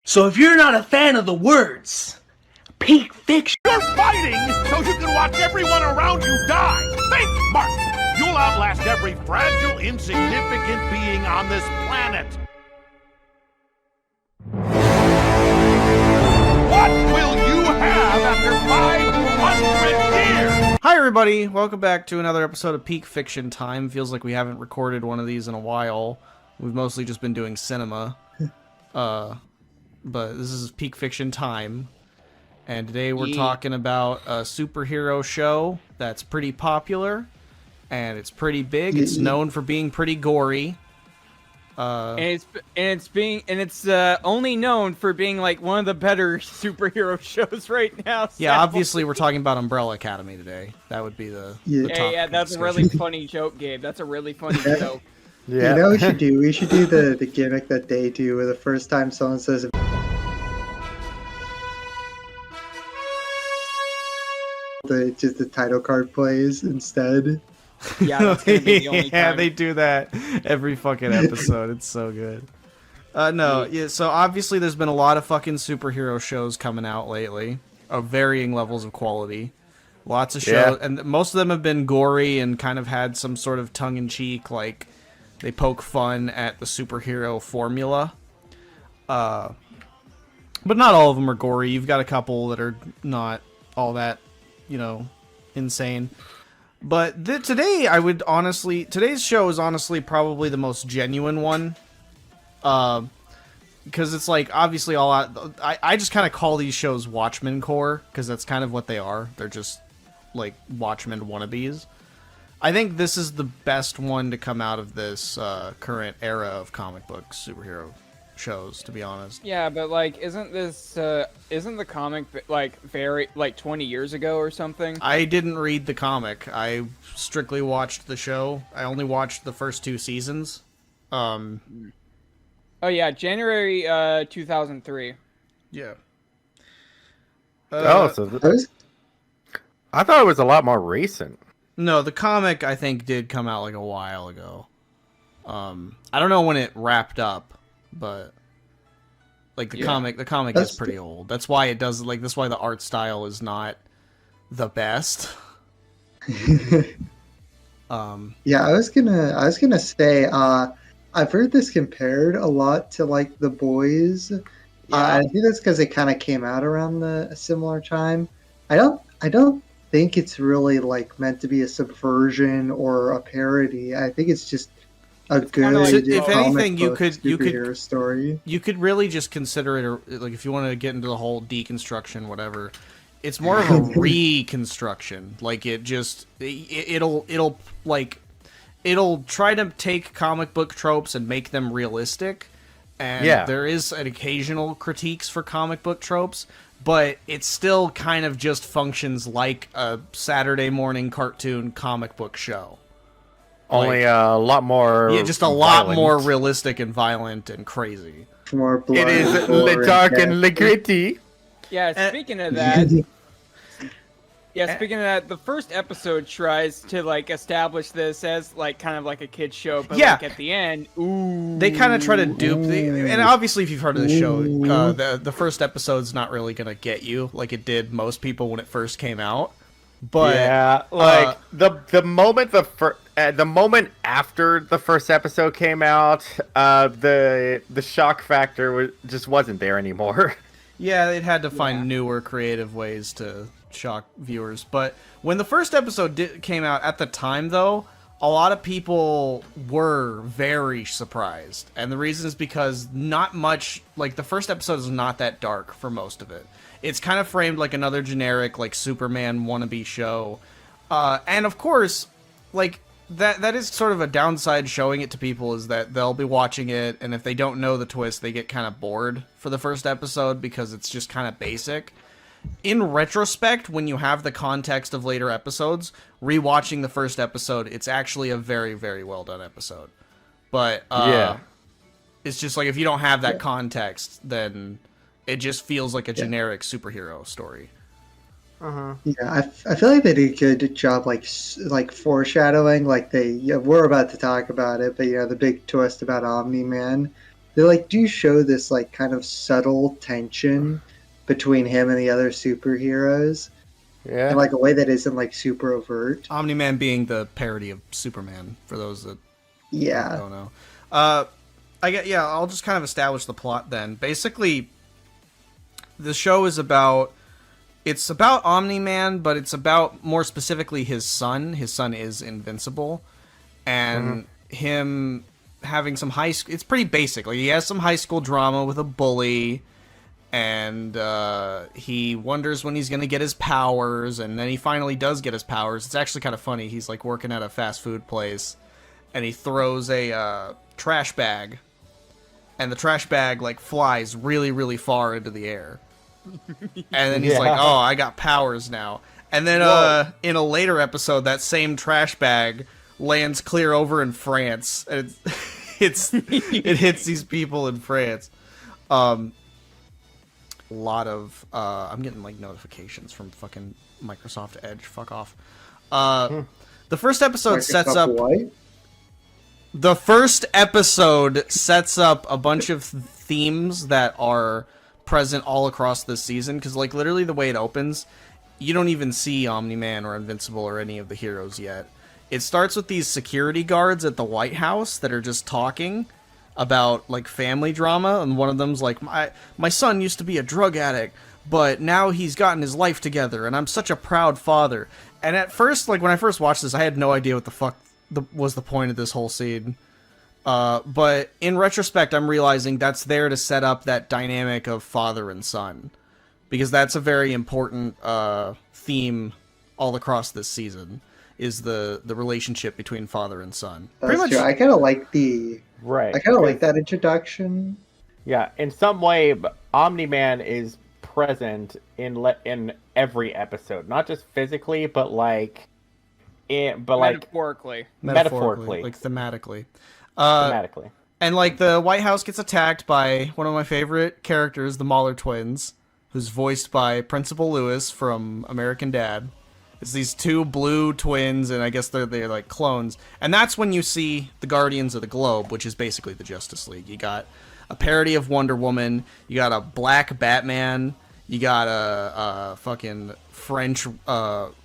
So if you're not a fan of the words, peak fiction. You're fighting so you can watch everyone around you die. Think, Mark. You'll outlast every fragile, insignificant being on this planet. What will you have after 500 years? Hi everybody, welcome back to another episode of Peak Fiction Time. Feels like we haven't recorded one of these in a while. We've mostly just been doing cinema. But this is Peak Fiction Time. And today we're talking about a superhero show that's pretty popular. And it's pretty big. It's known for being pretty gory. And it's only known for being like one of the better superhero shows right now. Yeah, obviously we're talking about Umbrella Academy today. That would be the top yeah. That's a really funny joke, Gabe. That's a really funny joke. Yeah. You know what we should do? We should do the gimmick that they do where the first time someone says just the title card plays instead. Yeah, that's gonna be the only yeah, time. they do that every fucking episode. It's so good. So obviously there's been a lot of fucking superhero shows coming out lately of varying levels of quality. Lots of shows, and most of them have been gory and kind of had some sort of tongue-in-cheek, like they poke fun at the superhero formula. But not all of them are gory. You've got a couple that are not all that, insane. But today's show is honestly probably the most genuine one. Because it's like, obviously I just kind of call these shows Watchmen core, because that's kind of what they are. They're just like Watchmen wannabes. I think this is the best one to come out of this current era of comic book superhero shows, to be honest. Yeah, but like, isn't the comic like very 20 years ago or something? I didn't read the comic. I strictly watched the show. I only watched the first 2 seasons. Oh yeah, January 2003. Yeah. I thought it was a lot more recent. No, the comic I think did come out like a while ago. I don't know when it wrapped up. But like the comic is pretty old. That's why it does that's why the art style is not the best. Yeah, I was gonna say I've heard this compared a lot to like The Boys. I think that's because it kind of came out around a similar time. I don't think it's really like meant to be a subversion or a parody. I think it's just a good, if anything, you could story. You could really just consider it like, if you want to get into the whole deconstruction, whatever. It's more of a reconstruction. Like it'll try to take comic book tropes and make them realistic. And there is an occasional critiques for comic book tropes, but it still kind of just functions like a Saturday morning cartoon comic book show. Only a lot more. Yeah, just a lot more realistic and violent and crazy. More blood. It is le dark and le gritty. Yeah, speaking of that. The first episode tries to like establish this as like kind of like a kid's show, but like at the end, they kind of try to dupe and obviously if you've heard of the show, the first episode's not really gonna get you like it did most people when it first came out. But the moment after the first episode came out, the shock factor just wasn't there anymore. Yeah, it had to find newer creative ways to shock viewers. But when the first episode came out at the time, though, a lot of people were very surprised, and the reason is because not much the first episode is not that dark for most of it. It's kind of framed like another generic, like, Superman wannabe show. And, of course, like, that is sort of a downside showing it to people, is that they'll be watching it, and if they don't know the twist, they get kind of bored for the first episode because it's just kind of basic. In retrospect, when you have the context of later episodes, rewatching the first episode, it's actually a very, very well done episode. But, it's just like, if you don't have that context, then it just feels like a generic superhero story. Yeah, I feel like they did a good job, like foreshadowing. Like we're about to talk about it, but the big twist about Omni-Man. they like do show this like kind of subtle tension between him and the other superheroes Yeah. in like a way that isn't like super overt. Omni-Man being the parody of Superman, for those that Yeah. don't know. I'll just kind of establish the plot then. Basically, the show is about Omni-Man, but it's about more specifically his son. His son is Invincible, and him having some high school. It's pretty basic. Like, he has some high school drama with a bully, and he wonders when he's gonna get his powers, and then he finally does get his powers. It's actually kind of funny. He's like working at a fast food place, and he throws a trash bag, and the trash bag like flies really, really far into the air. And then he's like, "Oh, I got powers now." And then in a later episode, that same trash bag lands clear over in France, and it hits these people in France. A lot of I'm getting like notifications from fucking Microsoft Edge. Fuck off. The first episode sets up. What? The first episode sets up a bunch of themes that are present all across this season, because like literally the way it opens, you don't even see Omni-Man or Invincible or any of the heroes yet. It starts with these security guards at the White House that are just talking about like family drama, and one of them's like, my son used to be a drug addict, but now he's gotten his life together, and I'm such a proud father. And at first, like when I first watched this, I had no idea what the fuck was the point of this whole scene. But in retrospect, I'm realizing that's there to set up that dynamic of father and son, because that's a very important theme all across this season, is the relationship between father and son. That's true. I kind of like Right. I kind of like that introduction. Yeah, in some way, Omni-Man is present in every episode, not just physically, but Metaphorically. Metaphorically. Like thematically. Thematically. And like the White House gets attacked by one of my favorite characters, the Mahler twins, who's voiced by Principal Lewis from American Dad. It's these two blue twins, and I guess they're like clones. And that's when you see the Guardians of the Globe, which is basically the Justice League. You got a parody of Wonder Woman, you got a black Batman, you got a fucking French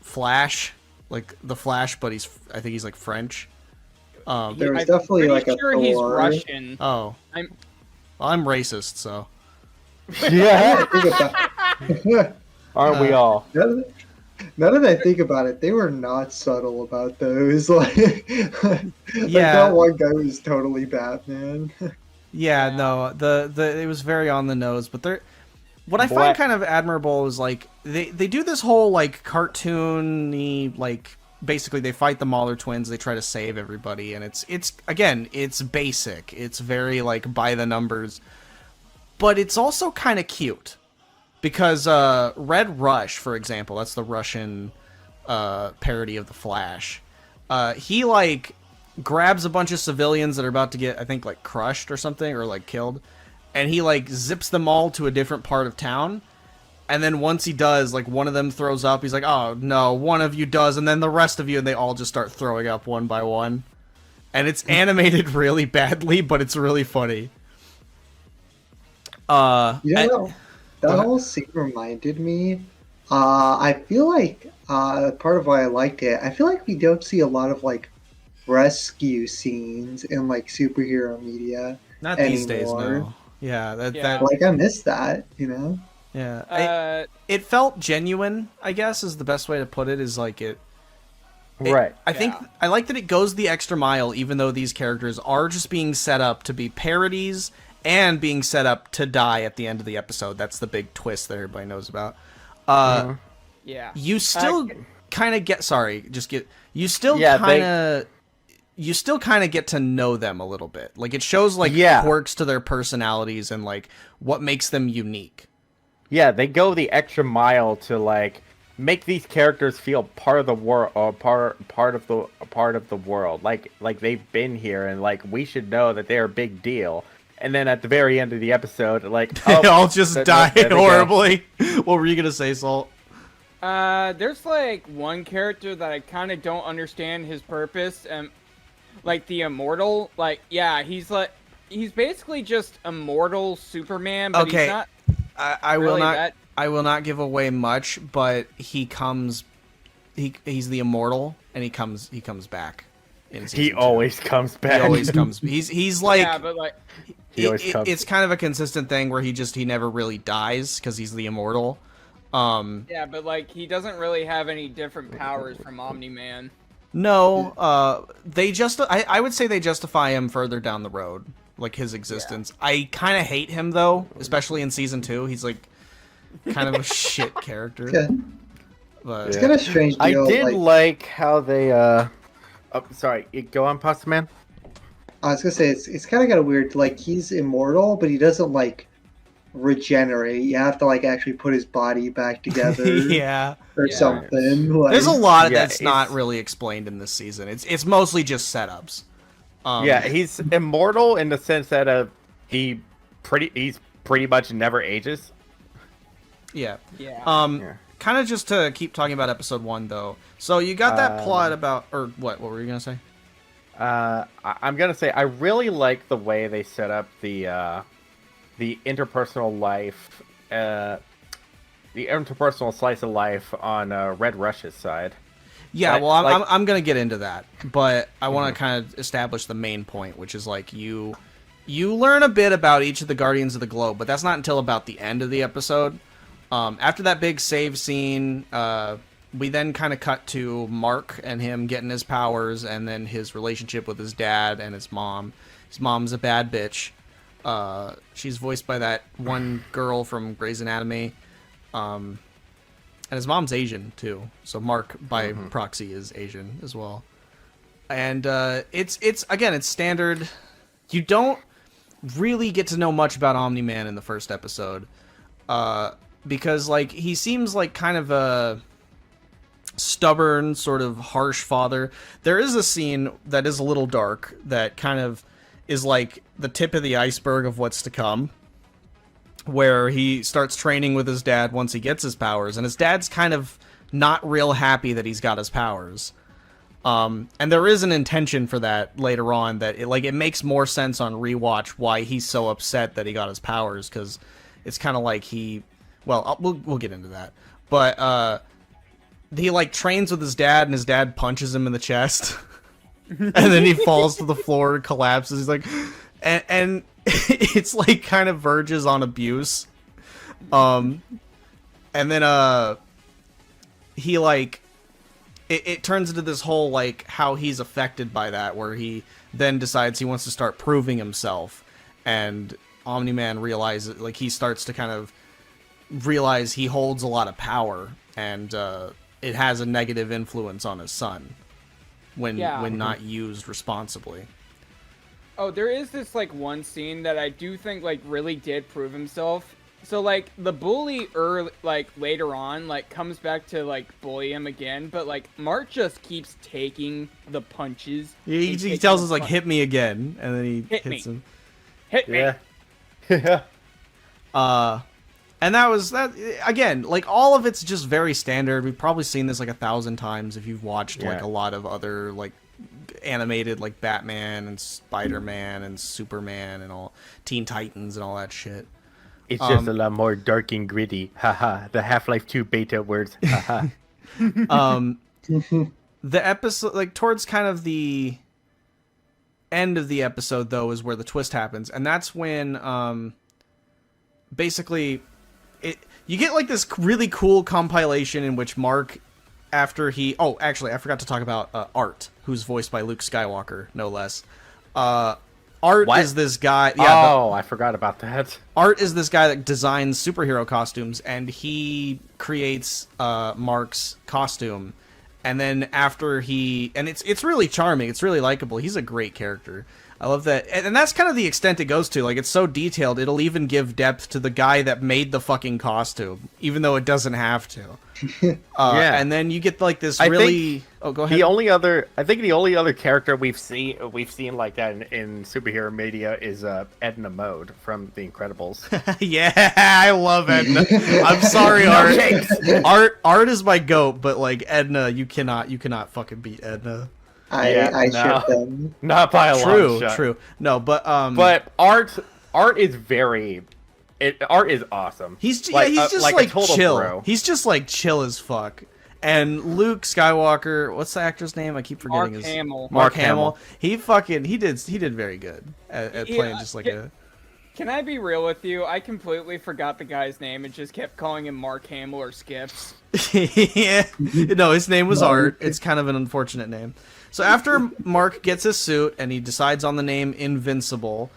Flash, like the Flash, but I think he's like French. There's definitely like a sure he's Thor. Russian. Oh, I'm racist, so. Yeah. Yeah. Aren't we all? Now that I think about it, they were not subtle about those. Like that one guy was totally Batman. Yeah, no, it was very on the nose, but what I find kind of admirable is like they do this whole like cartoony, like basically they fight the Mahler twins, they try to save everybody, and it's again, it's basic, it's very like by the numbers, but it's also kind of cute. Because Red Rush, for example, that's the Russian parody of the Flash. He like grabs a bunch of civilians that are about to get, I think, like crushed or something, or like killed, and he like zips them all to a different part of town. And then once he does, like one of them throws up. He's like, "Oh no, one of you does," and then the rest of you, and they all just start throwing up one by one. And it's animated really badly, but it's really funny. That whole scene reminded me. I feel like part of why I liked it, I feel like we don't see a lot of like rescue scenes in like superhero media. Not anymore. these days, no. Yeah, that like I miss that, you know. Yeah, it felt genuine, I guess, is the best way to put it. Is like Right. I think I like that it goes the extra mile, even though these characters are just being set up to be parodies and being set up to die at the end of the episode. That's the big twist that everybody knows about. Yeah. You still kind of get you still kind of get to know them a little bit. Like it shows like quirks to their personalities and like what makes them unique. Yeah, they go the extra mile to like make these characters feel part of the world, or part of the world. Like they've been here, and like we should know that they're a big deal. And then at the very end of the episode, like they all just died horribly. What were you gonna say, Salt? There's like one character that I kind of don't understand his purpose, and like the Immortal. Like, yeah, he's like, he's basically just immortal Superman, but Okay. he's not. I will really not. that- I will not give away much, but he comes. He's the immortal, and he comes back. In season He 2. always comes back. He always comes. He's like. Yeah, but like, He always comes. It's kind of a consistent thing where he never really dies because he's the immortal. yeah, but like he doesn't really have any different powers from Omni-Man. No, I would say they justify him further down the road, like his existence. Yeah. I kind of hate him though, especially in season 2. He's like kind of a shit character. Okay. But It's kind of strange. I Deal, did like how they. Oh, sorry. Go on, Pasta Man. I was gonna say it's kind of got a weird, like, he's immortal, but he doesn't like regenerate. You have to like actually put his body back together, yeah, or something. Like, there's a lot that's it's not really explained in this season. It's mostly just setups. Yeah, he's immortal in the sense that he's pretty much never ages. Yeah. Yeah. Kind of just to keep talking about episode 1 though. So you got that plot about, or what? What were you gonna say? I'm gonna say I really like the way they set up the interpersonal life, the interpersonal slice of life on Red Rush's side. Yeah, Like- well, I'm, like- I'm gonna get into that, but I want to kind of establish the main point, which is like you learn a bit about each of the Guardians of the Globe, but that's not until about the end of the episode. After that big save scene, we then kind of cut to Mark and him getting his powers, and then his relationship with his dad and his mom. His mom's a bad bitch. She's voiced by that one girl from Grey's Anatomy. And his mom's Asian, too. So Mark, by proxy, is Asian as well. And it's standard. You don't really get to know much about Omni-Man in the first episode. Because, like, he seems like kind of a stubborn, sort of harsh father. There is a scene that is a little dark that kind of is like the tip of the iceberg of what's to come, where he starts training with his dad once he gets his powers, and his dad's kind of not real happy that he's got his powers. And there is an intention for that later on that it makes more sense on rewatch why he's so upset that he got his powers, because it's kind of like we'll get into that. But he like trains with his dad, and his dad punches him in the chest. And then he falls to the floor and collapses. He's like, and it's like kind of verges on abuse. And then he like it turns into this whole like how he's affected by that, where he then decides he wants to start proving himself, and Omni-Man realizes, like, he starts to kind of realize he holds a lot of power, and it has a negative influence on his son when not used responsibly. Oh, there is this like one scene that I do think like really did prove himself. So like the bully later on like comes back to like bully him again, but like Mark just keeps taking the punches. He tells us like, hit me again, and then he hits him. Hit me. Yeah. And that was that again. Like, all of it's just very standard. We've probably seen this like 1,000 times if you've watched like a lot of other like animated like Batman and Spider-Man and Superman and all Teen Titans and all that shit. It's just a lot more dark and gritty. Haha. The Half-Life 2 beta words. Haha. The episode, like towards kind of the end of the episode though, is where the twist happens, and that's when basically you get like this really cool compilation in which Mark, after he actually I forgot to talk about Art, who's voiced by Luke Skywalker, no less. Art is this guy. Yeah, I forgot about that. Art is this guy that designs superhero costumes, and he creates Mark's costume. And then after it's really charming. It's really likable. He's a great character. I love that. And that's kind of the extent it goes to. Like, it's so detailed, it'll even give depth to the guy that made the fucking costume, even though it doesn't have to. And then you get like this really... Oh, go ahead. I think the only other character we've seen like that in superhero media is Edna Mode from The Incredibles. Yeah, I love Edna. I'm sorry, Art. Art is my goat, but like Edna, you cannot fucking beat Edna. I no. ship them. Not by a long shot. True. No, but art is art is awesome. he's just like a total chill. bro. He's just like chill as fuck. And Luke Skywalker, what's the actor's name? I keep forgetting Mark his Hamill. Mark Hamill. He did very good at playing just like a. Can I be real with you? I completely forgot the guy's name and just kept calling him Mark Hamill or Skips. Yeah. No, his name was Art. It's kind of an unfortunate name. So after Mark gets his suit and he decides on the name Invincible,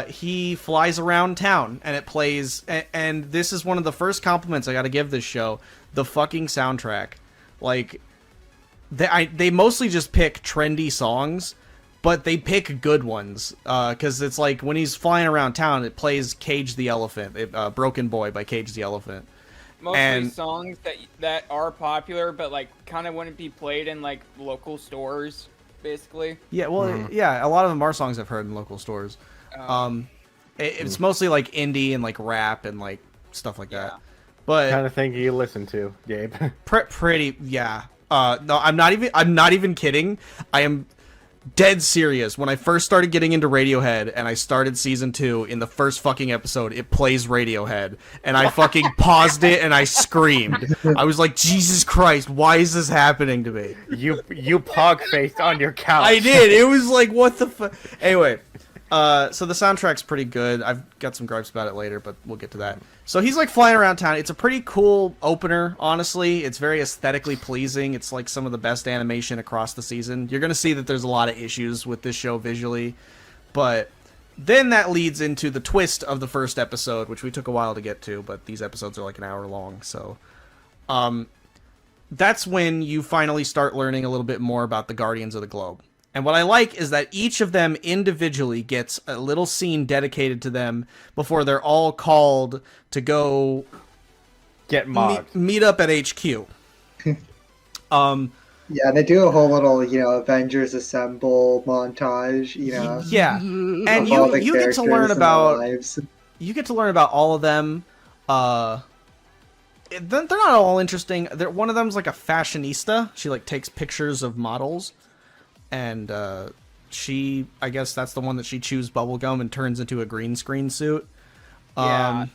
he flies around town and it plays. And this is one of the first compliments I got to give this show: the fucking soundtrack. Like, they mostly just pick trendy songs, but they pick good ones. Because it's like when he's flying around town, it plays Cage the Elephant, Broken Boy by Cage the Elephant. Mostly songs that are popular, but like kind of wouldn't be played in like local stores, basically. Yeah, well, yeah, a lot of them are songs I've heard in local stores. It's mostly like indie and like rap and like stuff like that. But Kind of thing you listen to, Gabe. pretty, yeah. No, I'm not even kidding. I am dead serious. When I first started getting into Radiohead and I started season 2, in the first fucking episode, it plays Radiohead, and I fucking paused it and I screamed. I was like, Jesus Christ, why is this happening to me? You pog faced on your couch. I did. It was like, what the fuck? Anyway, so the soundtrack's pretty good. I've got some gripes about it later, but we'll get to that. So he's like flying around town. It's a pretty cool opener, honestly. It's very aesthetically pleasing. It's like some of the best animation across the season. You're going to see that there's a lot of issues with this show visually, but then that leads into the twist of the first episode, which we took a while to get to, but these episodes are like an hour long, so that's when you finally start learning a little bit more about the Guardians of the Globe. And what I like is that each of them individually gets a little scene dedicated to them before they're all called to go Get mobbed. meet up at HQ. Yeah, they do a whole little, Avengers Assemble montage, Yeah, and of all the you get to characters learn and their about lives. all of them. They're not all interesting. One of them's like a fashionista. She like takes pictures of models. And I guess that's the one that she chews bubblegum and turns into a green screen suit. Yeah.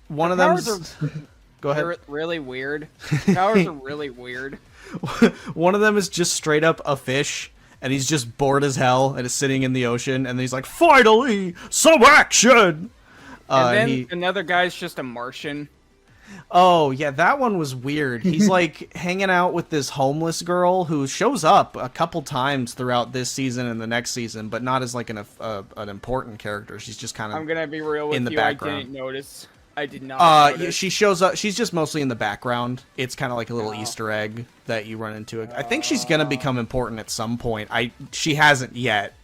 One of them's... Go ahead. They're really weird. Powers are really weird. One of them is just straight up a fish, and he's just bored as hell and is sitting in the ocean, and he's like, finally, some action! And then another guy's just a Martian. Oh, yeah, that one was weird. He's, like, hanging out with this homeless girl who shows up a couple times throughout this season and the next season, but not as, like, an important character. She's just kind of I'm gonna be real with in the you, background. I didn't notice. I did not notice. She shows up. She's just mostly in the background. It's kind of like a little Easter egg that you run into. I think she's gonna become important at some point. She hasn't yet.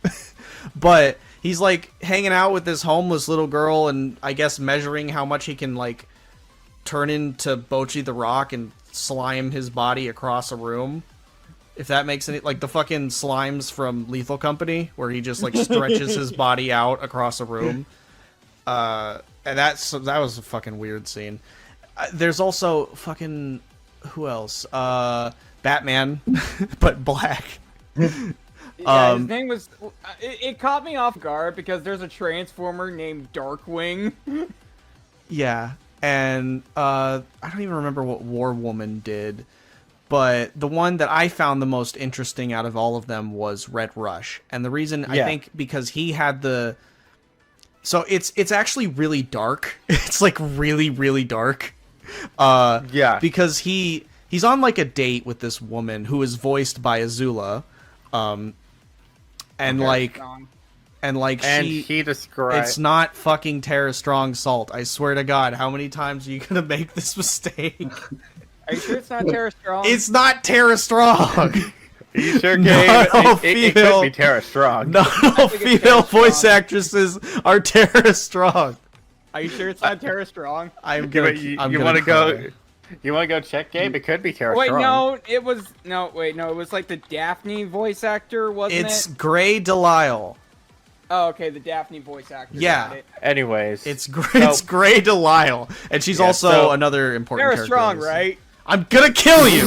But he's, like, hanging out with this homeless little girl and, I guess, measuring how much he can, like, turn into Bocchi the Rock and slime his body across a room. If that makes any... Like the fucking slimes from Lethal Company, where he just, like, stretches his body out across a room. And that was a fucking weird scene. There's also fucking... Who else? Batman, but black. Yeah, his name was... It caught me off guard because there's a Transformer named Darkwing. Yeah. And I don't even remember what War Woman did, but the one that I found the most interesting out of all of them was Red Rush. And the reason, I think, because he had the... So it's actually really dark. It's like really, really dark. Yeah. Because he's on like a date with this woman who is voiced by Azula. He described... It's not fucking Tara Strong Salt. I swear to God, how many times are you gonna make this mistake? Are you sure it's not Tara Strong? It's not Tara Strong! Are you sure, Gabe? It could be Tara Strong. No, female voice actresses are Tara Strong. Are you sure it's not Tara Strong? I'm gonna. You want to go? You want to go check, Gabe? It could be Tara Strong. No, it was it was like the Daphne voice actor, wasn't it? It's Grey Delisle. Oh, okay, the Daphne voice actor. Yeah. Anyways, it's Grey Delisle, and she's also another important Tara character. Strong, right? I'm gonna kill you.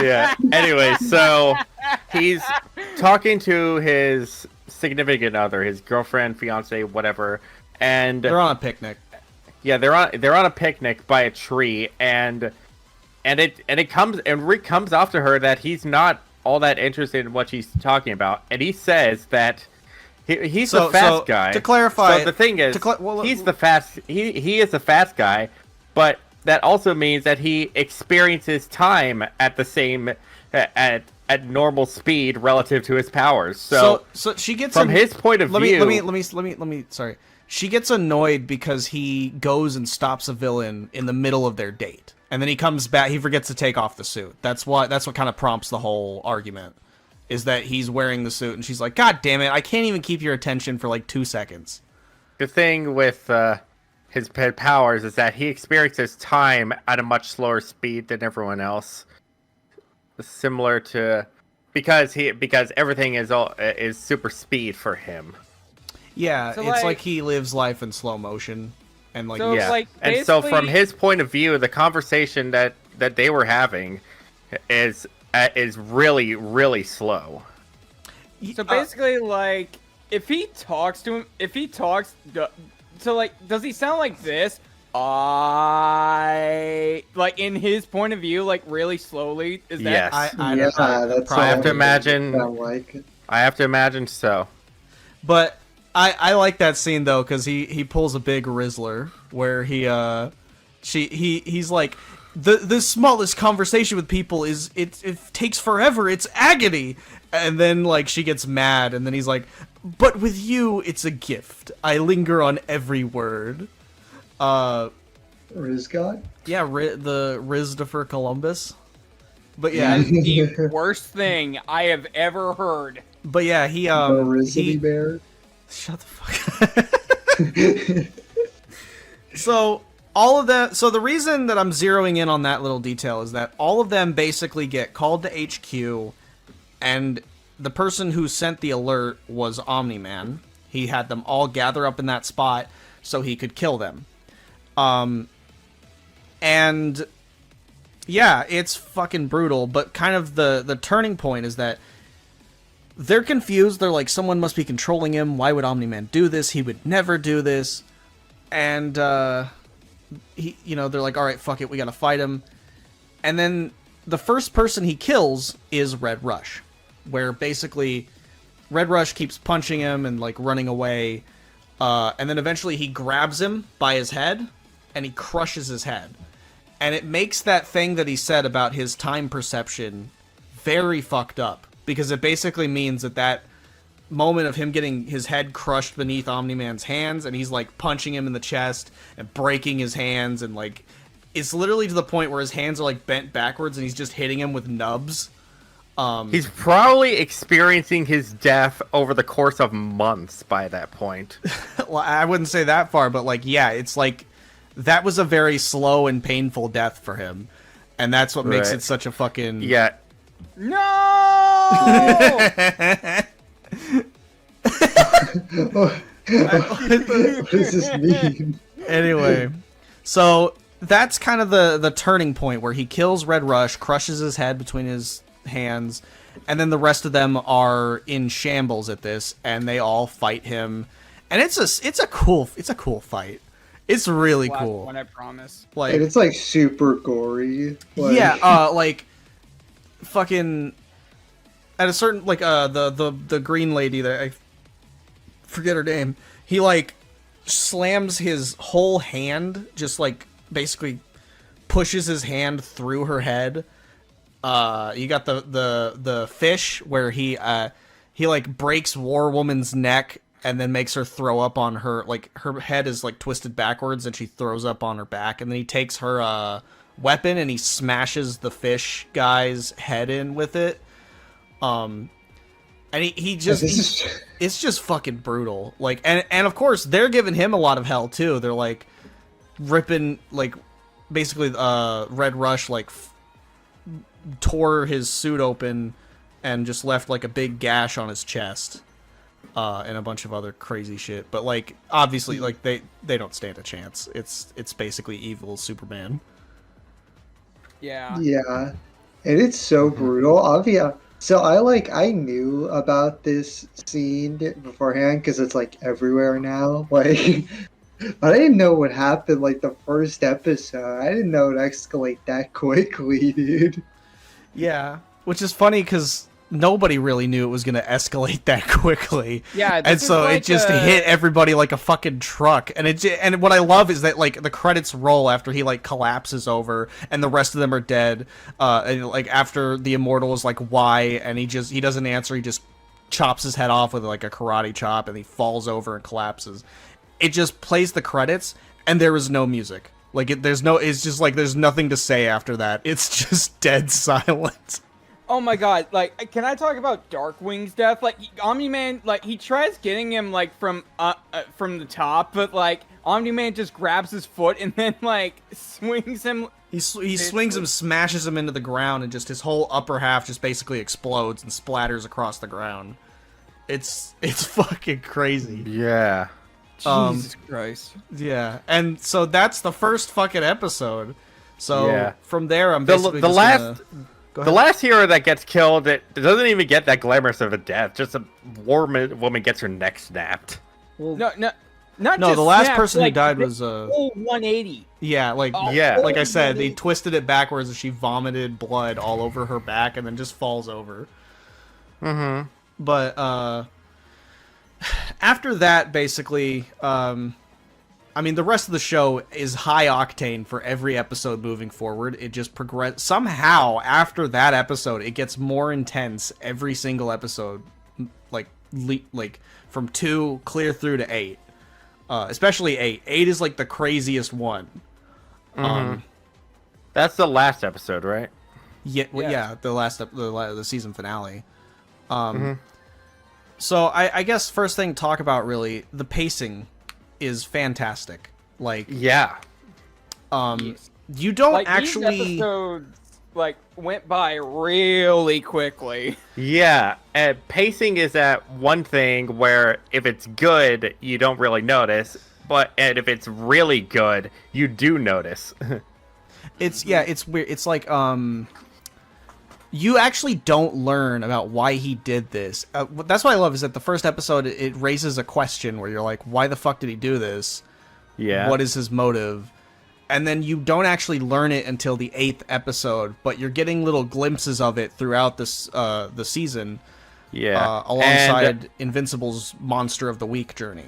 Yeah. Anyway, so he's talking to his significant other, his girlfriend, fiance, whatever, and They're on a picnic. yeah, they're on a picnic by a tree, and Rick comes off to her that he's not all that interested in what she's talking about, and he says that he's the fast guy. To clarify, so the thing is, he's the fast. He is the fast guy, but that also means that he experiences time at the same at normal speed relative to his powers. So she gets from his point of view. Let me. Sorry, she gets annoyed because he goes and stops a villain in the middle of their date, and then he comes back. He forgets to take off the suit. That's what kind of prompts the whole argument. Is that he's wearing the suit, and she's like, "God damn it! I can't even keep your attention for like 2 seconds." The thing with his powers is that he experiences time at a much slower speed than everyone else. Similar to because everything is super speed for him. Yeah, So, it's like he lives life in slow motion, and like So, Yeah, like, and so from basically- his point of view, the conversation that they were having is really really slow. So basically, like, if he talks to him, so like, does he sound like this? Like in his point of view, like really slowly. Is that? Yes. I Yeah, don't know. that's I have all to it imagine- sound like. I have to imagine so. But I like that scene though because he pulls a big Rizzler where he's like the smallest conversation with people is it takes forever, it's agony, and then like she gets mad and then he's like, but with you it's a gift, I linger on every word. Riz God? Yeah, the Rizdifer Columbus. But yeah, The worst thing I have ever heard. but yeah, he Rizzity Bear? shut the fuck up. So all of that. So the reason that I'm zeroing in on that little detail is that all of them basically get called to HQ, and the person who sent the alert was Omni-Man. He had them all gather up in that spot so he could kill them. And yeah, it's fucking brutal. But kind of the turning point is that they're confused. They're like, someone must be controlling him. Why would Omni-Man do this? He would never do this. And they're like, all right, fuck it, we gotta fight him. And then the first person he kills is Red Rush, where basically Red Rush keeps punching him and like running away, and then eventually he grabs him by his head and he crushes his head. And it makes that thing that he said about his time perception very fucked up, because it basically means that moment of him getting his head crushed beneath Omni-Man's hands, and he's like punching him in the chest and breaking his hands, and like it's literally to the point where his hands are like bent backwards and he's just hitting him with nubs. He's probably experiencing his death over the course of months by that point. Well, I wouldn't say that far, but like, yeah, it's like that was a very slow and painful death for him, and that's what makes Right. it such a fucking Yeah. No. What does this mean? Anyway, so that's kind of the turning point where he kills Red Rush, crushes his head between his hands, and then the rest of them are in shambles at this, and they all fight him, and it's a cool fight. It's really Last cool. one, I promise. Like, And it's like super gory. Like, yeah, like fucking at a certain like the green lady that I forget her name. He like slams his whole hand, just like basically pushes his hand through her head. You got the fish where he like breaks War Woman's neck and then makes her throw up on her, like her head is like twisted backwards and she throws up on her back, and then he takes her weapon and he smashes the fish guy's head in with it. And he just it's just fucking brutal. Like, and of course they're giving him a lot of hell too. They're like ripping, like basically Red Rush like tore his suit open and just left like a big gash on his chest. and a bunch of other crazy shit. But like, obviously, like they don't stand a chance. It's basically evil Superman. Yeah. Yeah, and it's so brutal. So I knew about this scene beforehand because it's like everywhere now. Like, but I didn't know what happened. Like the first episode, I didn't know it escalate that quickly, dude. Yeah, which is funny because nobody really knew it was gonna escalate that quickly. Yeah, and so it just hit everybody like a fucking truck. And what I love is that like the credits roll after he like collapses over, and the rest of them are dead. And like after the Immortal is like, why? And he doesn't answer. He just chops his head off with like a karate chop, and he falls over and collapses. It just plays the credits, and there is no music. Like it's just like there's nothing to say after that. It's just dead silent. Oh my god, like, can I talk about Darkwing's death? Like, Omni-Man, like, he tries getting him, like, from the top, but, like, Omni-Man just grabs his foot and then, like, swings him. He swings him, smashes him into the ground, and just his whole upper half just basically explodes and splatters across the ground. It's fucking crazy. Yeah. Jesus Christ. Yeah, and so that's the first fucking episode. So Yeah. from there, I'm The basically the just last gonna... Go the ahead. last hero that gets killed, it doesn't even get that glamorous of a death. Just a woman gets her neck snapped. Well, No, not no, just the last snapped, person who like, died the was whole 180. yeah, like Yeah. like I said, they twisted it backwards and she vomited blood all over her back and then just falls over. Mm-hmm. But after that, basically, I mean, the rest of the show is high octane for every episode moving forward. It just progress somehow after that episode, it gets more intense every single episode, like from 2 clear through to 8. Especially 8. 8 is like the craziest one. That's the last episode, right? Yeah, well, Yeah. yeah, the season finale. So I guess first thing to talk about really, the pacing is fantastic. Like, Yeah. you don't Like, actually. these episodes, like, went by really quickly. Yeah, and pacing is that one thing where if it's good, you don't really notice, and if it's really good, you do notice. It's weird. It's like you actually don't learn about why he did this. That's what I love is that the first episode it raises a question where you're like, why the fuck did he do this? Yeah. What is his motive? And then you don't actually learn it until the 8th episode, but you're getting little glimpses of it throughout this the season. Yeah. Alongside Invincible's Monster of the Week journey.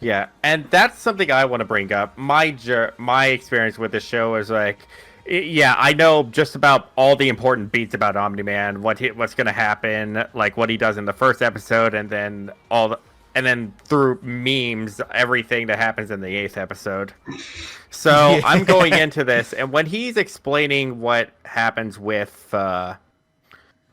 Yeah, and that's something I want to bring up. My experience with the show is like, yeah, I know just about all the important beats about Omni-Man, what's going to happen, like what he does in the first episode, and then through memes, everything that happens in the 8th episode. So Yeah. I'm going into this, and when he's explaining what happens with,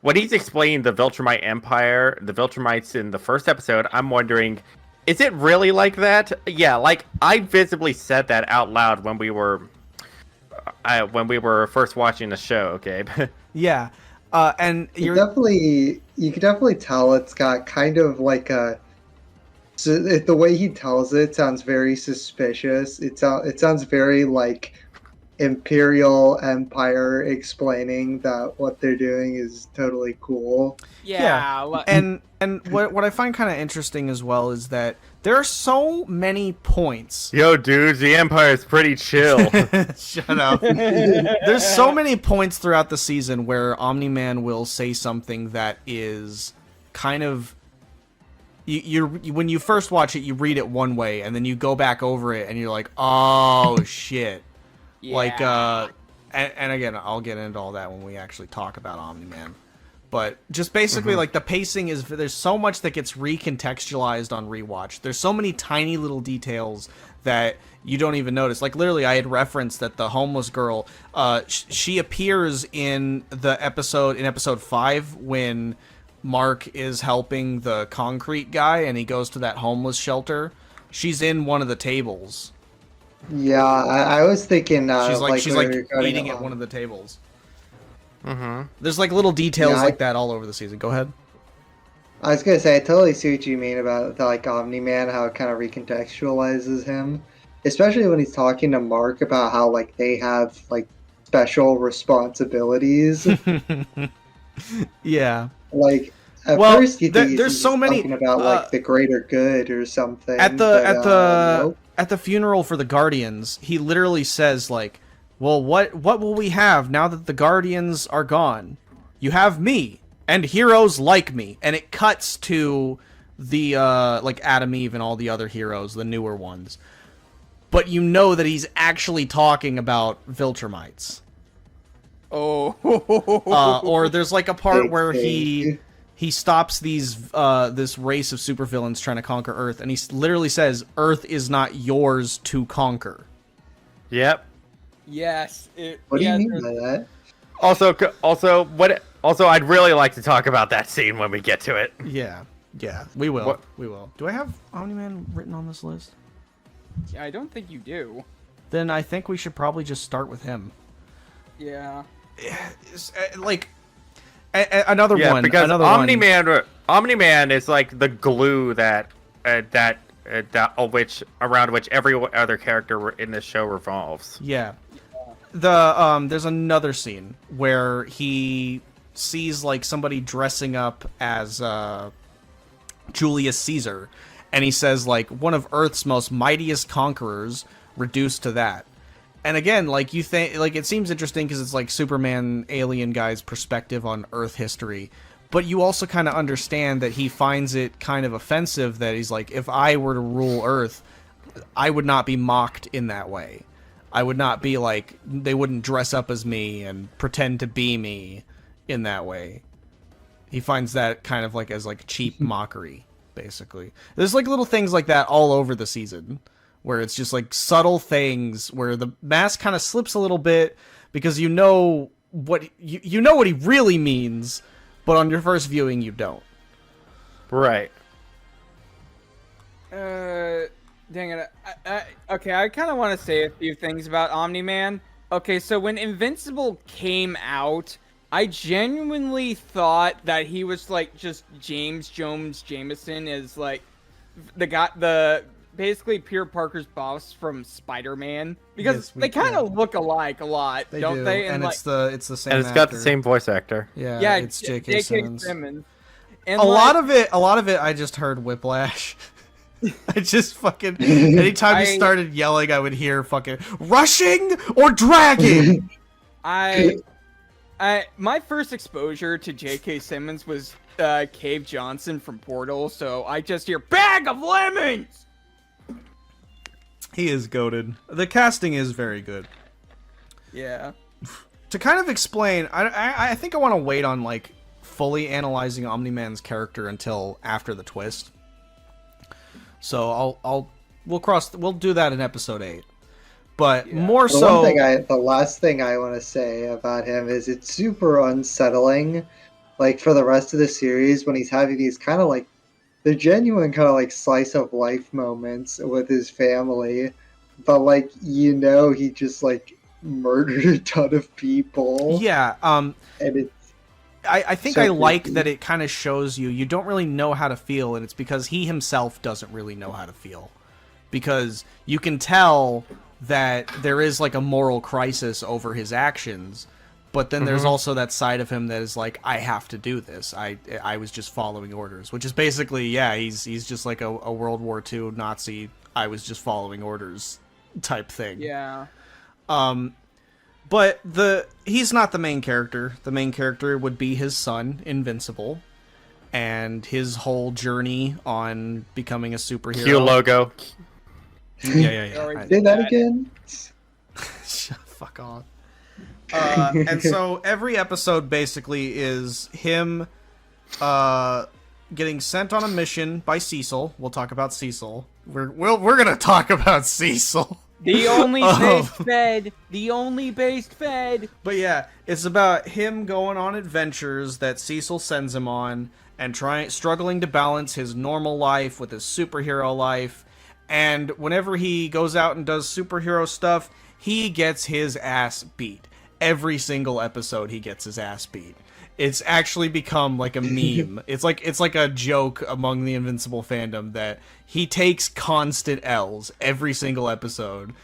when he's explaining the Viltrumite Empire, the Viltrumites in the first episode, I'm wondering, is it really like that? Yeah, like I visibly said that out loud when we were first watching the show, Gabe. Yeah, and You can definitely tell it's got kind of like a. So the way he tells it sounds very suspicious. It sounds very like Imperial Empire explaining that what they're doing is totally cool. Yeah. and what I find kind of interesting as well is that there are so many points. Yo, dudes, the Empire's pretty chill. Shut up. There's so many points throughout the season where Omni-Man will say something that is kind of when you first watch it, you read it one way, and then you go back over it, and you're like, oh shit. Yeah. Like, and again, I'll get into all that when we actually talk about Omni-Man. But just basically, like, the pacing is, there's so much that gets recontextualized on rewatch. There's so many tiny little details that you don't even notice. Like, literally, I had referenced that the homeless girl, she appears in episode 5 when Mark is helping the concrete guy and he goes to that homeless shelter. She's in one of the tables. Yeah, I was thinking. She's like eating at one of the tables. There's like little details like that all over the season. Go ahead. I was gonna say, I totally see what you mean about the like Omni-Man, how it kind of recontextualizes him, especially when he's talking to Mark about how like they have like special responsibilities. Yeah. Like at Well, first you think there's he's so just many talking about like the greater good or something. at the but, nope. at the funeral for the Guardians. He literally says like, "Well, what will we have now that the Guardians are gone? You have me and heroes like me." And it cuts to the like Adam Eve and all the other heroes, the newer ones. But you know that he's actually talking about Viltrumites. Oh. Or there's like a part Big where thing. he stops these this race of supervillains trying to conquer Earth, and he literally says, "Earth is not yours to conquer." Yep. Yes. What do yeah, you mean by that? Also, I'd really like to talk about that scene when we get to it. Yeah, we will. What? We will. Do I have Omni-Man written on this list? I don't think you do. Then I think we should probably just start with him. Yeah. Like another Yeah, one. because another Omni-Man is like the glue that around which every other character in this show revolves. Yeah. There's another scene where he sees like somebody dressing up as Julius Caesar, and he says like one of Earth's most mightiest conquerors reduced to that. And again, like you think, like it seems interesting because it's like Superman alien guy's perspective on Earth history, but you also kind of understand that he finds it kind of offensive that he's like, if I were to rule Earth, I would not be mocked in that way. I would not be like, they wouldn't dress up as me and pretend to be me in that way. He finds that kind of like as like cheap mockery, basically. There's like little things like that all over the season, where it's just like subtle things where the mask kind of slips a little bit because you know what you know what he really means, but on your first viewing you don't. Right. Dang it. Okay, I kind of want to say a few things about Omni-Man. Okay, so when Invincible came out, I genuinely thought that he was like just James Jones Jameson is like the basically Peter Parker's boss from Spider-Man, because they kind of look alike a lot, don't they? And like, it's the same. And it's got actor. the same voice actor. Yeah, it's J.K. Simmons. And A lot of it, I just heard Whiplash. I just fucking anytime he started yelling, I would hear fucking rushing or dragging. My first exposure to J.K. Simmons was Cave Johnson from Portal, so I just hear bag of lemons. He is goated. The casting is very good. Yeah. To kind of explain, I think I want to wait on like fully analyzing Omni-Man's character until after the twist. So we'll do that in episode 8. But more so, The last thing I want to say about him is it's super unsettling. Like for the rest of the series, when he's having these kind of like they're genuine kind of like slice of life moments with his family, but like he just like murdered a ton of people. Yeah. And it's I think I like that it kind of shows you don't really know how to feel, and it's because he himself doesn't really know how to feel. Because you can tell that there is like a moral crisis over his actions, but then there's also that side of him that is like, I have to do this. I was just following orders, which is basically, he's just like a World War II Nazi, I was just following orders type thing. Yeah. But he's not the main character. The main character would be his son, Invincible, and his whole journey on becoming a superhero. Q logo. Yeah. Say that again. Fuck off. And so every episode basically is him getting sent on a mission by Cecil. We'll talk about Cecil. We're gonna talk about Cecil. The only based fed. The only based fed. But yeah, it's about him going on adventures that Cecil sends him on and struggling to balance his normal life with his superhero life. And whenever he goes out and does superhero stuff, he gets his ass beat. Every single episode he gets his ass beat. It's actually become like a meme. It's like a joke among the Invincible fandom that he takes constant L's every single episode.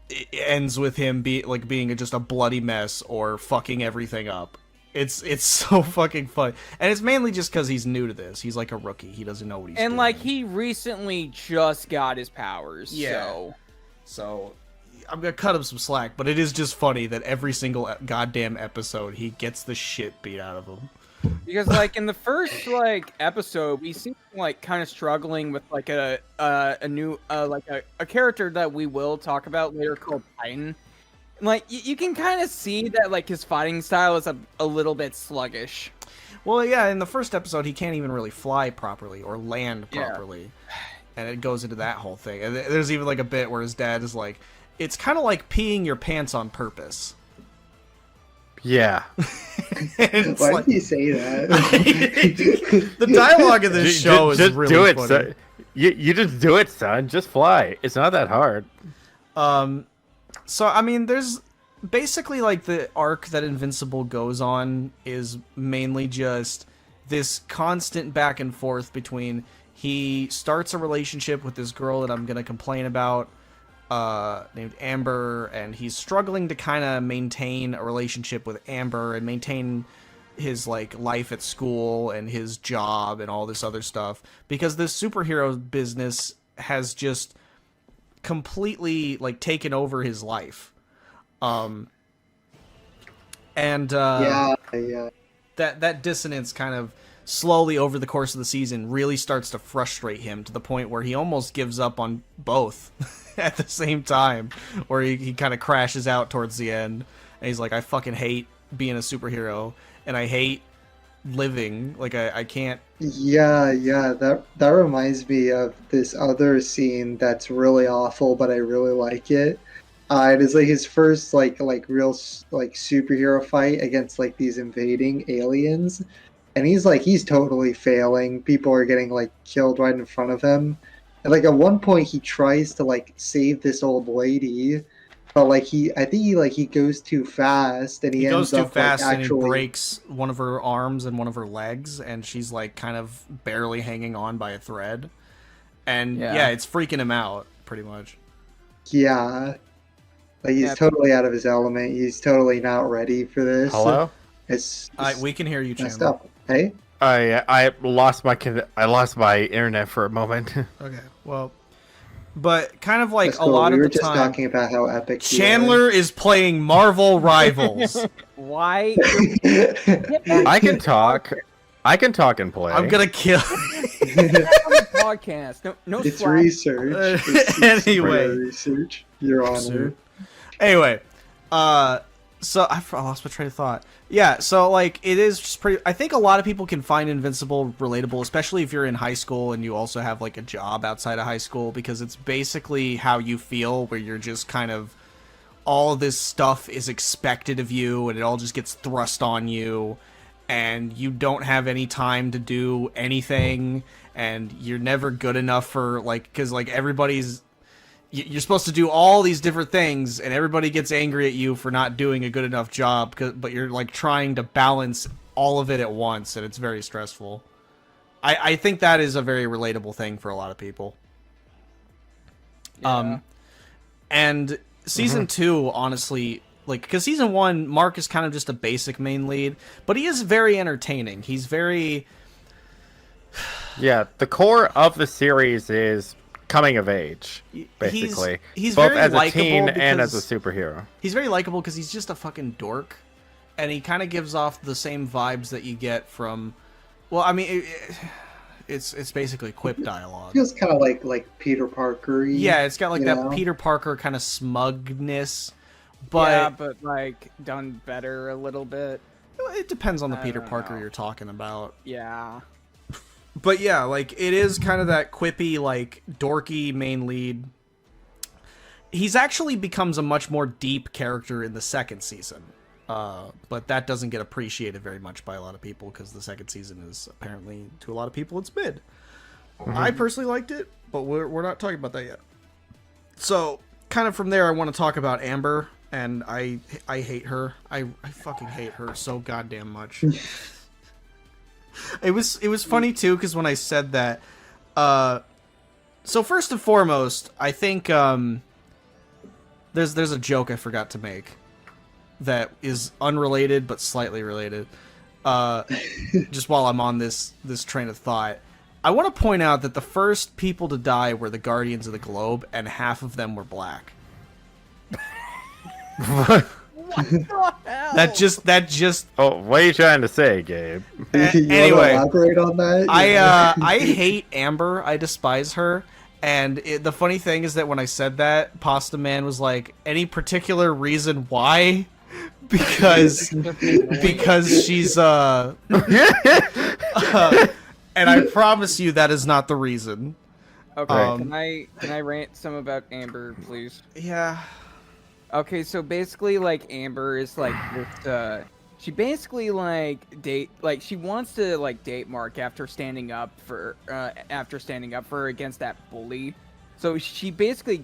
It ends with him being just a bloody mess or fucking everything up. It's so fucking fun, and it's mainly just because he's new to this. He's like a rookie. He doesn't know what he's doing. And like he recently just got his powers. Yeah. So I'm gonna cut him some slack, but it is just funny that every single goddamn episode he gets the shit beat out of him. Because like in the first like episode, we see him, like kind of struggling with like a new like a character that we will talk about later called Titan. Like, you can kind of see that, like, his fighting style is a little bit sluggish. Well, yeah, in the first episode, he can't even really fly properly or land properly. Yeah. And it goes into that whole thing. And there's even, like, a bit where his dad is like, it's kind of like peeing your pants on purpose. Yeah. Why did you say that? The dialogue in this show is really do it, funny. Son. You just do it, son. Just fly. It's not that hard. So, I mean, there's basically, like, the arc that Invincible goes on is mainly just this constant back and forth between he starts a relationship with this girl that I'm going to complain about, named Amber, and he's struggling to kind of maintain a relationship with Amber and maintain his, like, life at school and his job and all this other stuff, because this superhero business has just completely like taken over his life, and that dissonance kind of slowly over the course of the season really starts to frustrate him to the point where he almost gives up on both at the same time, where he kind of crashes out towards the end and he's like, I fucking hate being a superhero and I hate living, like I can't. That reminds me of this other scene that's really awful, but I really like it. It is like his first like real like superhero fight against like these invading aliens, and he's totally failing. People are getting like killed right in front of him, and like at one point he tries to like save this old lady, but like I think he goes too fast, and he goes ends too up fast like, and actually... he breaks one of her arms and one of her legs, and she's like kind of barely hanging on by a thread, and yeah it's freaking him out pretty much. Yeah, like he's totally out of his element. He's totally not ready for this. Hello? It's we can hear you, messed Chandler. up. Hey, I lost my internet for a moment. Okay, well, but kind of like that's a cool. lot we of were the just time, talking about how epic Chandler is playing Marvel Rivals. Why? I can talk. I can talk and play. I'm gonna kill. Podcast. No. It's slack. research. Anyway, research. Your Honor. Anyway, so I lost my train of thought. Yeah, so like it is just pretty. I think a lot of people can find Invincible relatable, especially if you're in high school and you also have like a job outside of high school, because it's basically how you feel, where you're just kind of all of this stuff is expected of you, and it all just gets thrust on you, and you don't have any time to do anything, and you're never good enough for like, because like everybody's. You're supposed to do all these different things, and everybody gets angry at you for not doing a good enough job, but you're like trying to balance all of it at once, and it's very stressful. I think that is a very relatable thing for a lot of people. Yeah. And season 2, honestly, like, because season 1, Mark is kind of just a basic main lead, but he is very entertaining. He's very... Yeah, the core of the series is coming of age, basically. He's both very as a teen likable and as a because- superhero. He's very likable because he's just a fucking dork, and he kind of gives off the same vibes that you get from, well, I mean, it's basically quip dialogue. Feels kind of like Peter Parker. Yeah, it's got like that know? Peter Parker kind of smugness, but but like done better a little bit. it depends on the I Peter don't Parker know. you're talking about. Yeah. But yeah, like it is kind of that quippy, like dorky main lead. He's actually becomes a much more deep character in the second season. But that doesn't get appreciated very much by a lot of people because the second season is apparently, to a lot of people, it's mid. I personally liked it, but we're not talking about that yet. So, kind of from there, I want to talk about Amber. and I hate her. I fucking hate her so goddamn much. It was funny too because when I said that, so first and foremost, I think there's a joke I forgot to make that is unrelated but slightly related. Just while I'm on this train of thought, I want to point out that the first people to die were the Guardians of the Globe, and half of them were black. That just. Oh, what are you trying to say, Gabe? You Anyway, want to elaborate on that? I hate Amber. I despise her. And the funny thing is that when I said that, Pasta Man was like, "Any particular reason why?" Because she's and I promise you that is not the reason. Okay, can I rant some about Amber, please? Yeah. Okay, so basically, like, Amber is like this. She basically she wants to date Mark after standing up for her against that bully. So she basically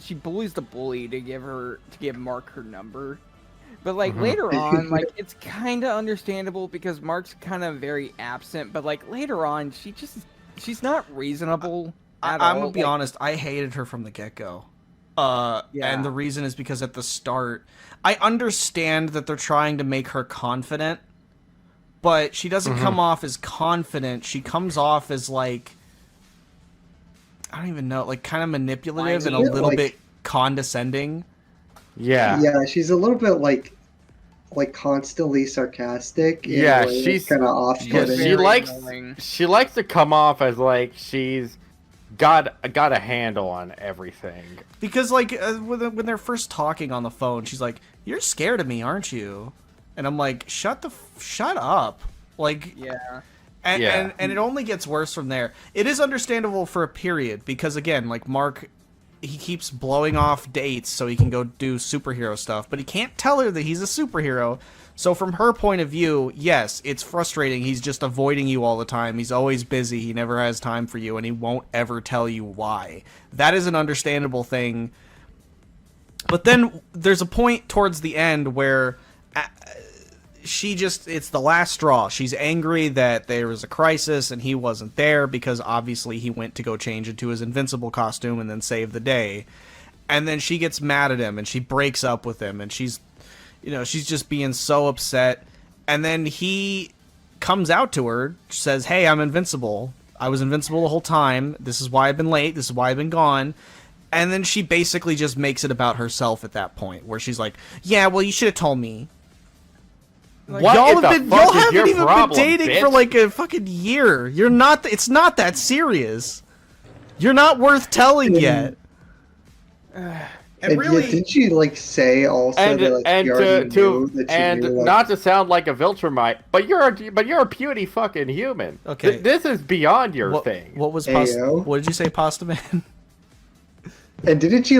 she bullies the bully to give Mark her number. But later on, it's kind of understandable because Mark's kind of very absent. But later on, she's not reasonable at all. I'm gonna be honest. I hated her from the get-go. And the reason is because at the start, I understand that they're trying to make her confident, but she doesn't come off as confident. She comes off as I don't even know, kind of manipulative and a little bit condescending. Yeah. Yeah, she's a little bit constantly sarcastic. Yeah, she's kind of off-putting. She likes to come off as she's got a handle on everything. Because when they're first talking on the phone, she's like, "You're scared of me, aren't you?" And I'm like, shut up. And it only gets worse from there. It is understandable for a period because again, Mark, he keeps blowing off dates so he can go do superhero stuff, but he can't tell her that he's a superhero. So from her point of view, yes, it's frustrating. He's just avoiding you all the time. He's always busy. He never has time for you, and he won't ever tell you why. That is an understandable thing. But then there's a point towards the end where it's the last straw. She's angry that there was a crisis and he wasn't there because obviously he went to go change into his Invincible costume and then save the day. And then she gets mad at him and she breaks up with him and she's just being so upset. And then he comes out to her, says, "Hey, I'm invincible. I was invincible the whole time. This is why I've been late. This is why I've been gone." And then she basically just makes it about herself at that point, where she's like, "Yeah, well, you should have told me." Y'all haven't even been dating for a fucking year. You're not. It's not that serious. You're not worth telling yet. And really, didn't she say also not to sound like a Viltrumite, but you're a puny fucking human. Okay, this is beyond your thing. What was what did you say, Pasta Man? And didn't she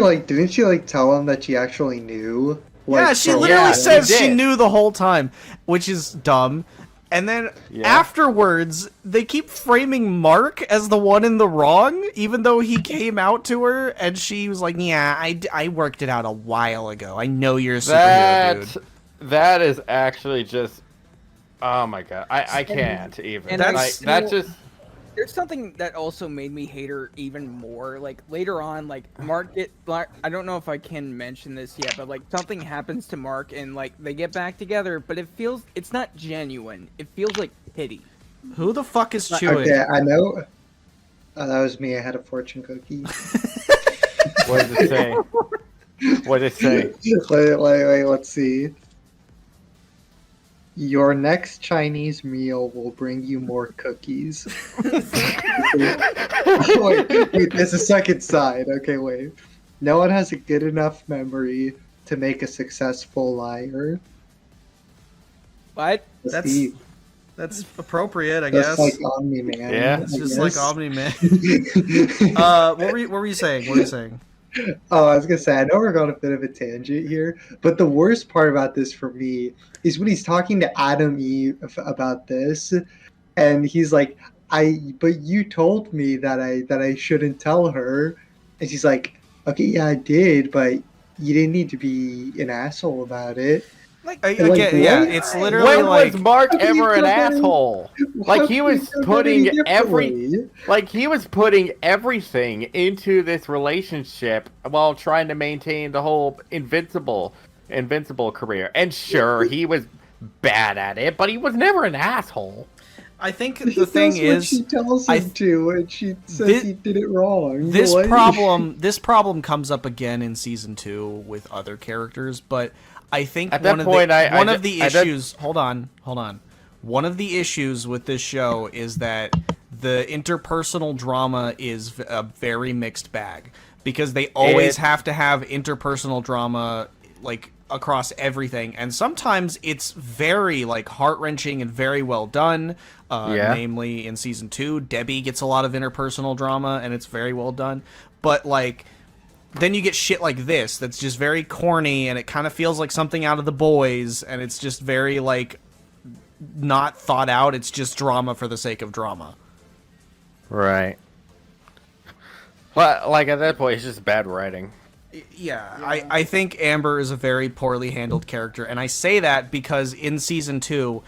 tell him that she actually knew? Yeah, she literally says she knew the whole time, which is dumb. And then afterwards, they keep framing Mark as the one in the wrong, even though he came out to her, and she was like, "Yeah, I worked it out a while ago. I know you're a superhero, dude." That is actually just, oh my god, I can't even. That's just. There's something that also made me hate her even more. Later on, Mark I don't know if I can mention this yet, but something happens to Mark and they get back together, but it's not genuine. It feels like pity. Who the fuck is chewing? Okay, I know. That was me. I had a fortune cookie. What does it say? What did it say? Wait, let's see. Your next Chinese meal will bring you more cookies. Wait, there's a second side. Okay, wait. No one has a good enough memory to make a successful liar. What? That's appropriate, I guess. Just like Omni-Man. Yeah, it's just like Omni-Man. What were you saying? What were you saying? Oh, I was gonna say, I know we're going a bit of a tangent here, but the worst part about this for me is when he's talking to Adam Eve about this, and he's like, but you told me that I shouldn't tell her, and she's like, okay, yeah, I did, but you didn't need to be an asshole about it. Yeah, what? it's literally When like was Mark How can you ever an feel that- asshole? How Like he can was you feel that putting any differently? he was putting everything into this relationship while trying to maintain the whole Invincible career. And sure, he was bad at it, but he was never an asshole. I think He the thing does what is, she tells him to, and she says Thi- he did it wrong. this What? problem comes up again in season 2 with other characters, but I think At that point, one of the issues hold on. One of the issues with this show is that the interpersonal drama is a very mixed bag because they always have to have interpersonal drama like across everything, and sometimes it's very like heart-wrenching and very well done. Namely in season 2, Debbie gets a lot of interpersonal drama and it's very well done, but like then you get shit like this that's just very corny and it kind of feels like something out of The Boys, and it's just very like not thought out. It's just drama for the sake of drama. Right. But like at that point, it's just bad writing. Yeah, I think Amber is a very poorly handled character, and I say that because in season 2,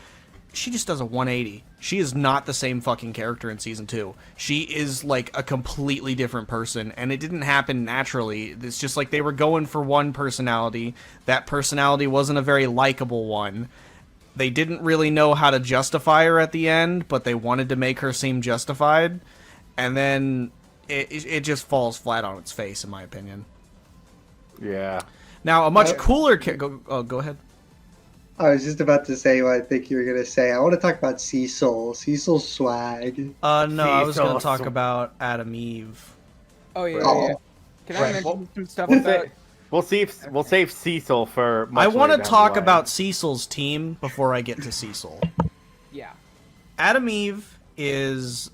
she just does a 180. She is not the same fucking character in season 2. She is like a completely different person, and it didn't happen naturally. It's just like they were going for one personality. That personality wasn't a very likable one. They didn't really know how to justify her at the end, but they wanted to make her seem justified, and then it just falls flat on its face, in my opinion. Yeah. Now, a much cooler go ahead. I was just about to say what I think you were going to say. I want to talk about Cecil. Cecil's swag. No, I was going Cecil. to talk about Adam Eve. Oh yeah. Oh. Yeah. Can I Right. mention some stuff We'll about? we'll save Cecil for. I want to talk about Cecil's team before I get to Cecil. Yeah. Adam Eve is,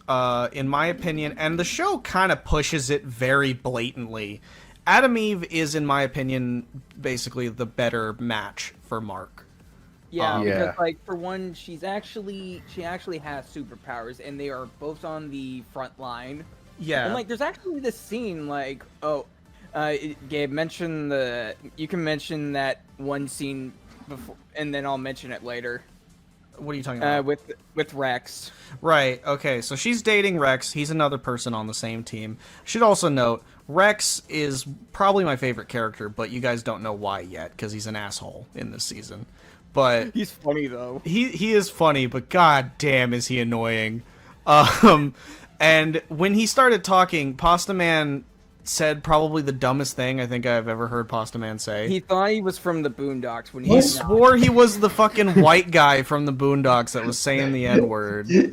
in my opinion, and the show kind of pushes it very blatantly. Adam Eve is, in my opinion, basically the better match for Mark. Yeah, Yeah. because like for one, she actually has superpowers, and they are both on the front line. Yeah. And like, there's actually this scene like, Gabe mentioned you can mention that one scene before, and then I'll mention it later. What are you talking about? With Rex. Right, okay, so she's dating Rex. He's another person on the same team. Should also note, Rex is probably my favorite character, but you guys don't know why yet, because he's an asshole in this season. But He's funny though. he is funny, but god damn is he annoying. And when he started talking, Pasta Man said probably the dumbest thing I think I've ever heard Pasta Man say. He thought he was from the Boondocks when He he's not. swore he was the fucking white guy from the Boondocks that was saying the N-word. He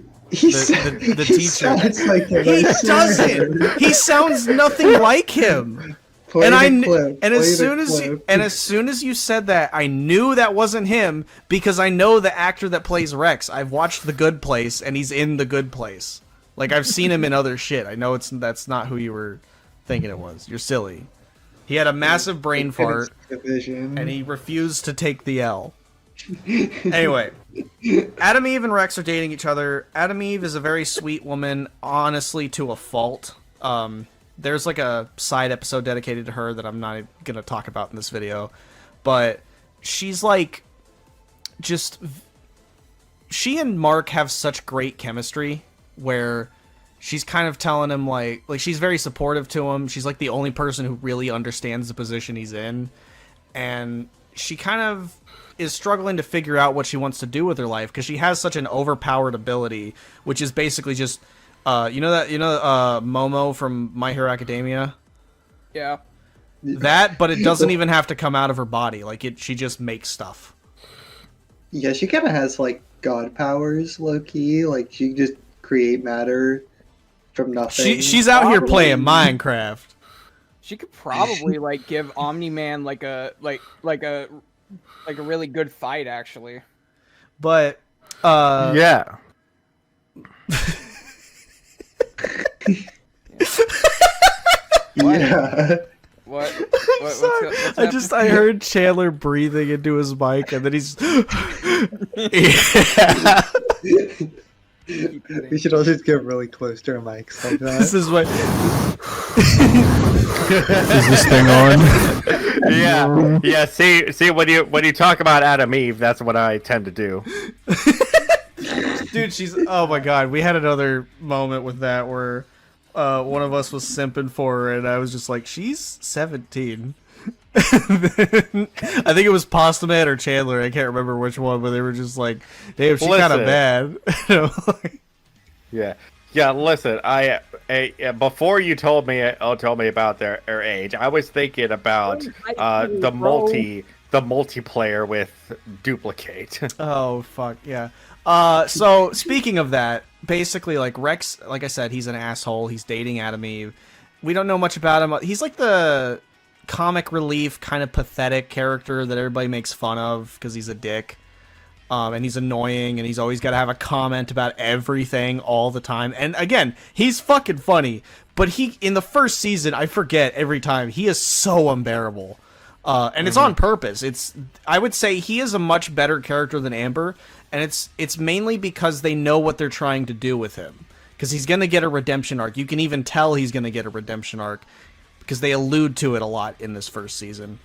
The teacher. sounds like him. He I swear. doesn't. He sounds nothing like him. Play And the clip. and Play as the soon clip. as you said that, I knew that wasn't him because I know the actor that plays Rex. I've watched The Good Place, and he's in The Good Place. Like I've seen him in other shit. I know that's not who you were thinking it was. You're silly. He had a massive brain fart, Division. and he refused to take the L. Anyway, Adam Eve and Rex are dating each other. Adam Eve is a very sweet woman, honestly, to a fault. There's like a side episode dedicated to her that I'm not gonna talk about in this video, but she's like, she and Mark have such great chemistry where she's kind of telling him like she's very supportive to him. She's like the only person who really understands the position he's in, and she kind of is struggling to figure out what she wants to do with her life because she has such an overpowered ability, which is basically just Momo from My Hero Academia. Yeah. That, but it doesn't even have to come out of her body. She just makes stuff. Yeah, she kind of has like god powers, low key. Like she can just create matter from nothing. She's out here playing Minecraft. She could probably like give Omni-Man like a really good fight actually. But Yeah. Yeah. What? I heard Chandler breathing into his mic, and then he's. Yeah. We should all just get really close to our mics like This that. is what. Is this thing on? Yeah. yeah. See, when you talk about Adam Eve, that's what I tend to do. Dude, oh my god, we had another moment with that where one of us was simping for her, and I was just like, she's 17. I think it was Postman or Chandler, I can't remember which one, but they were just like, damn, she's kind of bad. Yeah, listen, I before you told me about their age, I was thinking about the multiplayer with Dupli-Kate. Oh fuck yeah. So speaking of that, basically like Rex, like I said, he's an asshole. He's dating Adam Eve. We don't know much about him. He's like the comic relief, kind of pathetic character that everybody makes fun of because he's a dick. And he's annoying, and he's always got to have a comment about everything all the time. And again, he's fucking funny, but in the first season, I forget every time, he is so unbearable. And it's on purpose. I would say he is a much better character than Amber, and it's mainly because they know what they're trying to do with him. Because he's going to get a redemption arc. You can even tell he's going to get a redemption arc, because they allude to it a lot in this first season.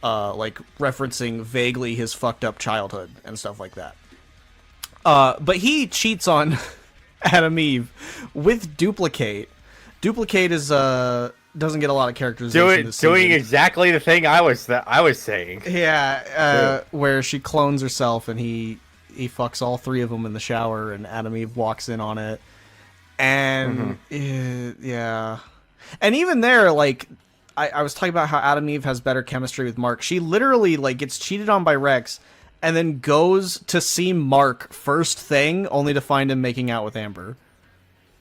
Like referencing vaguely his fucked up childhood and stuff like that. But he cheats on Adam Eve with Dupli-Kate. Dupli-Kate is doesn't get a lot of characterization this doing season. exactly the thing I was saying. Yeah, where she clones herself and he fucks all three of them in the shower, and Adam Eve walks in on it. And yeah, and even there, like. I was talking about how Adam Eve has better chemistry with Mark. She literally like gets cheated on by Rex and then goes to see Mark first thing, only to find him making out with Amber.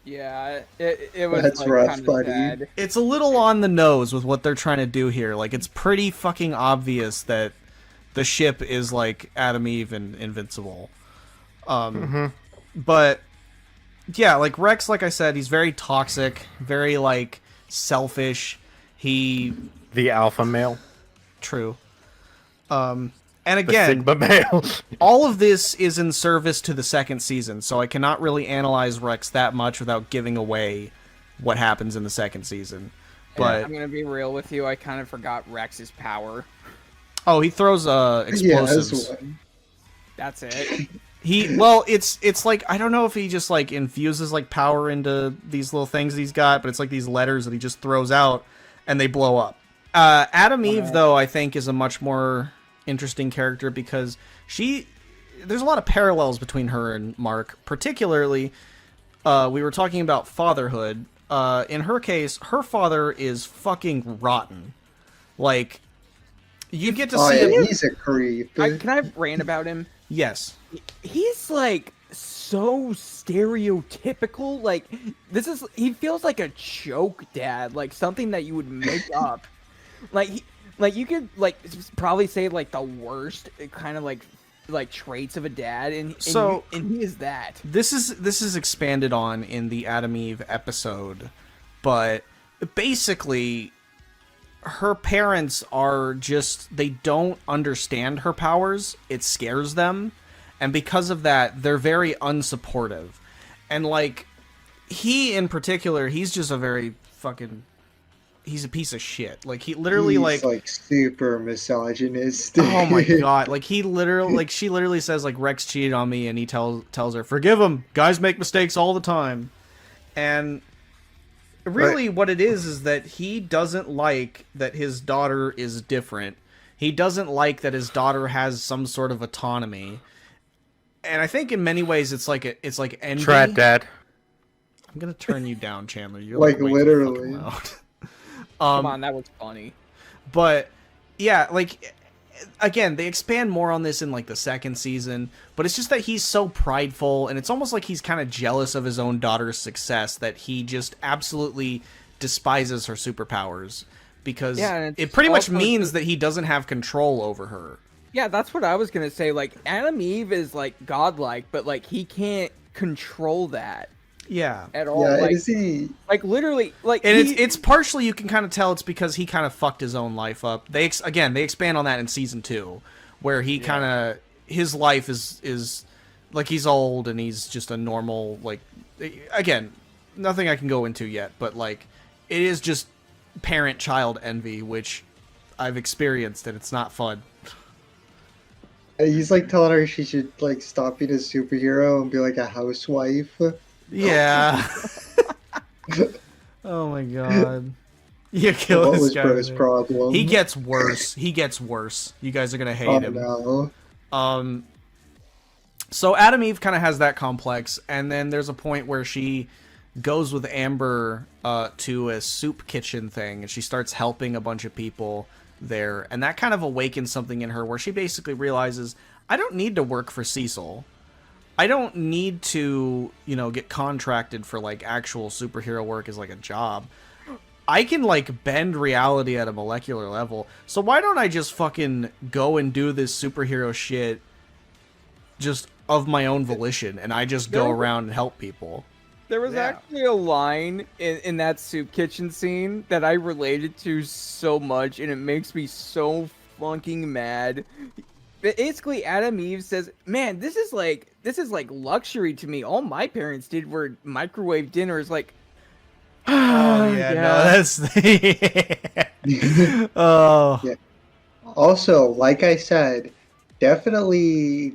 Yeah, it was That's like, rough, kind of buddy. sad. It's a little on the nose with what they're trying to do here. Like, it's pretty fucking obvious that the ship is like Adam Eve and Invincible. But yeah, like Rex, like I said, he's very toxic, very like selfish. The alpha male. True. And The again, Sigma male. all of this is in service to the second season, so I cannot really analyze Rex that much without giving away what happens in the second season. But I'm gonna be real with you. I kind of forgot Rex's power. he throws explosives. Yeah, That's it. It's like, I don't know if he just like infuses like power into these little things he's got, but it's like these letters that he just throws out and they blow up. Adam Eve, though, I think is a much more interesting character because there's a lot of parallels between her and Mark. Particularly, we were talking about fatherhood. In her case, her father is fucking rotten. Like, you get to see him. He's a creep. Can I rant about him? Yes. He's like so stereotypical. Like he feels like a joke dad, like something that you would make up. Like you could like probably say like the worst kind of like traits of a dad, and he is that. This is expanded on in the Adam Eve episode, but basically her parents are just, they don't understand her powers. It scares them. And because of that, they're very unsupportive. And, like, he in particular, he's just a very fucking... He's a piece of shit. Like, he literally, he's like super misogynist. Oh my god. Like, he literally... Like, she literally says, like, Rex cheated on me, and he tells her, forgive him! Guys make mistakes all the time. And... really, what it is that he doesn't like that his daughter is different. He doesn't like that his daughter has some sort of autonomy. And I think in many ways it's like envy. Trat dad. I'm gonna turn you down, Chandler. You're like way too literally. fucking loud. Come on, that was funny. But yeah, like again, they expand more on this in like the second season, but it's just that he's so prideful, and it's almost like he's kind of jealous of his own daughter's success, that he just absolutely despises her superpowers because it pretty much means that he doesn't have control over her. Yeah, that's what I was gonna say. Like, Adam Eve is like godlike, but like he can't control that. Yeah. At all. Yeah, like, is he? Like literally, like, and it's partially, you can kind of tell it's because he kind of fucked his own life up. They expand on that in season 2, where he kind of, his life is like, he's old and he's just a normal, like, again, nothing I can go into yet, but like, it is just parent-child envy, which I've experienced it. It's not fun. He's like telling her she should like stop being a superhero and be like a housewife. Yeah. Oh my god. You kill What this was guy. Bro's man. problem? He gets worse. He gets worse. You guys are gonna hate him. No. So Adam Eve kind of has that complex, and then there's a point where she goes with Amber to a soup kitchen thing, and she starts helping a bunch of people there, and that kind of awakens something in her where she basically realizes, I don't need to work for Cecil. I don't need to, you know, get contracted for like actual superhero work as like a job. I can like bend reality at a molecular level. So why don't I just fucking go and do this superhero shit just of my own volition, and I just go around and help people. There was actually a line in that soup kitchen scene that I related to so much, and it makes me so fucking mad. Basically, Adam Eve says, "Man, this is like luxury to me. All my parents did were microwave dinners." Like, Oh yeah, no, that's oh Yeah. Also, like I said, definitely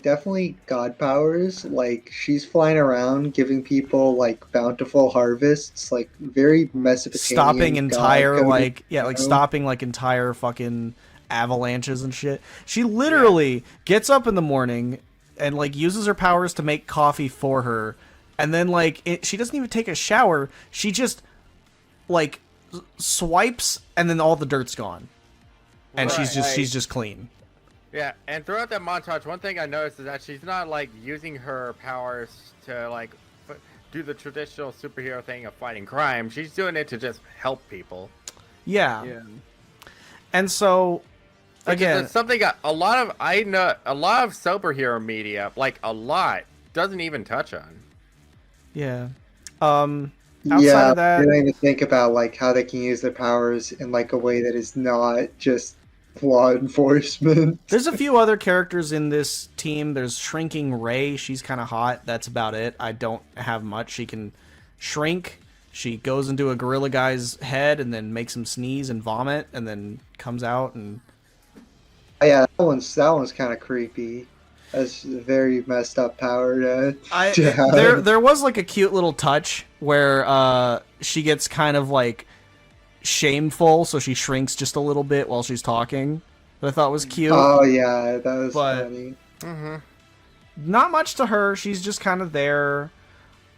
god powers. Like she's flying around giving people like bountiful harvests, like very Mesopotamian. stopping entire god-coded, like you know? stopping like entire fucking avalanches and shit. She literally gets up in the morning and like uses her powers to make coffee for her, and then like she doesn't even take a shower. She just like swipes, and then all the dirt's gone, and she's just clean. Yeah, and throughout that montage, one thing I noticed is that she's not like using her powers to like do the traditional superhero thing of fighting crime. She's doing it to just help people. Yeah. And so again, it's something a lot of superhero media, like a lot, doesn't even touch on. yeah. Outside of that, they don't even think about like how they can use their powers in like a way that is not just law enforcement. there's a few other characters in this team. There's Shrinking Ray. She's kind of hot. That's about it. I don't have much. She can shrink. She goes into a gorilla guy's head and then makes him sneeze and vomit, and then comes out and. Oh, yeah, that one's kind of creepy. That's a very messed up power to have. There was like a cute little touch where she gets kind of like shameful, so she shrinks just a little bit while she's talking. That I thought was cute. Oh yeah, that was funny. Not much to her. She's just kind of there.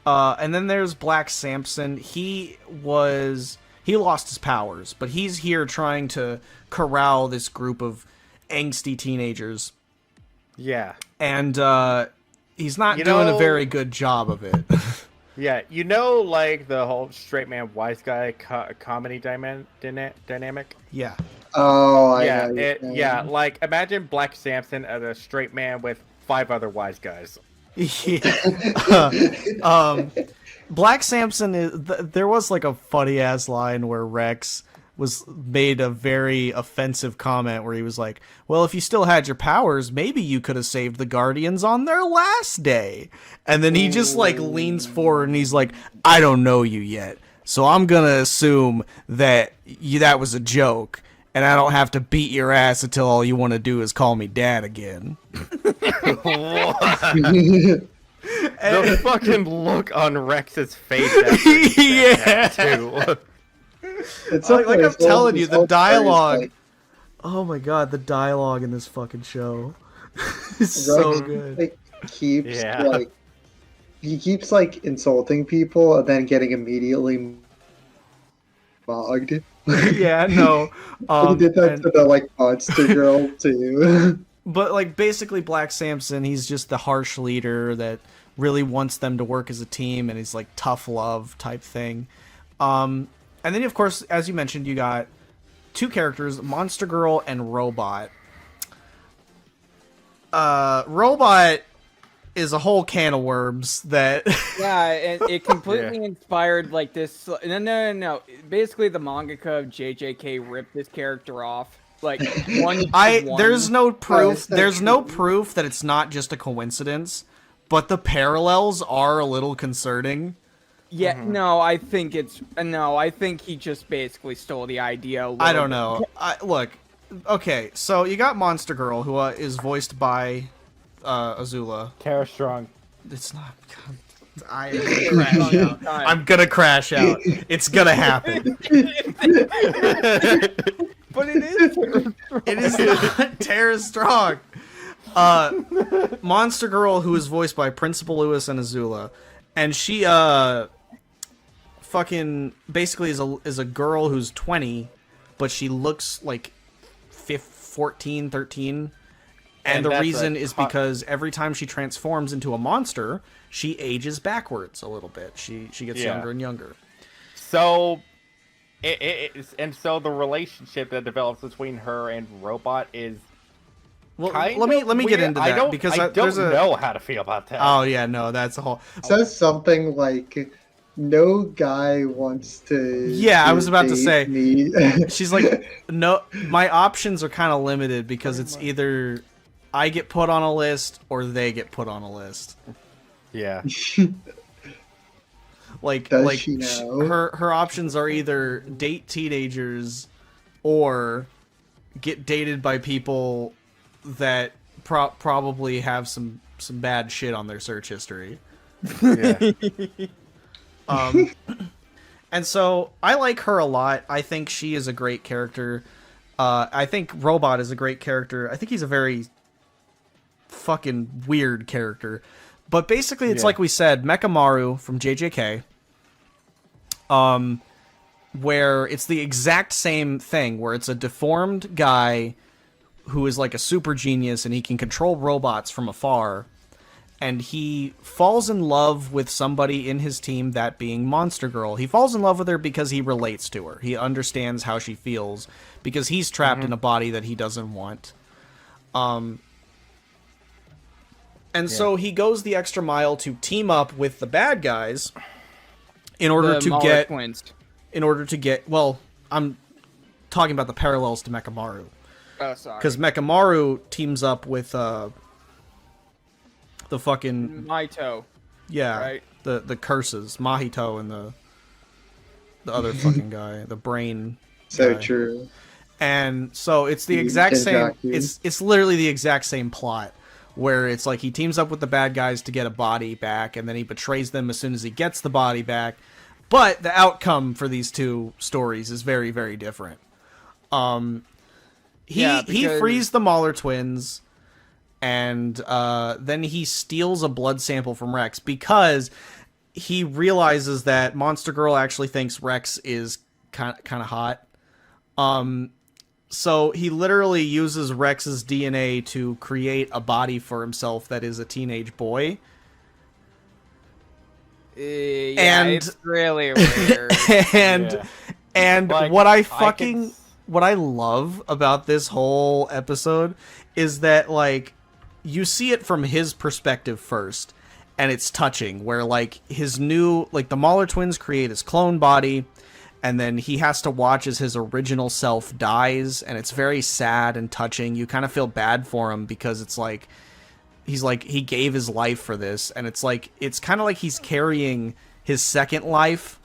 And then there's Black Samson. He lost his powers, but he's here trying to corral this group of angsty teenagers. Yeah. And he's not doing a very good job of it. Yeah, you know, like the whole straight man, wise guy comedy dynamic. Yeah. Oh, yeah. Like imagine Black Samson as a straight man with 5 other wise guys. Yeah. Black Samson is. There was like a funny ass line where Rex made a very offensive comment where he was like, well, if you still had your powers, maybe you could have saved the Guardians on their last day. And then he just like leans forward and he's like, I don't know you yet, so I'm gonna assume that that was a joke, and I don't have to beat your ass until all you want to do is call me dad again. The fucking look on Rex's face after yeah, too. It's like I'm telling you, the dialogue. Like, oh my god, the dialogue in this fucking show is so good. Like, he keeps like insulting people and then getting immediately mogged. Yeah, no. He did that to the like monster girl too. But like basically Black Samson, he's just the harsh leader that really wants them to work as a team, and he's like tough love type thing. And then of course, as you mentioned, you got 2 characters, Monster Girl and Robot. Robot is a whole can of worms that Yeah, and it completely inspired like this. No. Basically, the mangaka of JJK ripped this character off. Like one. There's no proof. There's no proof that it's not just a coincidence, but the parallels are a little concerning. Yeah, no, I think he just basically stole the idea. I don't know. Look, okay, so you got Monster Girl, who is voiced by Azula. Kara Strong. It's not. God, I'm gonna crash out. It's gonna happen. But it is. It is not Tara Strong. Monster Girl, who is voiced by Principal Lewis and Azula, and she fucking basically is a girl who's 20, but she looks like 14, 13. And the reason is because every time she transforms into a monster, she ages backwards a little bit. She gets younger and younger. So, so the relationship that develops between her and Robot is. Well, let me get into that because I don't know how to feel about that. Oh yeah, no, that's a whole. It says something like, "No guy wants to." Yeah, I was about to say. Me. She's like, no, my options are kind of limited because it's either I get put on a list or they get put on a list. Yeah. Does she know? her options are either date teenagers or get dated by people that probably have some bad shit on their search history. Yeah. And so I like her a lot. I think she is a great character. I think Robot is a great character. I think he's a very fucking weird character. But basically, it's like we said, Mechamaru from JJK, where it's the exact same thing, where it's a deformed guy who is like a super genius and he can control robots from afar. And he falls in love with somebody in his team, that being Monster Girl. He falls in love with her because he relates to her. He understands how she feels because he's trapped in a body that he doesn't want. So he goes the extra mile to team up with the bad guys in order to get... Twins. In order to get... Well, I'm talking about the parallels to Mechamaru. Oh, sorry. Because Mechamaru teams up with... the fucking Mahito. Yeah, right? The curses, Mahito and the other fucking guy, the brain. So guy. true. And so it's the exact same. It's literally the exact same plot, where it's like he teams up with the bad guys to get a body back, and then he betrays them as soon as he gets the body back. But the outcome for these two stories is very, very different. He frees the Mauler twins. And then he steals a blood sample from Rex because he realizes that Monster Girl actually thinks Rex is kind of hot. So he literally uses Rex's DNA to create a body for himself that is a teenage boy. Yeah, it's really weird. and Like, what what I love about this whole episode is that, like, you see it from his perspective first, and it's touching, where, like, his new, like, the Mauler twins create his clone body, and then he has to watch as his original self dies, and it's very sad and touching. You kind of feel bad for him, because it's like, he gave his life for this, and it's like, it's kind of like he's carrying his second life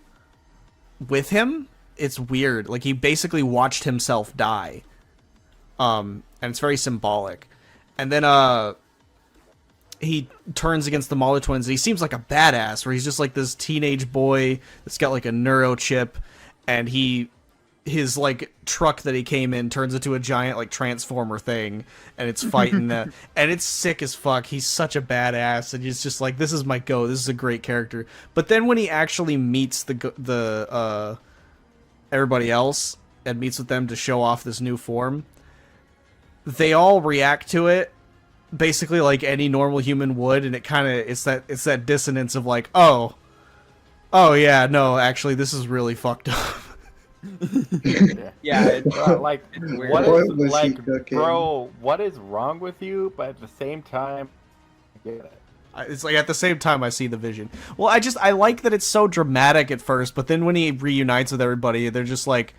with him. It's weird. Like, he basically watched himself die. And it's very symbolic. And then, he turns against the Mauler twins, and he seems like a badass, where he's just like this teenage boy that's got like a neurochip, and his like truck that he came in turns into a giant like transformer thing, and it's fighting and it's sick as fuck. He's such a badass, and he's just like, this is my go. This is a great character. But then when he actually meets the everybody else and meets with them to show off this new form, they all react to it basically like any normal human would, and it's that dissonance of like, oh yeah, no, actually this is really fucked up. Yeah, it's like, It's weird. what What is was he like, cooking? bro? What is wrong with you? But at the same time, I get it. It's like, at the same time I see the vision. Well, I like that it's so dramatic at first, but then when he reunites with everybody, they're just like,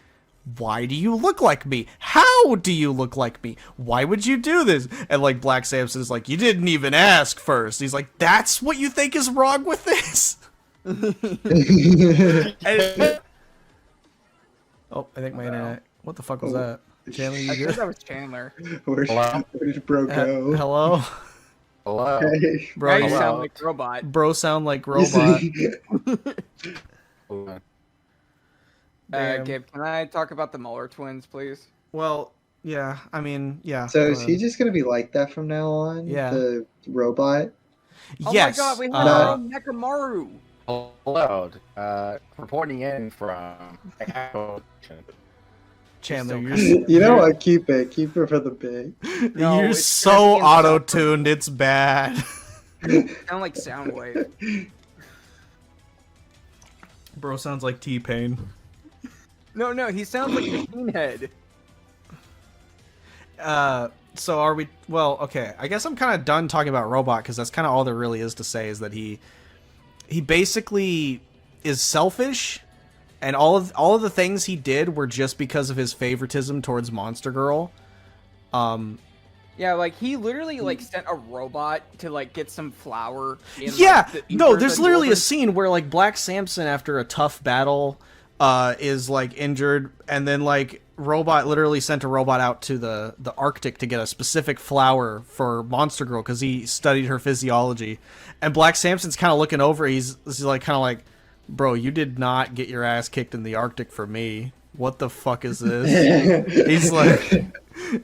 why do you look like me? How do you look like me? Why would you do this? And like Black Samson is like, you didn't even ask first. He's like, that's what you think is wrong with this? And- oh, I think my internet. What the fuck was that? Chandler, you I think good? that was Chandler. Where did bro go? Hello? Hello. Hey. Bro, Now you you sound like robot. bro sound like robot. Hold on. Damn. Gabe, can I talk about the Muller twins, please? Well, yeah, I mean, yeah. So go is he ahead. just gonna be like that from now on? Yeah. The robot? Yes. Oh my god, we have No. our own Nekamaru! Hello. Reporting in from. Chandler, You're you're, so You know what? Keep it. Keep it for the bit. No, you're it's so European stuff. auto-tuned, it's bad. Sound like Soundwave. Bro sounds like T-Pain. No, he sounds like Machine Head. So are we? Well, okay. I guess I'm kind of done talking about Robot because that's kind of all there really is to say is that he basically is selfish, and all of the things he did were just because of his favoritism towards Monster Girl. Yeah, like he literally like sent a robot to like get some flour. In, Yeah, like, no, there's the literally a northern- scene where like Black Samson, after a tough battle, is like injured, and then like Robot literally sent a robot out to the Arctic to get a specific flower for Monster Girl because he studied her physiology, and Black Samson's kind of looking over. He's like kind of like, bro, you did not get your ass kicked in the Arctic for me. What the fuck is this? He's like.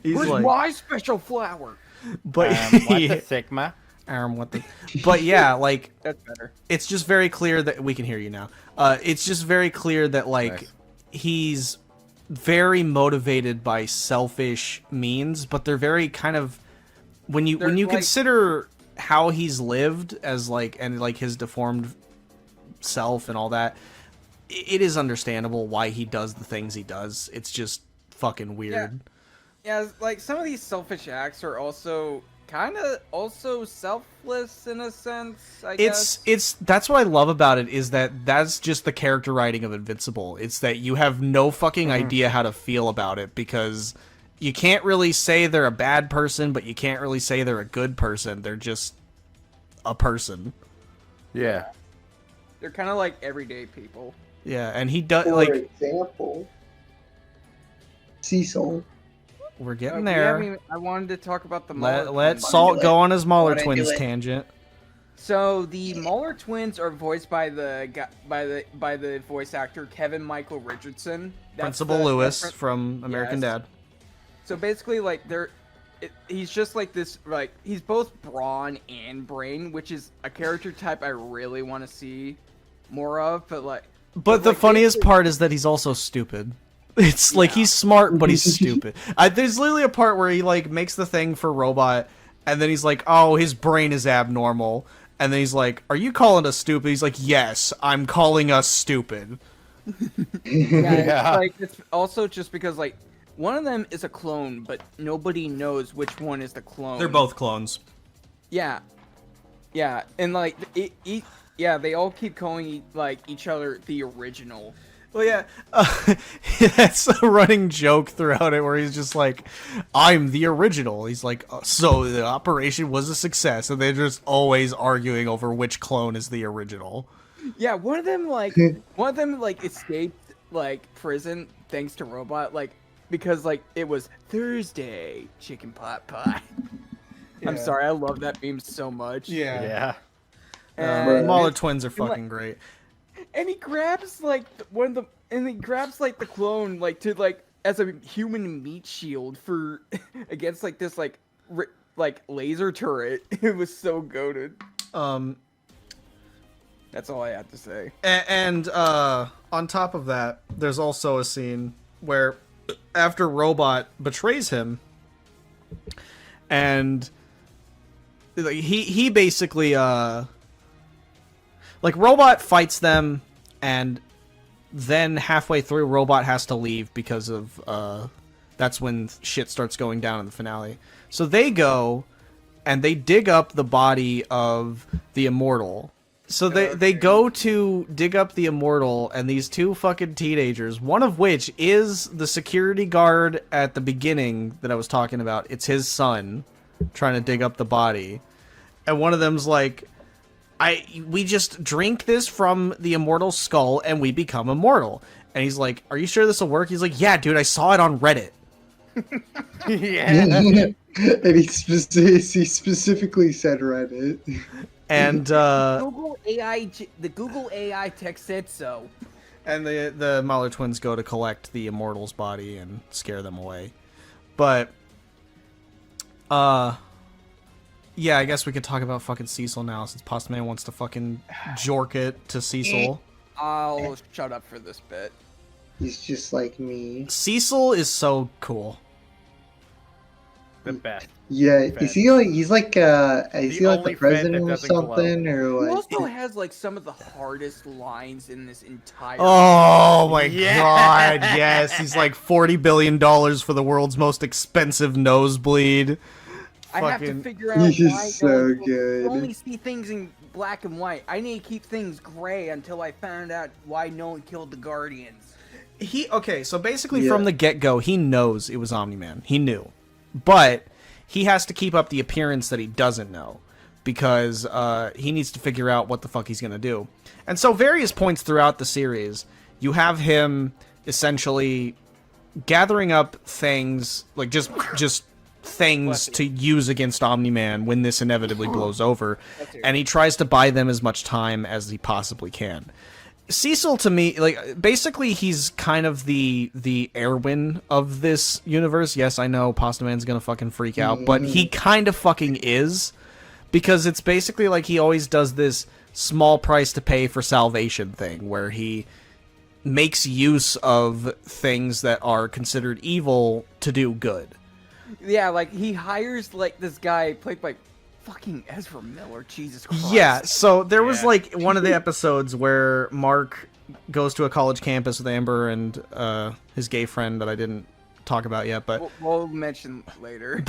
Where's my special flower? But What the Sigma? what the? But yeah, like That's better. it's just very clear that we can hear you now. It's just very clear that like Nice. he's very motivated by selfish means, but they're very kind of when you They're like- consider how he's lived as like and like his deformed self and all that, it is understandable why he does the things he does. It's just fucking weird. Yeah, like some of these selfish acts are also kind of also selfless in a sense. I guess. It's that's what I love about it is that that's just the character writing of Invincible. It's that you have no fucking idea how to feel about it because you can't really say they're a bad person, but you can't really say they're a good person. They're just a person. Yeah. They're kind of like everyday people. Yeah, and he does For like example, Cecil. we're getting We there. haven't even- I wanted to talk about the Muller Let twins. Salt go on his Mauler Wanna do twins it? tangent. So the Muller twins are voiced by by the voice actor Kevin Michael Richardson. That's Principal the- Lewis that's- from American Yes. Dad. So basically, like he's just like this. Like he's both brawn and brain, which is a character type I really want to see more of. But like, But the like, funniest basically- part is that he's also stupid. It's like he's smart, but he's stupid. There's literally a part where he like makes the thing for Robot, and then he's like, "Oh, his brain is abnormal." And then he's like, "Are you calling us stupid?" He's like, "Yes, I'm calling us stupid." Yeah. Like it's also just because like one of them is a clone, but nobody knows which one is the clone. They're both clones. Yeah, and like they all keep calling like each other the original. Well, yeah, that's a running joke throughout it where he's just like, "I'm the original." He's like, "So the operation was a success," and they're just always arguing over which clone is the original. Yeah, one of them escaped like prison thanks to Robot, like because like it was Thursday chicken pot pie. I'm Yeah. sorry, I love that meme so much. Yeah. And, Mauler twins are fucking great. and he grabs like the clone like to like as a human meat shield for against like this like like laser turret. It was so goated. That's all I have to say. And on top of that, there's also a scene where after Robot betrays him, and he basically like Robot fights them, and then halfway through Robot has to leave because of that's when shit starts going down in the finale. So they go and they dig up the body of the Immortal. So they go to dig up the Immortal, and these two fucking teenagers, one of which is the security guard at the beginning that I was talking about. It's his son trying to dig up the body. And one of them's like, we just drink this from the Immortal's skull and we become immortal. And he's like, "Are you sure this will work?" He's like, "Yeah, dude, I saw it on Reddit." Yeah. And he specifically said Reddit. And Google the Google AI text said so. and the Mahler twins go to collect the immortal's body and scare them away. But yeah, I guess we could talk about fucking Cecil now, since Pasta Man wants to fucking jork it to Cecil. I'll shut up for this bit. He's just like me. Cecil is so cool. The best. Yeah, is he like he's like is he like only the fan president that or doesn't glow. something or He like? also has like some of the hardest lines in this entire. Oh my Yes. god, yes. He's like $40 billion for the world's most expensive nosebleed. I have to fucking- figure out He's why so no one good. will only see things in black and white. I need to keep things gray until I found out why no one killed the Guardians. Okay, so basically Yeah. from the get-go, he knows it was Omni-Man. He knew. But he has to keep up the appearance that he doesn't know, because he needs to figure out what the fuck he's going to do. And so various points throughout the series, you have him essentially gathering up things, like just things to use against Omni-Man when this inevitably blows over, and he tries to buy them as much time as he possibly can. Cecil, to me, like, basically he's kind of the Erwin of this universe. Yes, I know Pasta Man's gonna fucking freak out, but he kind of fucking is, because it's basically like he always does this small price to pay for salvation thing, where he makes use of things that are considered evil to do good. Yeah, like he hires like this guy played by fucking Ezra Miller. Jesus Christ. Yeah, so there was Yeah. like one of the episodes where Mark goes to a college campus with Amber and his gay friend that I didn't talk about yet, but We'll mention later.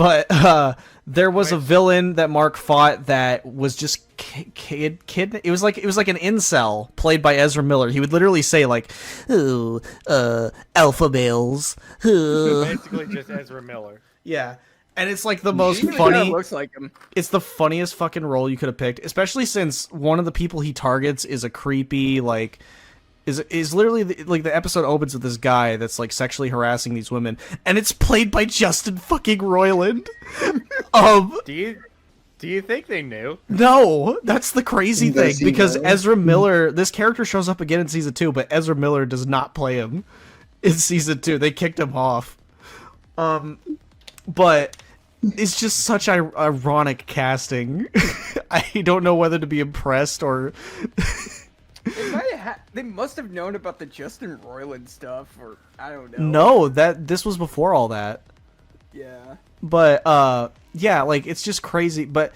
there was a villain that Mark fought that was just kid. It was like an incel played by Ezra Miller. He would literally say like, "Ooh, alpha males." Basically just Ezra Miller. Yeah. And it's like the most He kinda funny. looks like him. It's the funniest fucking role you could have picked, especially since one of the people he targets is a creepy, like, is literally like the episode opens with this guy that's like sexually harassing these women, and it's played by Justin fucking Roiland. Do you think they knew? No, that's the crazy Does thing, he because know? Ezra Miller, this character shows up again in season 2, but Ezra Miller does not play him in season 2. They kicked him off. But it's just such ironic casting. I don't know whether to be impressed or... They must have known about the Justin Roiland stuff, or I don't know. No, this was before all that. Yeah. But, yeah, like, it's just crazy. But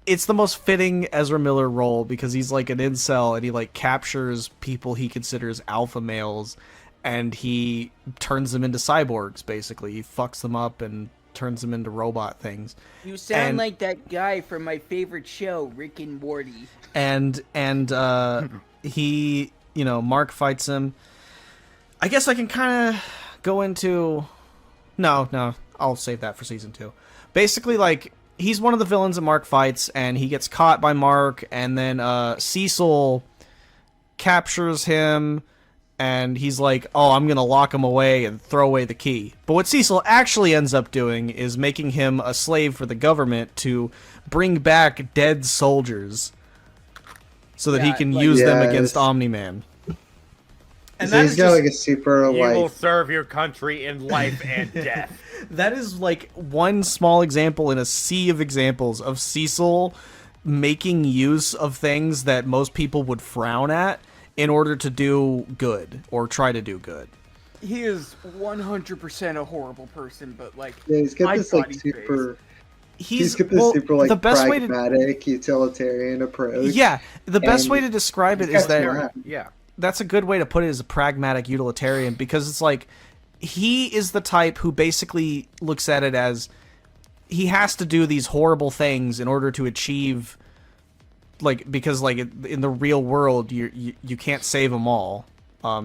it's the most fitting Ezra Miller role, because he's like an incel, and he like captures people he considers alpha males, and he turns them into cyborgs, basically. He fucks them up and turns them into robot things. You sound And- like that guy from my favorite show, Rick and Morty. And he, Mark fights him. I guess I can kind of go into... No, I'll save that for season 2. Basically, like, he's one of the villains that Mark fights, and he gets caught by Mark, and then Cecil captures him, and he's like, oh, I'm gonna lock him away and throw away the key. But what Cecil actually ends up doing is making him a slave for the government to bring back dead soldiers so that he can use them Yes. against Omni-Man. And So that he's is got just, like a super You will like serve your country in life and death. that is like one small example in a sea of examples of Cecil making use of things that most people would frown at in order to do good or try to do good. He is 100% a horrible person, but like, yeah, he's got my this like body super He's got this well, super like the best way to pragmatic utilitarian approach. yeah, the best And way to describe it he's is got that smart. Yeah. that's a good way to put it, as a pragmatic utilitarian, because it's like he is the type who basically looks at it as he has to do these horrible things in order to achieve, like, because like in the real world you can't save them all.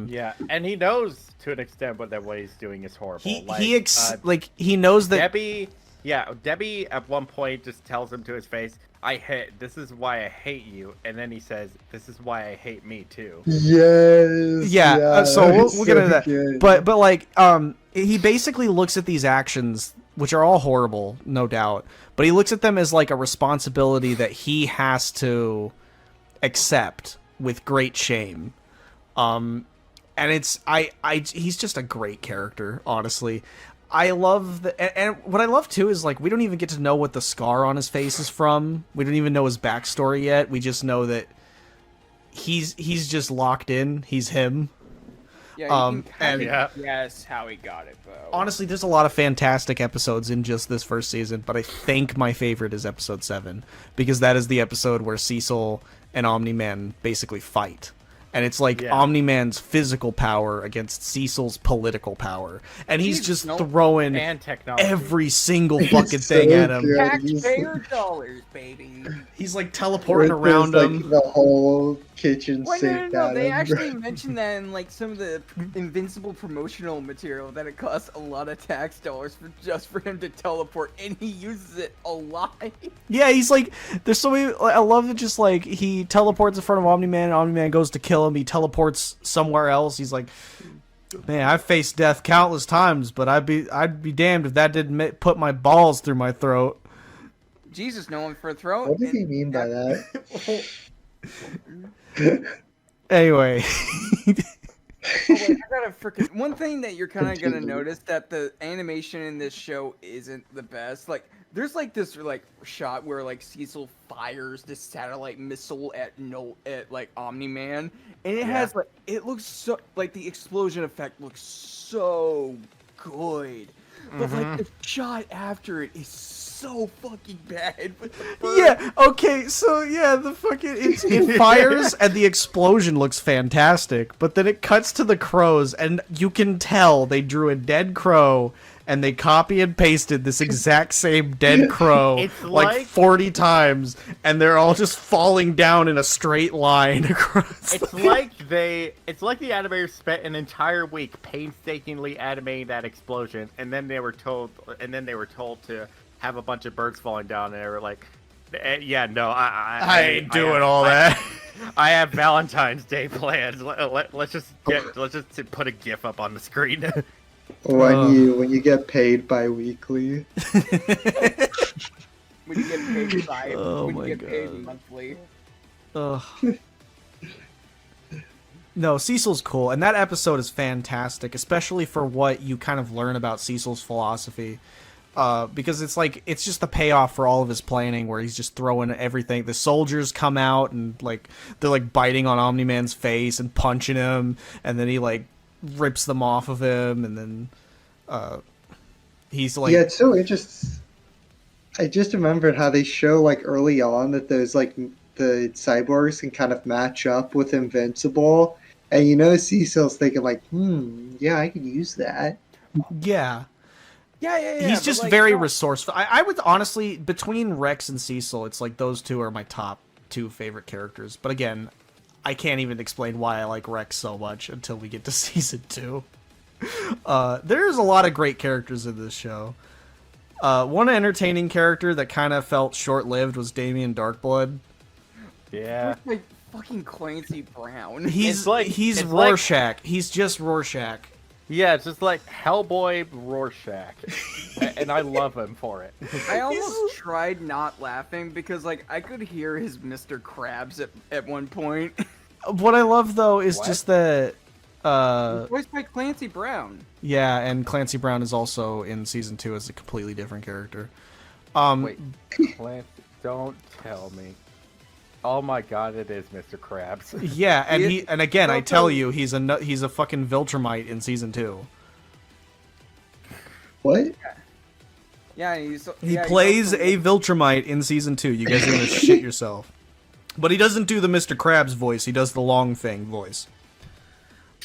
Yeah, and he knows to an extent what he's doing is horrible. He knows that Debbie Yeah, Debbie at one point just tells him to his face, this is why I hate you. And then he says, this is why I hate me too. Yes. Yeah, so we'll get into that. Good. But like, he basically looks at these actions, which are all horrible, no doubt, but he looks at them as like a responsibility that he has to accept with great shame. And he's just a great character, honestly. I love and what I love too is like we don't even get to know what the scar on his face is from. We don't even know his backstory yet. We just know that he's just locked in. He's him. Yeah, you can kind of guess how he got it, though. Honestly, there's a lot of fantastic episodes in just this first season, but I think my favorite is episode 7 because that is the episode where Cecil and Omni-Man basically fight. And it's like Omni-Man's physical power against Cecil's political power. And he's just throwing and technology. Every single fucking thing at him. Taxpayer dollars, baby. He's like teleporting around him. Like, the whole kitchen sink. No. They actually mentioned that in like some of the Invincible promotional material that it costs a lot of tax dollars for him to teleport, and he uses it a lot. Yeah, he's like, there's so many. I love that. Just like he teleports in front of Omni-Man, and Omni-Man goes to kill him. He teleports somewhere else. He's like, man, I've faced death countless times, but I'd be damned if that didn't put my balls through my throat. Jesus, no one for a throat. What does he mean by that? Anyway. I gotta freaking one thing that you're kind of gonna notice that the animation in this show isn't the best. Like, there's like this like shot where like Cecil fires this satellite missile at like Omni-Man, and it has like it looks so like the explosion effect looks so good, but like the shot after it is so fucking bad with the bird. Yeah, okay, so yeah, the fucking it fires and the explosion looks fantastic, but then it cuts to the crows and you can tell they drew a dead crow and they copy and pasted this exact same dead crow It's like 40 times, and they're all just falling down in a straight line across. It's like the animators spent an entire week painstakingly animating that explosion, and then they were told to have a bunch of birds falling down, and they were like, "Yeah, no, I ain't doing all that. I have Valentine's Day plans. Let's just put a GIF up on the screen." When you get paid bi-weekly. When you get paid paid monthly. Ugh. No, Cecil's cool, and that episode is fantastic, especially for what you kind of learn about Cecil's philosophy. Because it's just the payoff for all of his planning, where he's just throwing everything. The soldiers come out and like they're like biting on Omni-Man's face and punching him, and then he like rips them off of him, and then he's like, yeah, it's so interesting. I just remembered how they show like early on that those like the cyborgs can kind of match up with Invincible, and Cecil's thinking like, yeah, I could use that. Yeah. Yeah. He's just like, very resourceful. I would honestly, between Rex and Cecil, it's like those two are my top 2 favorite characters. But again, I can't even explain why I like Rex so much until we get to season 2. There's a lot of great characters in this show. One entertaining character that kind of felt short-lived was Damien Darkblood. Yeah. Like fucking Clancy Brown. He's Rorschach. He's just Rorschach. Yeah, it's just like Hellboy Rorschach, and I love him for it. I almost tried not laughing because like I could hear his Mr. Krabs at one point. What I love though is just that voiced by Clancy Brown. Yeah, and Clancy Brown is also in season 2 as a completely different character. Wait, Clancy, don't tell me. Oh my god, it is Mr. Krabs. Yeah, and again, I tell you, he's a fucking Viltrumite in season 2. What? Yeah, he plays a Viltrumite in season 2. You guys are gonna shit yourself. But he doesn't do the Mr. Krabs voice. He does the Long Fang voice.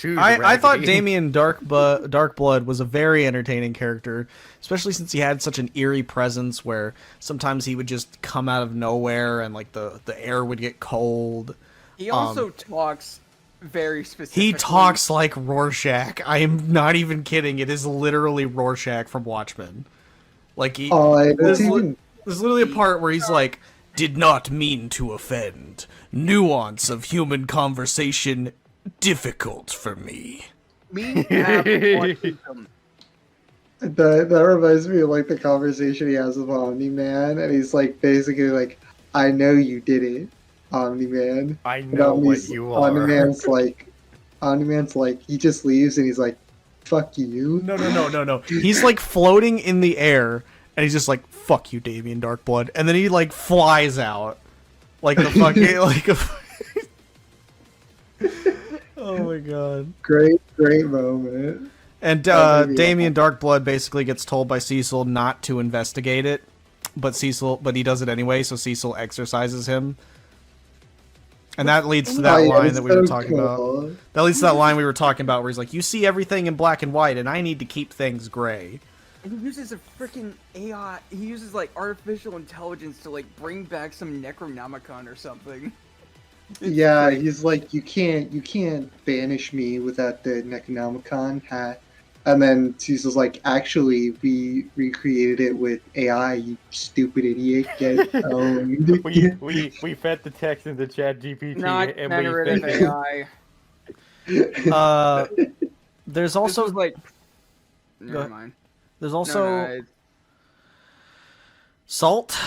I thought Damien Darkblood was a very entertaining character, especially since he had such an eerie presence where sometimes he would just come out of nowhere and like the air would get cold. He also talks very specifically. He talks like Rorschach. I am not even kidding. It is literally Rorschach from Watchmen. Like he, Oh, there's literally a part where he's like, "Did not mean to offend. Nuance of human conversation difficult for me." Me have autism. That reminds me of like the conversation he has with Omni-Man, and he's like basically like, "I know you did it, Omni-Man." I And know what you are. Omni-Man's like, he just leaves, and he's like, "Fuck you." No. He's like floating in the air, and he's just like, "Fuck you, Damien Darkblood," and then he like flies out, like the fucking like a. Oh my god! Great moment. And Damien Darkblood basically gets told by Cecil not to investigate it, but he does it anyway. So Cecil exercises him, and that leads to that line that we were talking about. That leads to that line we were talking about, where he's like, "You see everything in black and white, and I need to keep things gray." And he uses a freaking AI. He uses like artificial intelligence to like bring back some Necronomicon or something. Yeah, he's like, you can't banish me without the Necronomicon hat. And then Cecil's like, actually, we recreated it with AI, you stupid idiot. Get owned. we fed the text into ChatGPT Not and generative we fed AI. There's This also was like. Go Never ahead. mind. there's also No, Salt.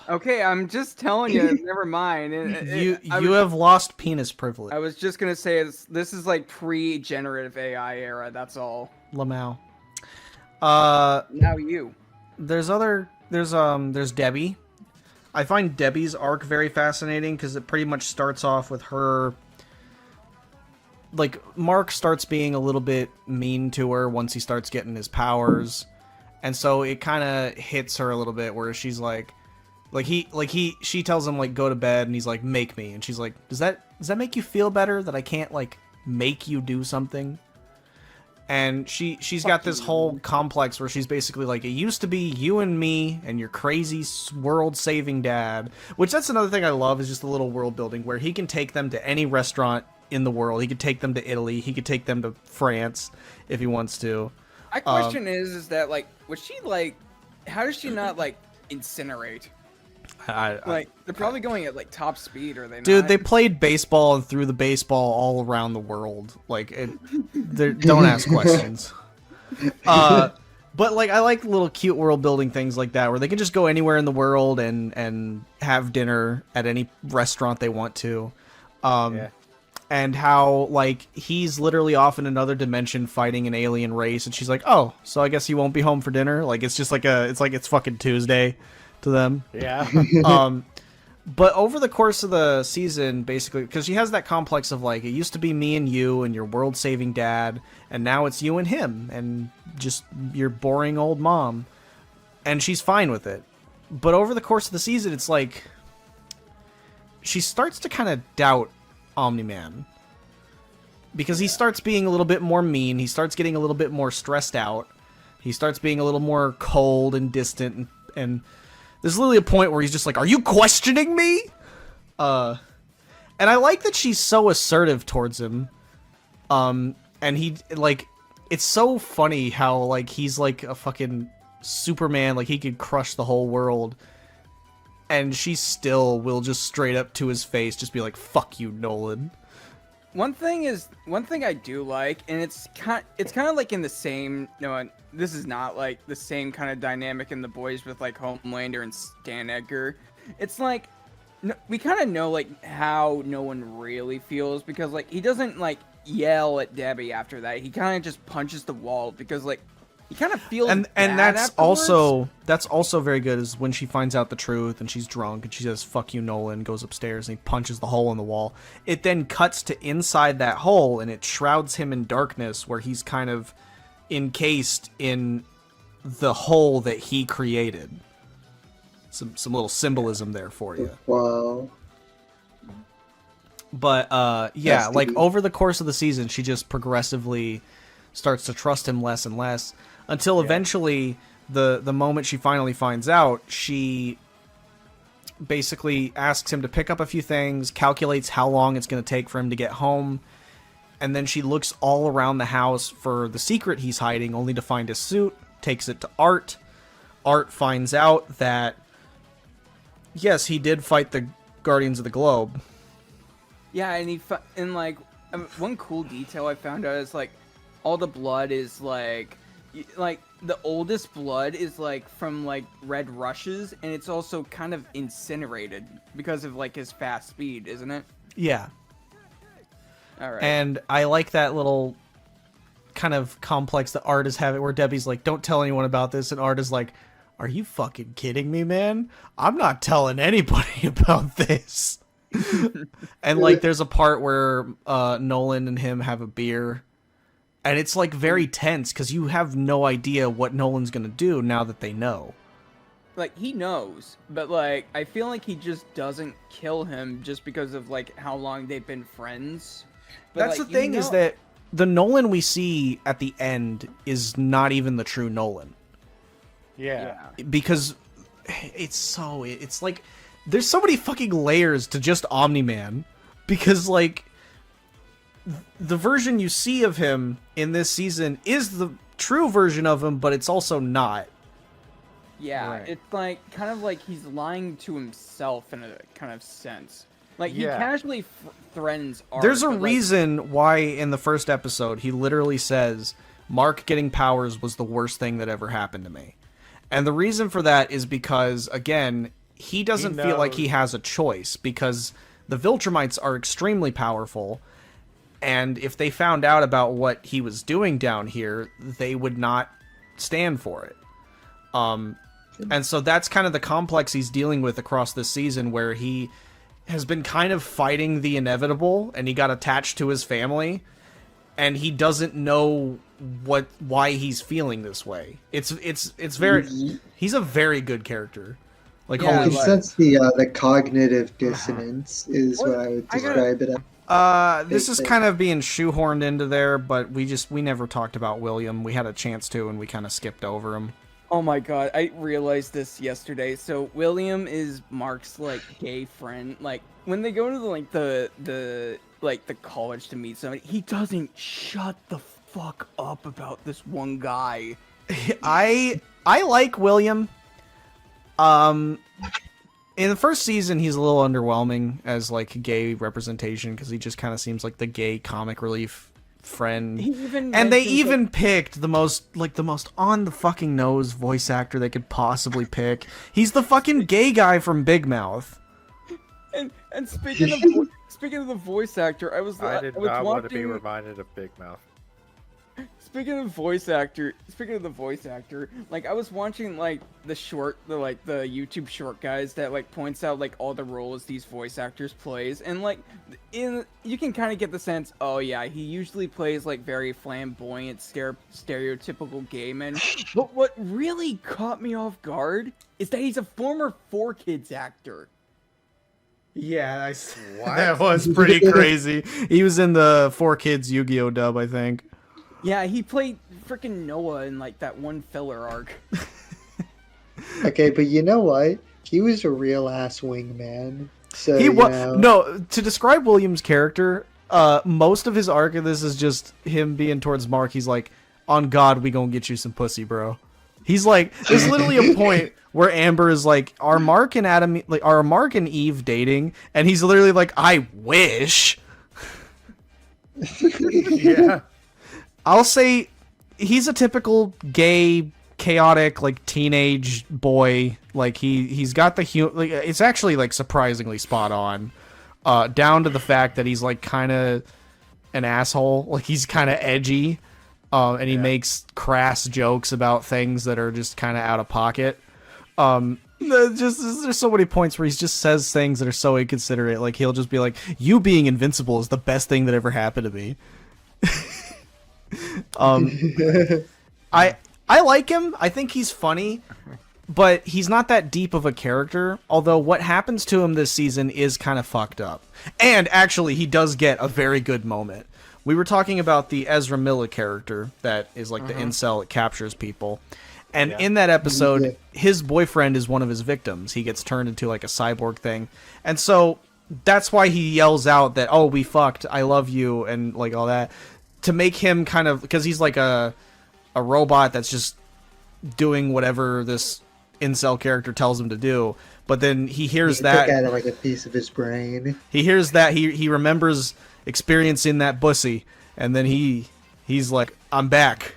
okay, I'm just telling you. Never mind. You have lost penis privilege. I was just gonna say this is like pre-generative AI era. That's all. Lamau. Now you. There's Debbie. I find Debbie's arc very fascinating because it pretty much starts off with her. Like, Mark starts being a little bit mean to her once he starts getting his powers, and so it kind of hits her a little bit where she's like she tells him like go to bed, and he's like make me, and she's like does that make you feel better that I can't like make you do something? And she's got this whole complex where she's basically like, it used to be you and me and your crazy world-saving dad, which that's another thing I love, is just the little world building where he can take them to any restaurant in the world. He could take them to Italy. He could take them to France if he wants to. My question is that like, was she like, how does she not like incinerate? Like, they're probably going at like top speed, are they not? Dude, they played baseball and threw the baseball all around the world. Like, don't ask questions. But like, I like little cute world building things like that, where they can just go anywhere in the world and have dinner at any restaurant they want to. Yeah. And how like he's literally off in another dimension fighting an alien race, and she's like, "Oh, so I guess you won't be home for dinner." Like, it's just like it's fucking Tuesday to them. Yeah. But over the course of the season, basically, because she has that complex of like, it used to be me and you and your world-saving dad, and now it's you and him and just your boring old mom, and she's fine with it. But over the course of the season, it's like she starts to kind of doubt Omni-Man, because he starts being a little bit more mean. He starts getting a little bit more stressed out. He starts being a little more cold and distant, and there's literally a point where he's just like, "Are you questioning me?" And I like that she's so assertive towards him. And he like, it's so funny how like he's like a fucking Superman, like he could crush the whole world, and she still will just straight up to his face just be like, "Fuck you, Nolan." One thing I do like, and it's kind of like in the same. No, this is not like the same kind of dynamic in The Boys with like Homelander and Stan Edgar. It's like we kind of know like how Nolan really feels, because like he doesn't like yell at Debbie after that. He kind of just punches the wall because like he kind of feels and bad that's afterwards. also very good, is when she finds out the truth and she's drunk and she says "fuck you, Nolan," goes upstairs and he punches the hole in the wall. It then cuts to inside that hole, and it shrouds him in darkness, where he's kind of encased in the hole that he created. Some little symbolism there for you. Wow. But yeah, That's like deep. over the course of the season, she just progressively starts to trust him less and less, until eventually the moment she finally finds out, she basically asks him to pick up a few things, calculates how long it's going to take for him to get home, and then she looks all around the house for the secret he's hiding, only to find his suit, takes it to Art, Art finds out that, yes, he did fight the Guardians of the Globe. Yeah, and like one cool detail I found out is like all the blood is like the oldest blood is like from like red rushes, and it's also kind of incinerated because of like his fast speed, isn't it? Yeah. All right. And I like that little kind of complex that Art is having, where Debbie's like, don't tell anyone about this, and Art is like, are you fucking kidding me, man? I'm not telling anybody about this. And like there's a part where Nolan and him have a beer, and it's like very tense because you have no idea what Nolan's gonna do now that they know. Like, he knows, but like I feel like he just doesn't kill him just because of like how long they've been friends. But, That's like, the thing, is that the Nolan we see at the end is not even the true Nolan. Yeah. Because it's like there's so many fucking layers to just Omni-Man, because like the version you see of him in this season is the true version of him, but it's also not. Yeah, Right. it's like kind of like he's lying to himself in a kind of sense. Like, he Yeah. casually threatens Art. There's a but, like, reason why in the first episode he literally says Mark getting powers was the worst thing that ever happened to me. And the reason for that is because, again, he doesn't feel like he has a choice, because the Viltrumites are extremely powerful, and if they found out about what he was doing down here, they would not stand for it. And so that's kind of the complex he's dealing with across this season, where he has been kind of fighting the inevitable, and he got attached to his family, and he doesn't know why he's feeling this way. It's very, he's a very good character. Like, Yeah, holy It's shit. that's the cognitive dissonance is what I would describe it as. This is kind of being shoehorned into there, but we never talked about William. We had a chance to, and we kind of skipped over him. Oh my god, I realized this yesterday. So William is Mark's like gay friend. Like, when they go to the college to meet somebody, he doesn't shut the fuck up about this one guy. I like William. In the first season, he's a little underwhelming as like gay representation, because he just kind of seems like the gay comic relief friend. And they even picked the most on the fucking nose voice actor they could possibly pick. He's the fucking gay guy from Big Mouth. And speaking of the voice actor, I was I watching, want to be reminded of Big Mouth. Speaking of the voice actor, like, I was watching like the YouTube short guys that like points out like all the roles these voice actors plays, and like you can kind of get the sense, oh yeah, he usually plays like very flamboyant, stereotypical gay men. But what really caught me off guard is that he's a former 4Kids actor. Yeah, that was pretty crazy. He was in the 4Kids Yu-Gi-Oh dub, I think. Yeah, he played freaking Noah in like that one filler arc. Okay, but you know what? He was a real ass wingman. So He you was know, no, to describe William's character. Most of his arc of this is just him being towards Mark. He's like, "On God, we gonna get you some pussy, bro." He's like, there's literally a point where Amber is like, "Are Mark and Eve dating?" And he's literally like, "I wish." Yeah. I'll say he's a typical gay, chaotic, like teenage boy. Like he's got the like, it's actually like surprisingly spot on, down to the fact that he's like kind of an asshole. Like, he's kind of edgy, and he makes crass jokes about things that are just kind of out of pocket. There's so many points where he just says things that are so inconsiderate. Like, he'll just be like, "You being invincible is the best thing that ever happened to me." I like him. I think he's funny, but he's not that deep of a character. Although what happens to him this season is kind of fucked up. And actually, he does get a very good moment. We were talking about the Ezra Miller character that is like the incel that captures people. And in that episode, his boyfriend is one of his victims. He gets turned into like a cyborg thing. And so that's why he yells out that, "Oh, we fucked, I love you," and like all that. To make him kind of, because he's like a robot that's just doing whatever this incel character tells him to do. But then he hears He that took out like a piece of his brain. he hears that he remembers experiencing that bussy, and then he's like, I'm back.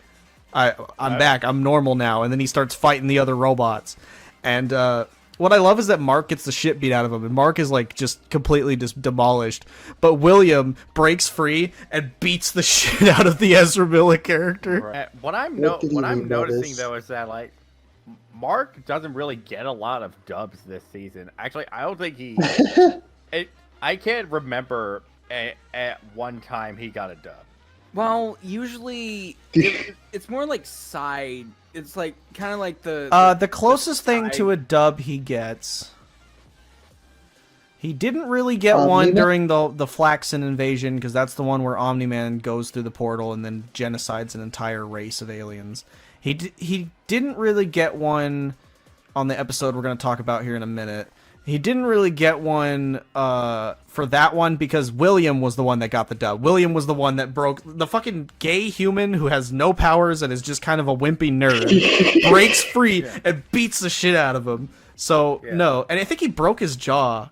I'm back. I'm normal now. And then he starts fighting the other robots. And what I love is that Mark gets the shit beat out of him, and Mark is like just completely just demolished. But William breaks free and beats the shit out of the Ezra Miller character. Right. What I'm What did you noticing notice? though is that like Mark doesn't really get a lot of dubs this season. Actually, I don't think he. I can't remember at one time he got a dub. Well, usually it's more like side. It's like kind of like the Closest thing to a dub he gets. He didn't really get one during the Flaxen invasion, because that's the one where Omni-Man goes through the portal and then genocides an entire race of aliens. He didn't really get one on the episode we're going to talk about here in a minute. He didn't really get one for that one because William was the one that got the dub. William was the one that broke the fucking gay human who has no powers and is just kind of a wimpy nerd. Breaks free and beats the shit out of him. So no, and I think he broke his jaw.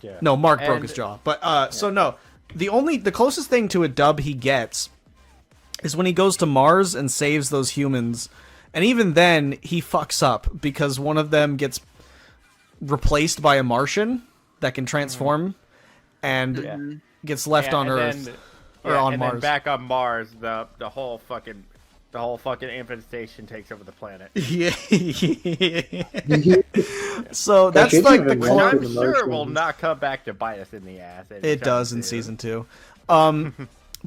Yeah. No, Mark broke his jaw. But so no, the closest thing to a dub he gets is when he goes to Mars and saves those humans, and even then he fucks up because one of them gets replaced by a Martian that can transform and gets left on Earth or on Mars. Then back on Mars, the whole fucking infestation takes over the planet. Yeah. So that's like the And I'm sure it will not come back to bite us in the ass. It does in season 2.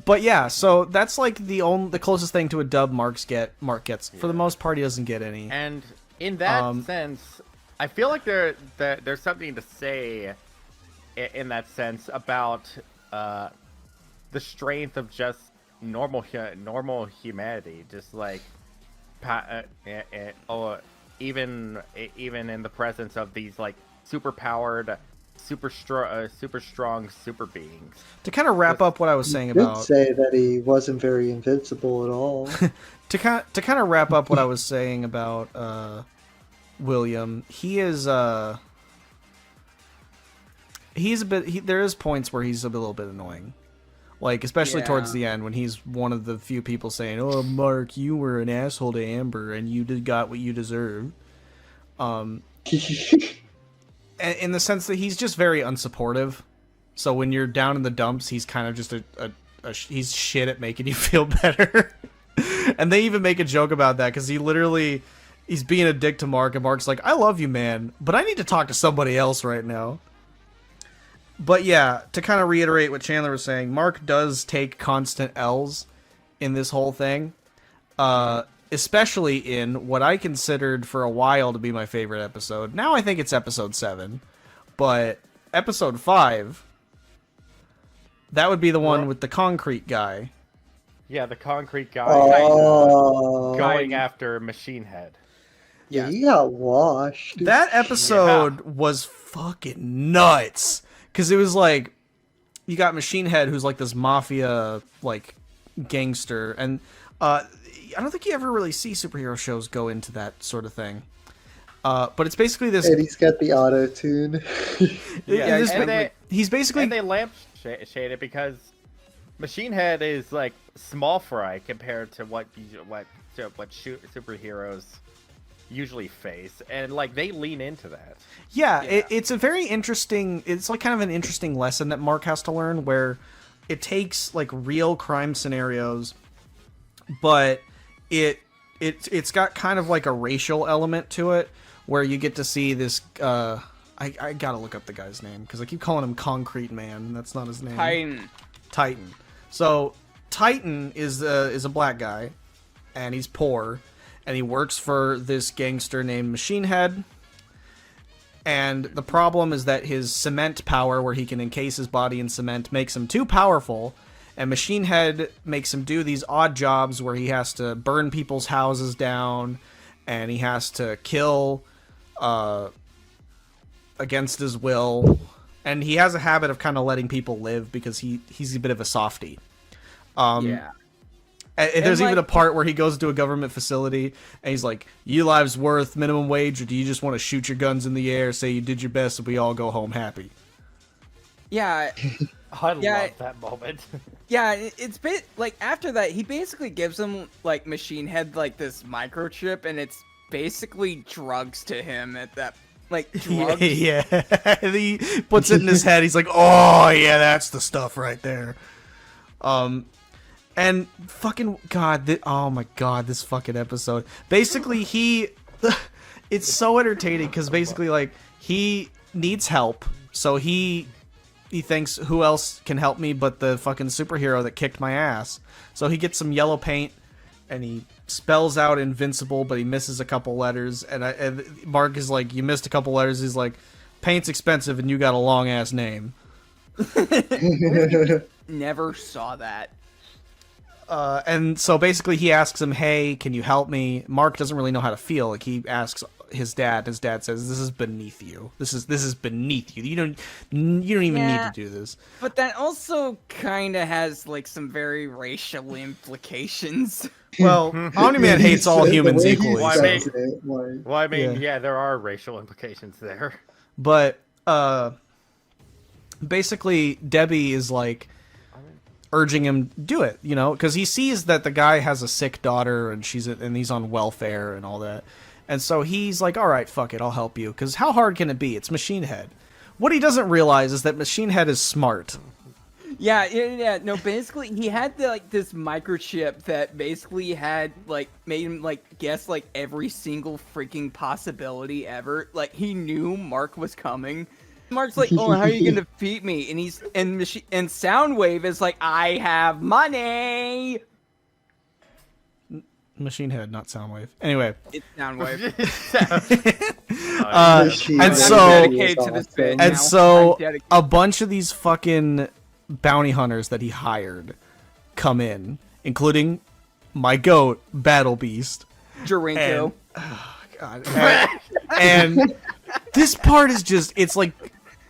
But yeah, so that's like the closest thing to a dub Mark gets. For the most part, he doesn't get any. And in that sense, I feel like there's something to say in that sense about the strength of just normal humanity, just like even in the presence of these like super powered, super strong super beings. To kind of wrap up what I was saying You did about say that he wasn't very invincible at all. to kind of wrap up what I was saying about William, he's a bit. There is points where he's a little bit annoying, like especially towards the end when he's one of the few people saying, "Oh, Mark, you were an asshole to Amber, and you got what you deserved." In the sense that he's just very unsupportive. So when you're down in the dumps, he's kind of just he's shit at making you feel better. And they even make a joke about that because he's being a dick to Mark, and Mark's like, I love you, man, but I need to talk to somebody else right now. But yeah, to kind of reiterate what Chandler was saying, Mark does take constant L's in this whole thing. Especially in what I considered for a while to be my favorite episode. Now I think it's episode 7. But episode 5, that would be the one with the concrete guy. Yeah, the concrete guy Oh. going after Machine Head. Yeah, he got washed. That episode was fucking nuts. Because it was like, you got Machine Head, who's like this mafia, like, gangster. And I don't think you ever really see superhero shows go into that sort of thing. But it's basically this... And he's got the auto-tune. He's basically... And they lampshade it because Machine Head is, like, small fry compared to what superheroes usually face, and like they lean into that. It's a very interesting, it's like kind of an interesting lesson that Mark has to learn, where it takes like real crime scenarios, but it's got kind of like a racial element to it, where you get to see this I gotta look up the guy's name because I keep calling him Concrete Man. That's not his name. Titan. So Titan is a black guy, and he's poor. And he works for this gangster named Machine Head. And the problem is that his cement power, where he can encase his body in cement, makes him too powerful. And Machine Head makes him do these odd jobs where he has to burn people's houses down. And he has to kill against his will. And he has a habit of kind of letting people live because he's a bit of a softie. And there's even like- a part where he goes to a government facility and he's like, "You lives worth minimum wage, or do you just want to shoot your guns in the air, say you did your best, and we all go home happy?" Yeah, I Yeah. love that moment. yeah. It's like after that, he basically gives him like Machine Head like this microchip, and it's basically drugs to him at that. Like drugs. Yeah. And he puts it in his head. He's like, "Oh yeah, that's the stuff right there." And fucking God, oh my God, this fucking episode. Basically, it's so entertaining because basically, like, he needs help, so he thinks, who else can help me but the fucking superhero that kicked my ass? So he gets some yellow paint and he spells out Invincible, but he misses a couple letters. And Mark is like, "You missed a couple letters." He's like, "Paint's expensive and you got a long ass name." Never saw that. And so basically he asks him, "Hey, can you help me?" Mark doesn't really know how to feel. Like, he asks his dad. His dad says, "This is beneath you. This is beneath you. You don't even need Yeah. to do this." But that also kind of has like some very racial implications. Well, Omni-Man hates all The humans way he equally. Why, so- says it, like- Well, I mean, Yeah. yeah, there are racial implications there. But basically Debbie is like urging him do it, you know, because he sees that the guy has a sick daughter and he's on welfare and all that. And so he's like, "All right, fuck it, I'll help you." Because how hard can it be? It's Machine Head. What he doesn't realize is that Machine Head is smart. Yeah. No, basically, he had this microchip that basically had made him guess every single freaking possibility ever. Like he knew Mark was coming. Mark's like, "Oh, how are you gonna defeat me?" And and Soundwave is like, "I have money." Machine Head, not Soundwave. Anyway, It's Soundwave. Machine and Head so- is dedicated to this awesome. bit. and Now, so I'm dedicated. a bunch of these fucking bounty hunters that he hired come in, including my goat, Battle Beast. Jarinko. God. And this part is just, it's like,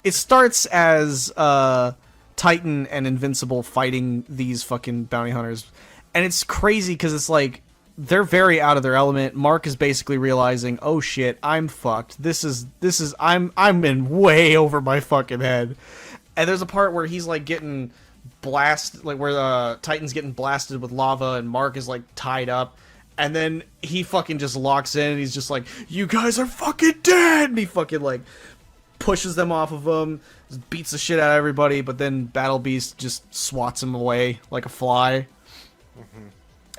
it starts as Titan and Invincible fighting these fucking bounty hunters, and it's crazy because it's like they're very out of their element. Mark is basically realizing, "Oh shit, I'm fucked. I'm in way over my fucking head." And there's a part where he's like getting blasted, like where Titan's getting blasted with lava and Mark is like tied up. And then he fucking just locks in and he's just like, "You guys are fucking dead!" And he fucking like pushes them off of him, just beats the shit out of everybody, but then Battle Beast just swats him away like a fly.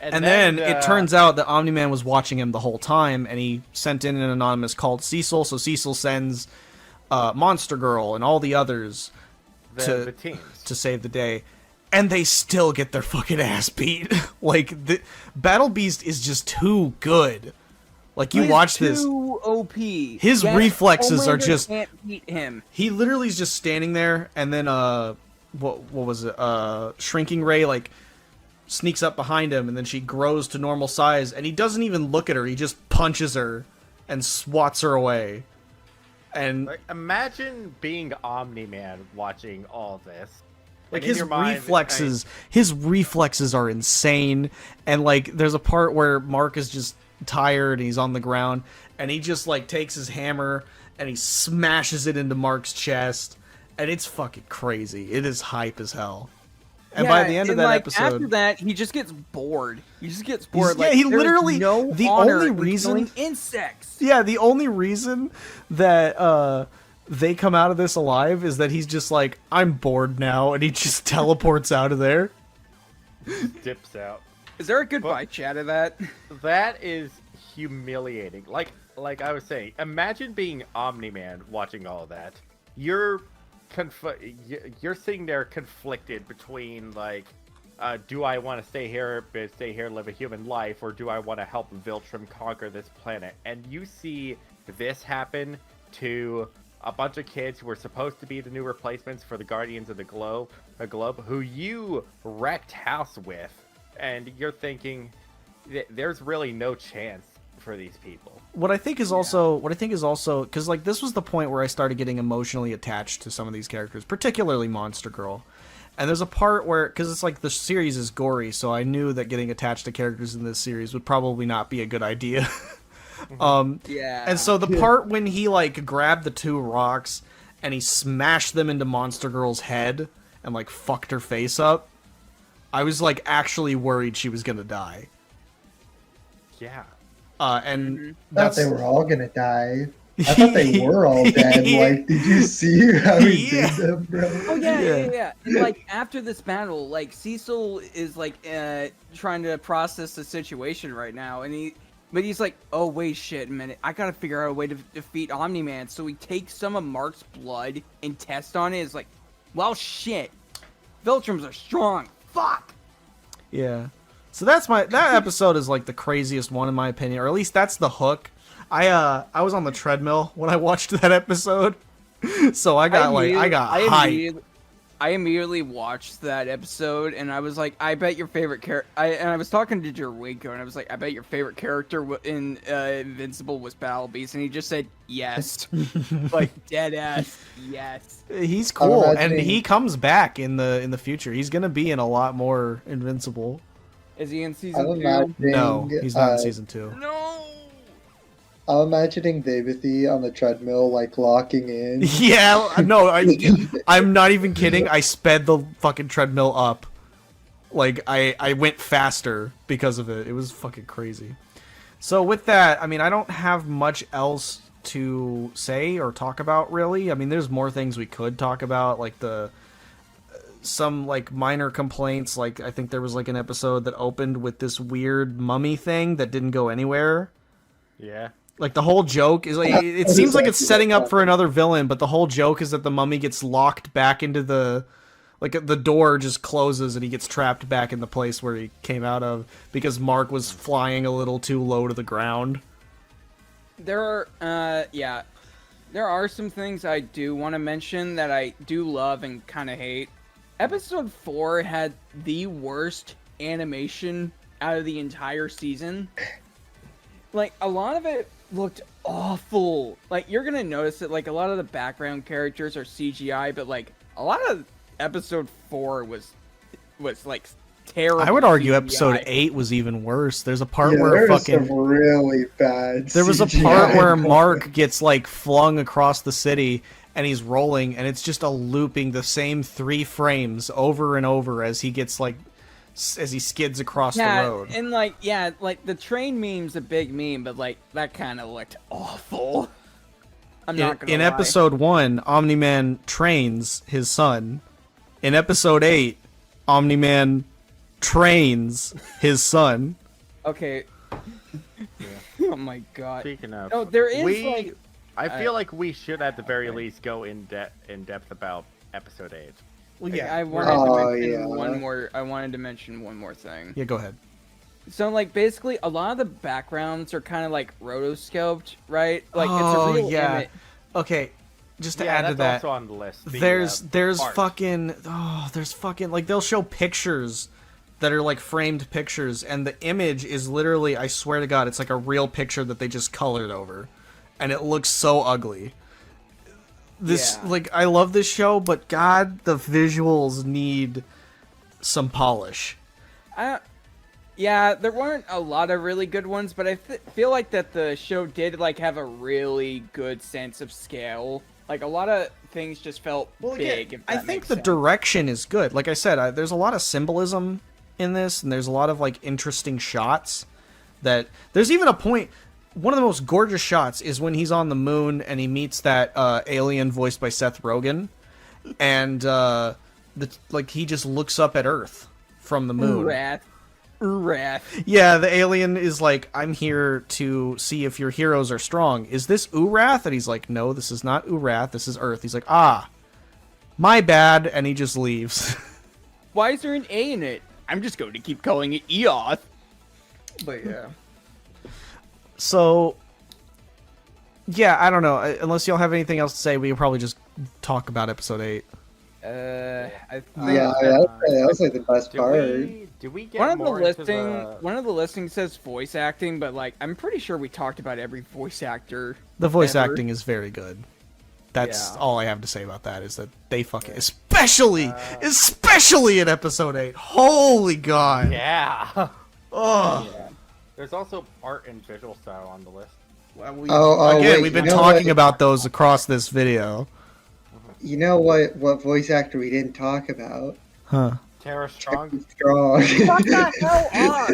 And then it turns out that Omni-Man was watching him the whole time, and he sent in an anonymous called Cecil, so Cecil sends Monster Girl and all the others the teams. to save the day. And they still get their fucking ass beat. Like, the Battle Beast is just too good. Like, you He's watch this, too OP. His reflexes are Homelander just- can't beat him. he literally is just standing there, and then, what was it, Shrinking Ray, like, sneaks up behind him, and then she grows to normal size, and he doesn't even look at her, he just punches her, and swats her away. And, Like, imagine being Omni-Man watching all this. like, And in his your mind, reflexes are insane, and, like, there's a part where Mark is just tired, and he's on the ground, and he just, like, takes his hammer, and he smashes it into Mark's chest, and it's fucking crazy. It is hype as hell. And by the end of that episode, after that, he just gets bored. He just gets bored. yeah, he there's literally- no the honor only in reason- killing insects. yeah, the only reason that they come out of this alive is that he's just like, "I'm bored now," and he just teleports out of there. dips out. Is there a goodbye chat of that? That is humiliating. Like I was saying, imagine being Omni-Man watching all of that. You're sitting there conflicted between like, do I want to stay here, live a human life, or do I want to help Viltrum conquer this planet? And you see this happen to a bunch of kids who were supposed to be the new replacements for the Guardians of the Globe, who you wrecked house with, and you're thinking, there's really no chance for these people. What I think is also, because like this was the point where I started getting emotionally attached to some of these characters, particularly Monster Girl, And there's a part where, because it's like the series is gory, so I knew that getting attached to characters in this series would probably not be a good idea. Yeah. And so the part when he like grabbed the 2 rocks and he smashed them into Monster Girl's head and like fucked her face up, I was like actually worried she was gonna die. Yeah. And I thought that's they were all gonna die. I thought they were all dead. Like, did you see how he Yeah. did them, bro? Oh yeah, Yeah. yeah, yeah. And like after this battle, like Cecil is like trying to process the situation right now, and he's like, oh wait, shit, a minute, I gotta figure out a way to defeat Omni-Man. So he takes some of Mark's blood and tests on it. It's like, well, shit, Viltrums are strong. Fuck. Yeah. So that episode is like the craziest one in my opinion, or at least that's the hook. I was on the treadmill when I watched that episode, so I got hyped. I immediately watched that episode, and I was like, I bet your favorite character. And I was talking to Jerwinko, and I was like, I bet your favorite character in Invincible was Battle Beast, and he just said yes, like dead ass yes. He's cool, and imagining- he comes back in the future. He's gonna be in a lot more Invincible. Is he in I'm season 2? imagining, No, he's not in season 2. No. I'm imagining Davidthy on the treadmill, like locking in. Yeah, no, I'm not even kidding. I sped the fucking treadmill up. Like, I went faster because of it. It was fucking crazy. So with that, I mean, I don't have much else to say or talk about, really. I mean, there's more things we could talk about, like some like minor complaints. Like, I think there was like an episode that opened with this weird mummy thing that didn't go anywhere. Yeah. Like, the whole joke is like, it seems like it's setting up for another villain, but the whole joke is that the mummy gets locked back into the door just closes and he gets trapped back in the place where he came out of because Mark was flying a little too low to the ground. There are some things I do want to mention that I do love and kind of hate. Episode 4 had the worst animation out of the entire season. Like, a lot of it looked awful. Like, you're gonna notice that, like, a lot of the background characters are CGI, but, like, a lot of episode 4 was like, terrible. I would argue CGI. episode 8 was even worse. There's a part Yeah, where there was fucking... some really bad. There was a CGI part where moments. Mark gets, like, flung across the city, and he's rolling, and it's just a looping the same 3 frames over and over as he gets, like, as he skids across the road. And, like, yeah, like, the train meme's a big meme, but, like, that kind of looked awful. I'm not gonna In lie. episode 1, Omni-Man trains his son. In episode 8, Omni-Man trains his son. Okay. Oh my god. Speaking of, No, there is, like... I feel like we should at the very least go in depth about episode 8. Well, I wanted Oh, to mention yeah. one more. I wanted to mention one more thing. Yeah, go ahead. So, like, basically, a lot of the backgrounds are kind of like rotoscoped, right? Like, it's Oh, a real yeah. image. Okay, just to Yeah, add to that's that, also on the list. there's art. fucking like they'll show pictures that are like framed pictures, and the image is literally, I swear to God, it's like a real picture that they just colored over, and it looks so ugly. Yeah. Like, I love this show, but God, the visuals need some polish. Yeah, there weren't a lot of really good ones, but I feel like that the show did like have a really good sense of scale. Like, a lot of things just felt big. If I that think makes the sense. direction is good. Like I said, there's a lot of symbolism in this, and there's a lot of like interesting shots. That there's even a point. One of the most gorgeous shots is when he's on the moon and he meets that alien voiced by Seth Rogen, and he just looks up at Earth from the moon. Wrath. Yeah, the alien is like, I'm here to see if your heroes are strong. Is this Urath? And he's like, no, this is not Urath, this is Earth. He's like, my bad, and he just leaves. Why is there an A in it? I'm just going to keep calling it Eoth. But yeah. So, yeah, I don't know. Unless y'all have anything else to say, we can probably just talk about episode 8. I think Yeah, that was like the best part. Do we get one of the more into one of the listings says voice acting, but like I'm pretty sure we talked about every voice actor. The voice ever. acting is very good. That's Yeah. all I have to say about that, is that they fucking, especially in episode 8. Holy God. Yeah. Oh. There's also art and visual style on the list. Again, we've been you know talking what? about those across this video. You know what voice actor we didn't talk about? Huh. Tara Strong. Strong. Fuck the hell up.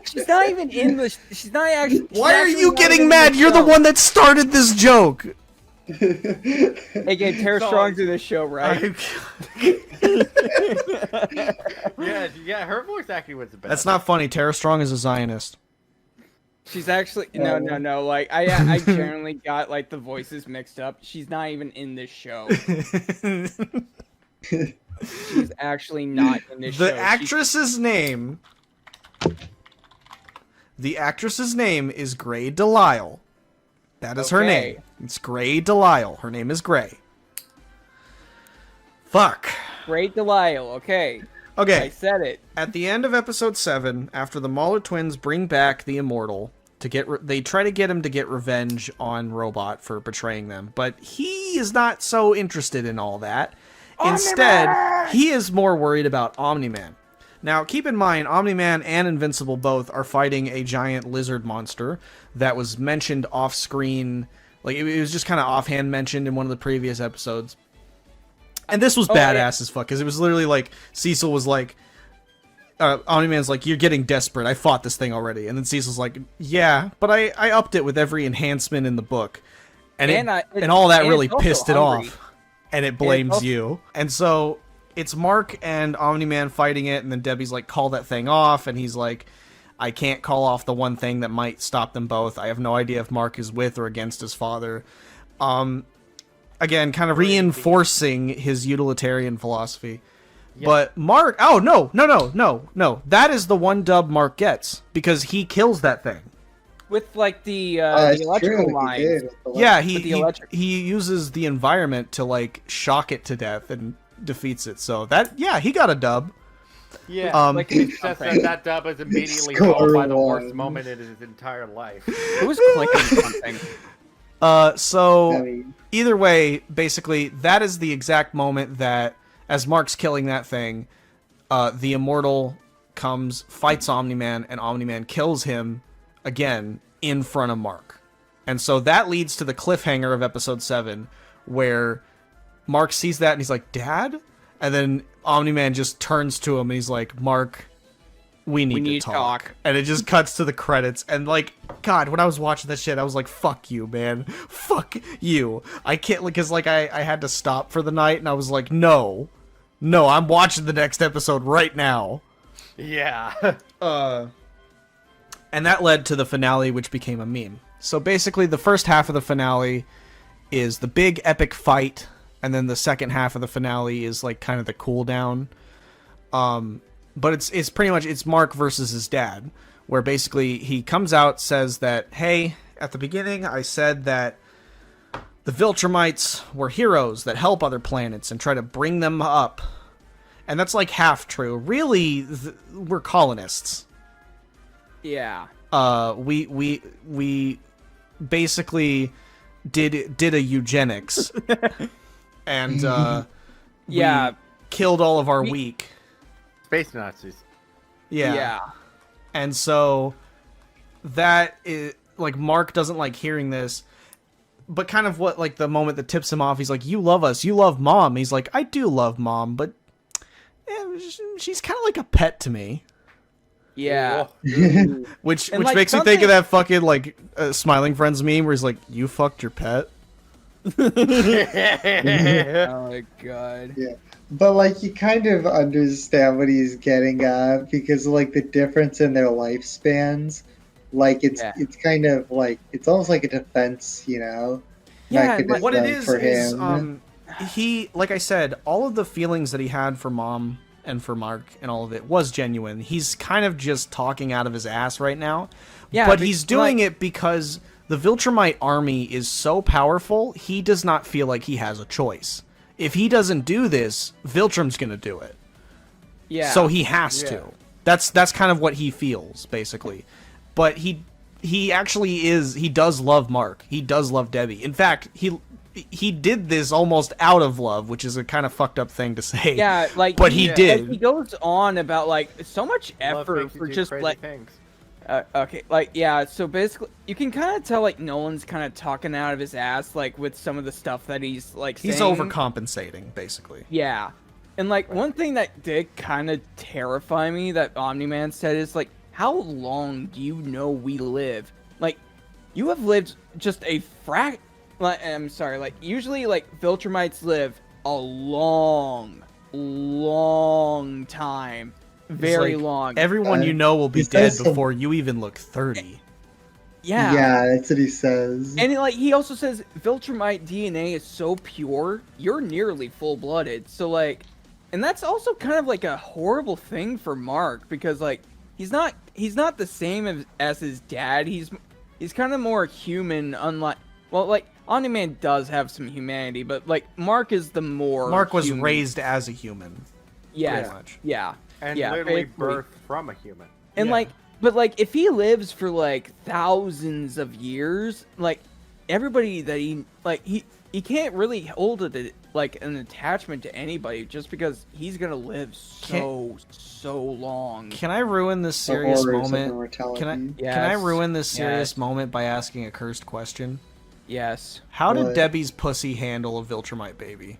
She's not even in the. She's not actually. Why are you getting mad? You're the one that started this joke. Again, Tara Strong's in this show, right? Yeah, her voice acting was the best. That's not funny. Tara Strong is a Zionist. She's actually no. Like I generally got like the voices mixed up. She's not even in this show. She's actually not in this show. The actress's name. The actress's name is Gray Delisle. That is her Okay. name. It's Gray Delisle. Her name is Gray. Fuck. Great Delisle. Okay. I Okay. said it. At the end of episode 7, after the Mauler twins bring back the Immortal to they try to get him to get revenge on Robot for betraying them, but he is not so interested in all that. Instead, he is more worried about Omni-Man. Now, keep in mind, Omni-Man and Invincible both are fighting a giant lizard monster that was mentioned off-screen. Like, it was just kind of offhand mentioned in one of the previous episodes. And this was badass as fuck, because it was literally like, Cecil was like, Omni-Man's like, you're getting desperate, I fought this thing already. And then Cecil's like, yeah, but I upped it with every enhancement in the book. And all that really pissed it off. And it blames you. And so it's Mark and Omni-Man fighting it, and then Debbie's like, call that thing off, and he's like, I can't call off the one thing that might stop them both. I have no idea if Mark is with or against his father. Again, kind of reinforcing his utilitarian philosophy. Yeah. But Mark, no. That is the one dub Mark gets, because he kills that thing. With like the electrical line. Yeah, he uses the environment to like shock it to death and defeats it. So he got a dub. Yeah, like it's just that dub is immediately followed by the worst moment in his entire life. Who's clicking something? So either way, basically, that is the exact moment that, as Mark's killing that thing, the Immortal comes, fights Omni-Man, and Omni-Man kills him again in front of Mark. And so that leads to the cliffhanger of episode 7, where Mark sees that and he's like, Dad? And then Omni-Man just turns to him and he's like, Mark, we need to talk. And it just cuts to the credits. And like, God, when I was watching that shit, I was like, fuck you, man. Fuck you. I can't, because like I had to stop for the night and I was like, no, I'm watching the next episode right now. Yeah. And that led to the finale, which became a meme. So basically, the first half of the finale is the big epic fight, and then the second half of the finale is like kind of the cool down. But it's pretty much, it's Mark versus his dad, where basically he comes out, says that, hey, at the beginning I said that the Viltrumites were heroes that help other planets and try to bring them up. And that's like half true. Really, we're colonists. Yeah. We basically did a eugenics, and we killed all of our weak space Nazis. Yeah. And so that is like, Mark doesn't like hearing this, but kind of what, like, the moment that tips him off, he's like, you love us, you love Mom. He's like, I do love Mom, but she's kind of like a pet to me. Yeah. which like, makes me think of that fucking like Smiling Friends meme where he's like, you fucked your pet. Oh my God. Yeah. But like, you kind of understand what he's getting at, because like the difference in their lifespans, like it's kind of like, it's almost like a defense, you know? Yeah, what it is he, like I said, all of the feelings that he had for Mom and for Mark and all of it was genuine. He's kind of just talking out of his ass right now. Yeah, but he's doing it because the Viltrumite army is so powerful, he does not feel like he has a choice. If he doesn't do this, Viltrum's gonna do it. Yeah. So he has to. That's kind of what he feels, basically. But he actually is. He does love Mark. He does love Debbie. In fact, he did this almost out of love, which is a kind of fucked up thing to say. Yeah, like, but he did. Like, he goes on about like so much Love effort makes you for do just crazy like. things. Okay, like, yeah, so basically, you can kind of tell, like, Nolan's kind of talking out of his ass, like, with some of the stuff that he's, like, saying. He's overcompensating, basically. Yeah. And, like, one thing that did kind of terrify me that Omni-Man said is, like, how long do you know we live? Like, you have lived just a I'm sorry, like, usually, like, Viltrumites live a long time. Very like, long. Everyone you know will be he dead says before you even look 30. Yeah. Yeah, that's what he says. And like he also says Viltrumite DNA is so pure, you're nearly full-blooded. So like, and that's also kind of like a horrible thing for Mark because like he's not the same as his dad. He's kind of more human, unlike like Omni-Man does have some humanity, but like Mark is the more Mark was human. raised as a human. Yeah, pretty much. yeah, And yeah, literally basically. birthed from a human. And Yeah. like, but like, if he lives for like thousands of years, like everybody that he can't really hold like an attachment to anybody just because he's gonna live so long. Can I ruin this The serious horrors of moment? immortality. Can I Yes. ruin this serious Yes. moment by asking a cursed question? Yes. How did What? Debbie's pussy handle a Viltrumite baby?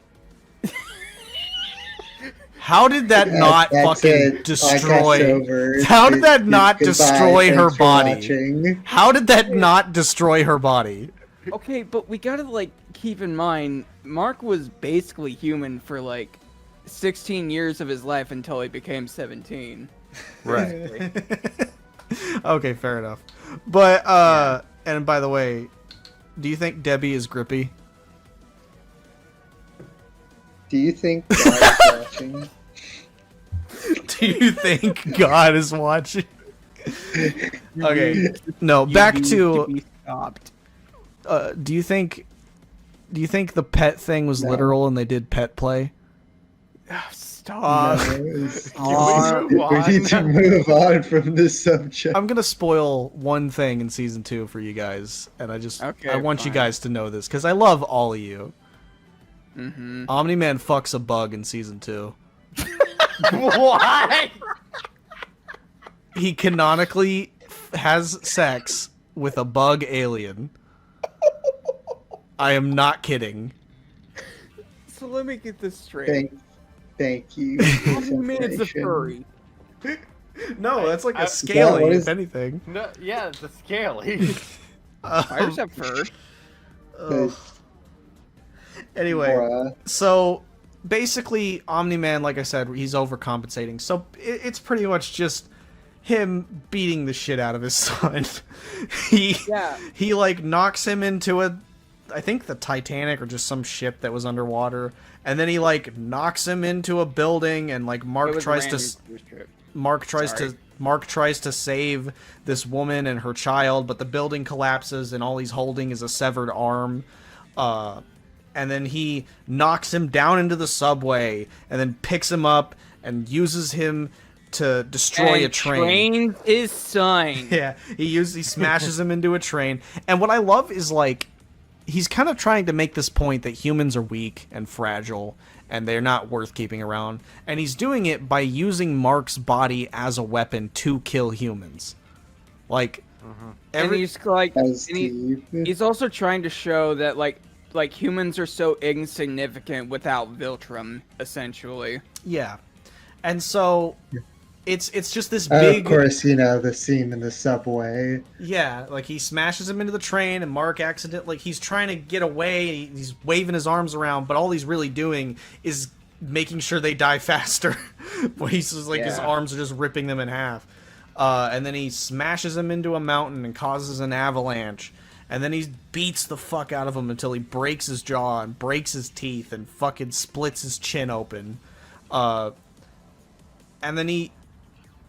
How did that not That's fucking it. destroy? Podcast's over. How did that not Goodbye. destroy her Thanks for body? watching. How did that not destroy her body? Okay, but we gotta like keep in mind, Mark was basically human for like 16 years of his life until he became 17. Right. Okay, fair enough. But and by the way, do you think Debbie is grippy? Do you think God's watching? Do you think God is watching? Okay, no. Back to. be stopped. Do you think the pet thing was No. literal and they did pet play? Stop. No, it's- Can we move we need to on? move on from this subject. I'm gonna spoil one thing in season 2 for you guys, and Okay, I want you fine. guys to know this because I love all of you. Mm-hmm. Omni-Man fucks a bug in season 2. What? He canonically has sex with a bug alien. I am not kidding. So let me get this straight. Thank you. for this Omni-Man's a information. furry. No, that's like a what scaly, is- if anything. No, yeah, the scaly. Fires have fur. Ugh. Anyway, Bruh. so basically, Omni-Man, like I said, he's overcompensating. So it's pretty much just him beating the shit out of his son. Yeah. He like knocks him into I think the Titanic or just some ship that was underwater, and then he like knocks him into a building, and like It Mark was tries to random cruise trip. Mark tries to save this woman and her child, but the building collapses and all he's holding is a severed arm. And then he knocks him down into the subway and then picks him up and uses him to destroy And a train. trains his son. Yeah, he smashes him into a train. And what I love is like he's kind of trying to make this point that humans are weak and fragile and they're not worth keeping around. And he's doing it by using Mark's body as a weapon to kill humans. Like And he's like, As and Steve. he's also trying to show that like humans are so insignificant without Viltrum, essentially. yeah. And so it's just this Of big course, you know, the scene in the subway. Yeah, like he smashes him into the train, and Mark accidentally, like he's trying to get away, and he's waving his arms around, but all he's really doing is making sure they die faster. When he's just like his Yeah. arms are just ripping them in half, and then he smashes him into a mountain and causes an avalanche, and then he beats the fuck out of him until he breaks his jaw and breaks his teeth and fucking splits his chin open, and then he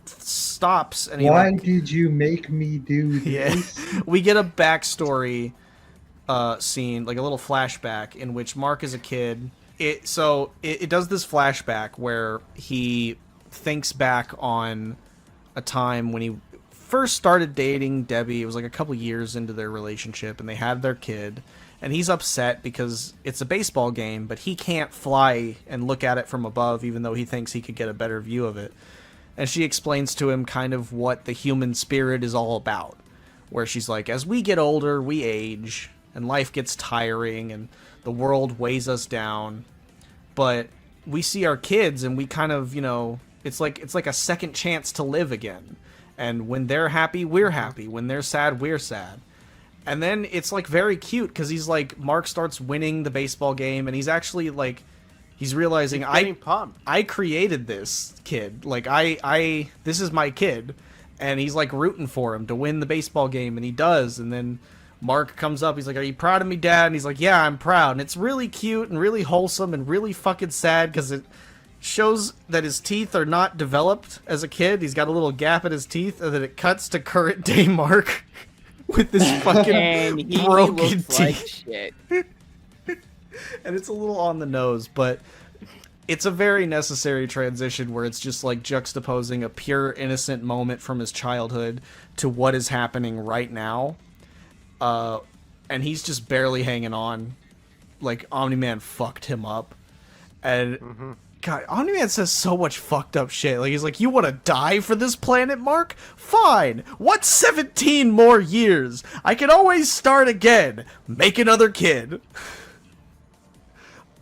stops and he Why like, did you make me do this? yeah, we get a backstory scene, like a little flashback in which Mark is a kid. It does this flashback where he thinks back on a time when he first started dating Debbie, it was like a couple years into their relationship, and they had their kid. And he's upset because it's a baseball game, but he can't fly and look at it from above, even though he thinks he could get a better view of it. And she explains to him kind of what the human spirit is all about, where she's like, as we get older, we age, and life gets tiring, and the world weighs us down. But we see our kids, and we kind of, you know, it's like a second chance to live again. And when they're happy, we're happy. When they're sad, we're sad. And then it's like very cute because he's like, Mark starts winning the baseball game, and he's actually like, he's realizing I created this kid. Like this is my kid, and he's like rooting for him to win the baseball game, and he does. And then Mark comes up, he's like, "Are you proud of me, Dad?" And he's like, "Yeah, I'm proud." And it's really cute and really wholesome and really fucking sad because it shows that his teeth are not developed as a kid. He's got a little gap in his teeth, and then it cuts to current day Mark. With this fucking And he broken looks teeth. like shit. And it's a little on the nose, but it's a very necessary transition where it's just like juxtaposing a pure innocent moment from his childhood to what is happening right now. And he's just barely hanging on. Like, Omni-Man fucked him up. And God, Omni-Man says so much fucked up shit. Like, he's like, "You want to die for this planet, Mark? Fine. What's 17 more years? I can always start again. Make another kid."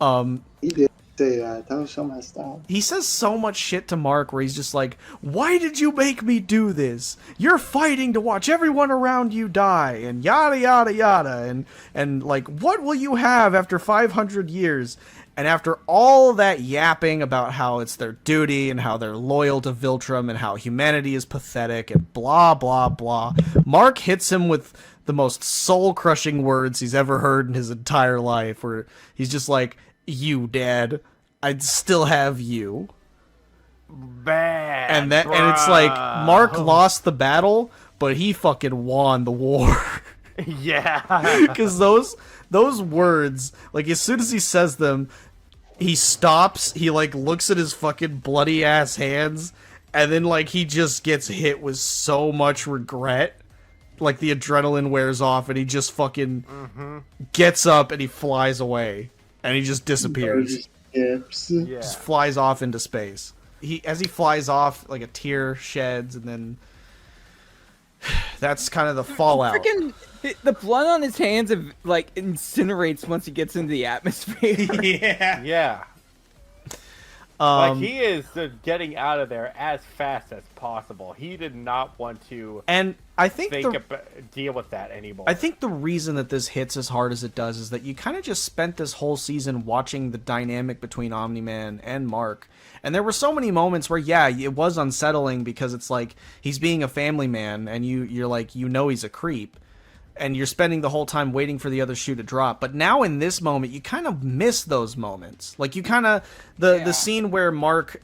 He did say that. That was so messed up. He says so much shit to Mark where he's just like, "Why did you make me do this? You're fighting to watch everyone around you die, and yada yada yada, and like, what will you have after 500 years? And after all that yapping about how it's their duty and how they're loyal to Viltrum and how humanity is pathetic and blah, blah, blah, Mark hits him with the most soul-crushing words he's ever heard in his entire life, where he's just like, "You, Dad, I'd still have you." Bad. And it's like, Mark lost the battle, but he fucking won the war. Yeah. Because those words, like, as soon as he says them, he stops, he, like, looks at his fucking bloody-ass hands, and then, like, he just gets hit with so much regret. Like, the adrenaline wears off, and he just fucking gets up, and he flies away. And he just disappears. Just flies off into space. As he flies off, like, a tear sheds, and then that's kind of the fallout. Freaking the blood on his hands like incinerates once he gets into the atmosphere. Yeah. Yeah. Like, he is getting out of there as fast as possible. He did not want to and I think deal with that anymore. I think the reason that this hits as hard as it does is that you kind of just spent this whole season watching the dynamic between Omni-Man and Mark. And there were so many moments where, yeah, it was unsettling because it's like he's being a family man and you're like, you know, he's a creep. And you're spending the whole time waiting for the other shoe to drop. But now in this moment, you kind of miss those moments. Like, you kind of... The scene where Mark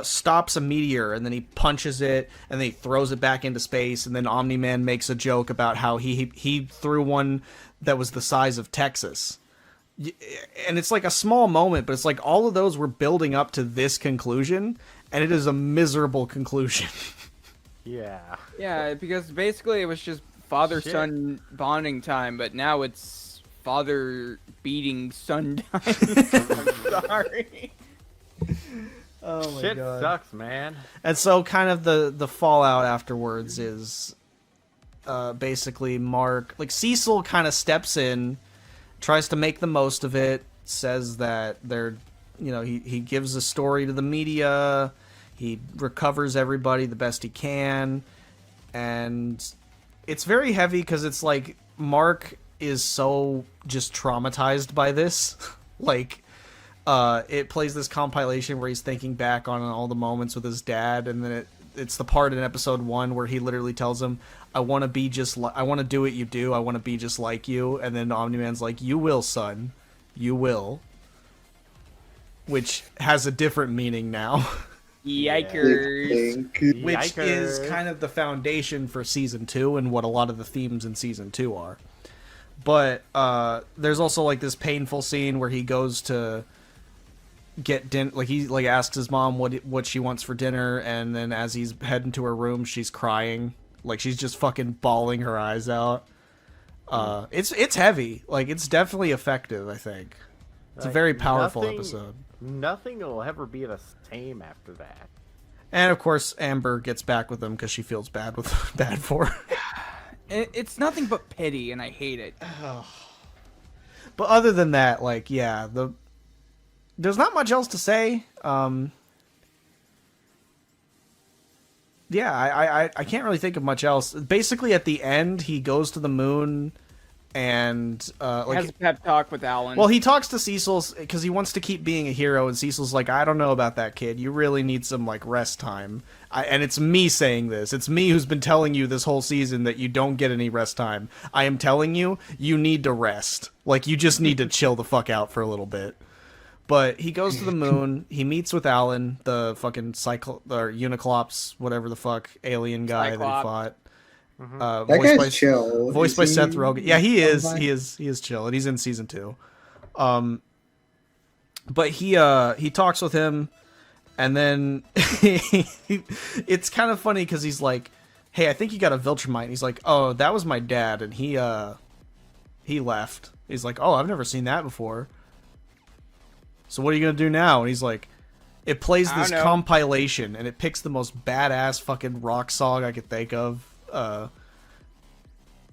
stops a meteor and then he punches it and then he throws it back into space, and then Omni-Man makes a joke about how he threw one that was the size of Texas. And it's like a small moment, but it's like all of those were building up to this conclusion, and it is a miserable conclusion. Yeah. Yeah, because basically it was just father-son bonding time, but now it's father beating son time. I'm sorry. Oh my Shit God. sucks, man. And so kind of the fallout afterwards is basically Mark, like, Cecil kind of steps in, tries to make the most of it, says that they're, you know, he gives a story to the media, he recovers everybody the best he can, and it's very heavy because it's like Mark is so just traumatized by this. Like, it plays this compilation where he's thinking back on all the moments with his dad, and then it's the part in episode 1 where he literally tells him, I want to do what you do, I want to be just like you, and then Omni-Man's like, you will, son, you will. Which has a different meaning now. Yikers. Which is kind of the foundation for season 2 and what a lot of the themes in season 2 are. But there's also like this painful scene where he goes to get dinner, like he like asks his mom what she wants for dinner, and then as he's heading to her room, she's crying, Like she's just fucking bawling her eyes out. It's heavy. Like it's definitely effective, I think. It's a very powerful episode. Nothing will ever be the same after that. And of course, Amber gets back with him because she feels bad for her. It's nothing but pity, and I hate it. But other than that, like, yeah, there's not much else to say. Yeah, I can't really think of much else. Basically, at the end, he goes to the moon and Has a pep talk with Alan. well, he talks to Cecil because he wants to keep being a hero, and Cecil's like, I don't know about that, kid. You really need some, like, rest time. And it's me saying this. It's me who's been telling you this whole season that you don't get any rest time. I am telling you, you need to rest. Like, you just need to chill the fuck out for a little bit. But he goes to the moon. He meets with Alan, the fucking or Uniclops, whatever the fuck, alien guy that he fought. That guy's chill. Voiced by Seth Rogen. Yeah, he is. He is chill, and he's in season 2. But he talks with him, and then it's kind of funny because he's like, "Hey, I think you got a Viltrumite." And he's like, "Oh, that was my dad, and he left." He's like, "Oh, I've never seen that before. So what are you gonna do now?" And he's like, "It plays this compilation, and it picks the most badass fucking rock song I could think of."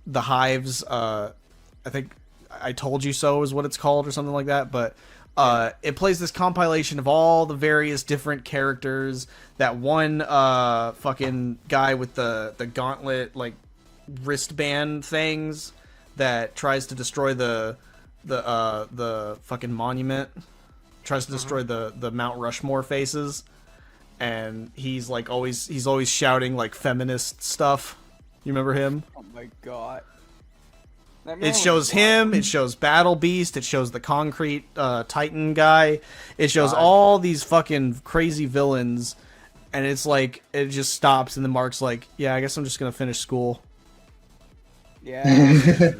The Hives, I think I Told You So is what it's called or something like that, but it plays this compilation of all the various different characters. That one fucking guy with the gauntlet, like, wristband things that tries to destroy the fucking monument, tries to destroy the Mount Rushmore faces, and he's always shouting, like, feminist stuff. You remember him? Oh my god. It shows him, it shows Battle Beast, it shows the Concrete Titan guy, it shows all these fucking crazy villains, and it's like, it just stops, and then Mark's like, yeah, I guess I'm just gonna finish school. Yeah.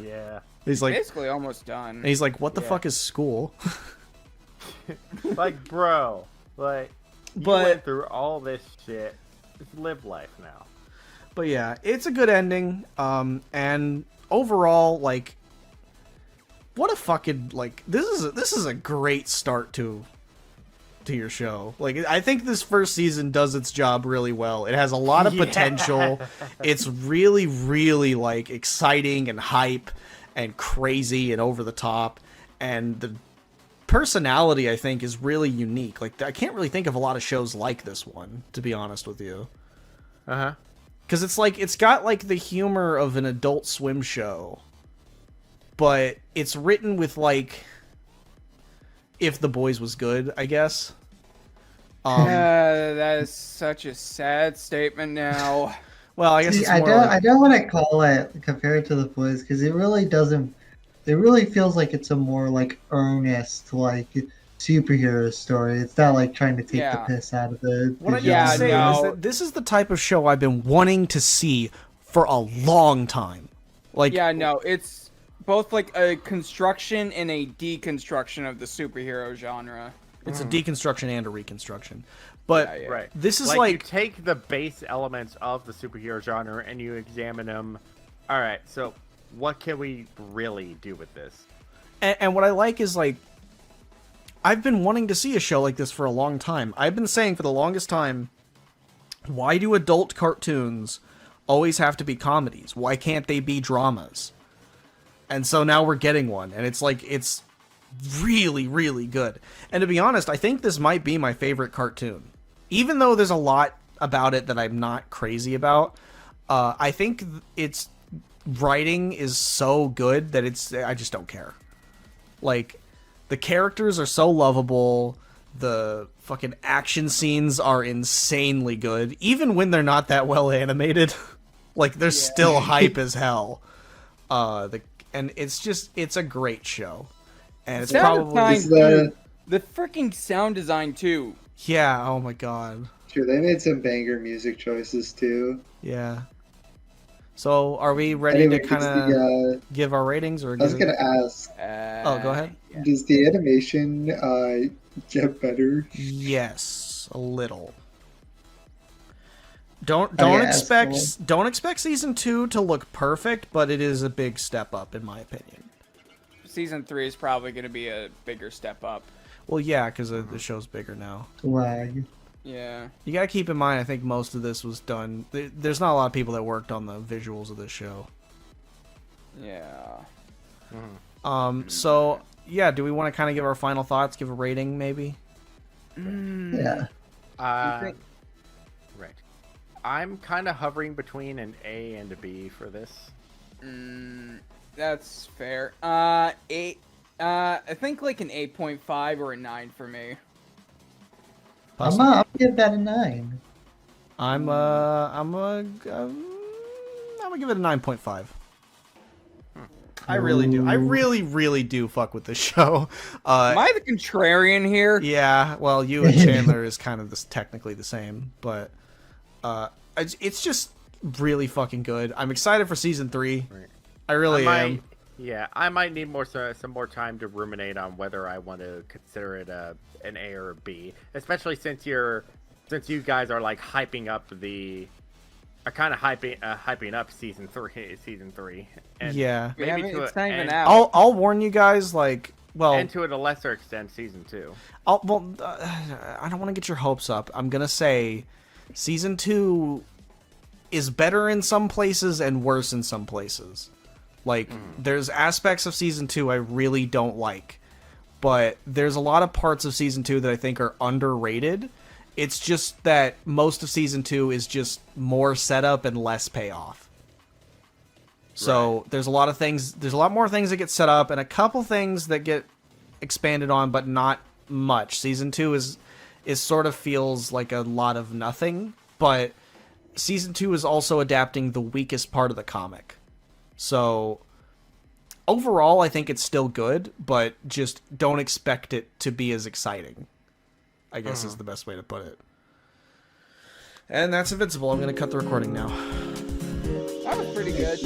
Yeah. He's like, basically almost done. and he's like, what the fuck is school? Like, bro, like, you But- went through all this shit. Just live life now. But yeah, it's a good ending, and overall, like, what a fucking, like, this is a great start to your show. Like, I think this first season does its job really well. It has a lot of potential. It's really, really, like, exciting and hype and crazy and over the top, and the personality, I think, is really unique. Like, I can't really think of a lot of shows like this one, to be honest with you. Uh-huh. Because it's like, it's got, like, the humor of an Adult Swim show, but it's written with, like, If the Boys was good, I guess. That is such a sad statement now. Well, I guess See, it's I more don't. like, I don't want to call it compared to the boys because it really doesn't. It really feels like it's a more like earnest like superhero story. It's not like trying to take the piss out of the. what I need Yeah, to say no. is that this is the type of show I've been wanting to see for a long time. Like, Yeah, no, it's both like a construction and a deconstruction of the superhero genre. it's a deconstruction and a reconstruction. But Yeah. Right. this is you like, take the base elements of the superhero genre and you examine them. All right, so what can we really do with this? and what I like is, like, I've been wanting to see a show like this for a long time. I've been saying for the longest time, why do adult cartoons always have to be comedies? Why can't they be dramas? And so now we're getting one, and it's like, it's really, really good. And to be honest, I think this might be my favorite cartoon. Even though there's a lot about it that I'm not crazy about, I think its writing is so good that I just don't care. Like, the characters are so lovable, the fucking action scenes are insanely good, even when they're not that well animated. Like, they're still hype as hell. And it's a great show. And it's Sound probably... design, the freaking sound design too. Yeah, oh my god. True, they made some banger music choices too. Yeah. So, are we ready Anyway, to kind of give our ratings? Or I was gonna ask, Oh, go ahead. does the animation get better? Yes, a little. Don't guess, expect season 2 to look perfect, but it is a big step up in my opinion. Season 3 is probably going to be a bigger step up. Well, yeah, because the show's bigger now. Lag. Yeah. You gotta keep in mind, I think most of this was done. There's not a lot of people that worked on the visuals of this show. Yeah. So yeah, do we want to kind of give our final thoughts? Give a rating, maybe? Yeah. Right. I'm kind of hovering between an A and a B for this. That's fair. I think like an 8.5 or a 9 for me. I'll give that a 9. I'm gonna give it a 9.5. I really do. I really do fuck with this show. Am I the contrarian here? Yeah, well, you and Chandler is kind of technically the same, but it's just really fucking good. I'm excited for season 3. Right. I really am. Yeah, I might need some more time to ruminate on whether I want to consider it an A or a B, especially since you guys are like hyping up hyping up season 3. And yeah, maybe it's not even out. I'll warn you guys, like, well, and to a lesser extent, season 2. I don't want to get your hopes up. I'm gonna say season 2 is better in some places and worse in some places. Like, there's aspects of season 2 I really don't like, but there's a lot of parts of season 2 that I think are underrated. It's just that most of season 2 is just more setup and less payoff. So there's a lot more things that get set up and a couple things that get expanded on, but not much. Season 2 is sort of feels like a lot of nothing, but season 2 is also adapting the weakest part of the comic. So overall, I think it's still good, but just don't expect it to be as exciting, I guess is the best way to put it. And that's Invincible. I'm going to cut the recording now. That was pretty good.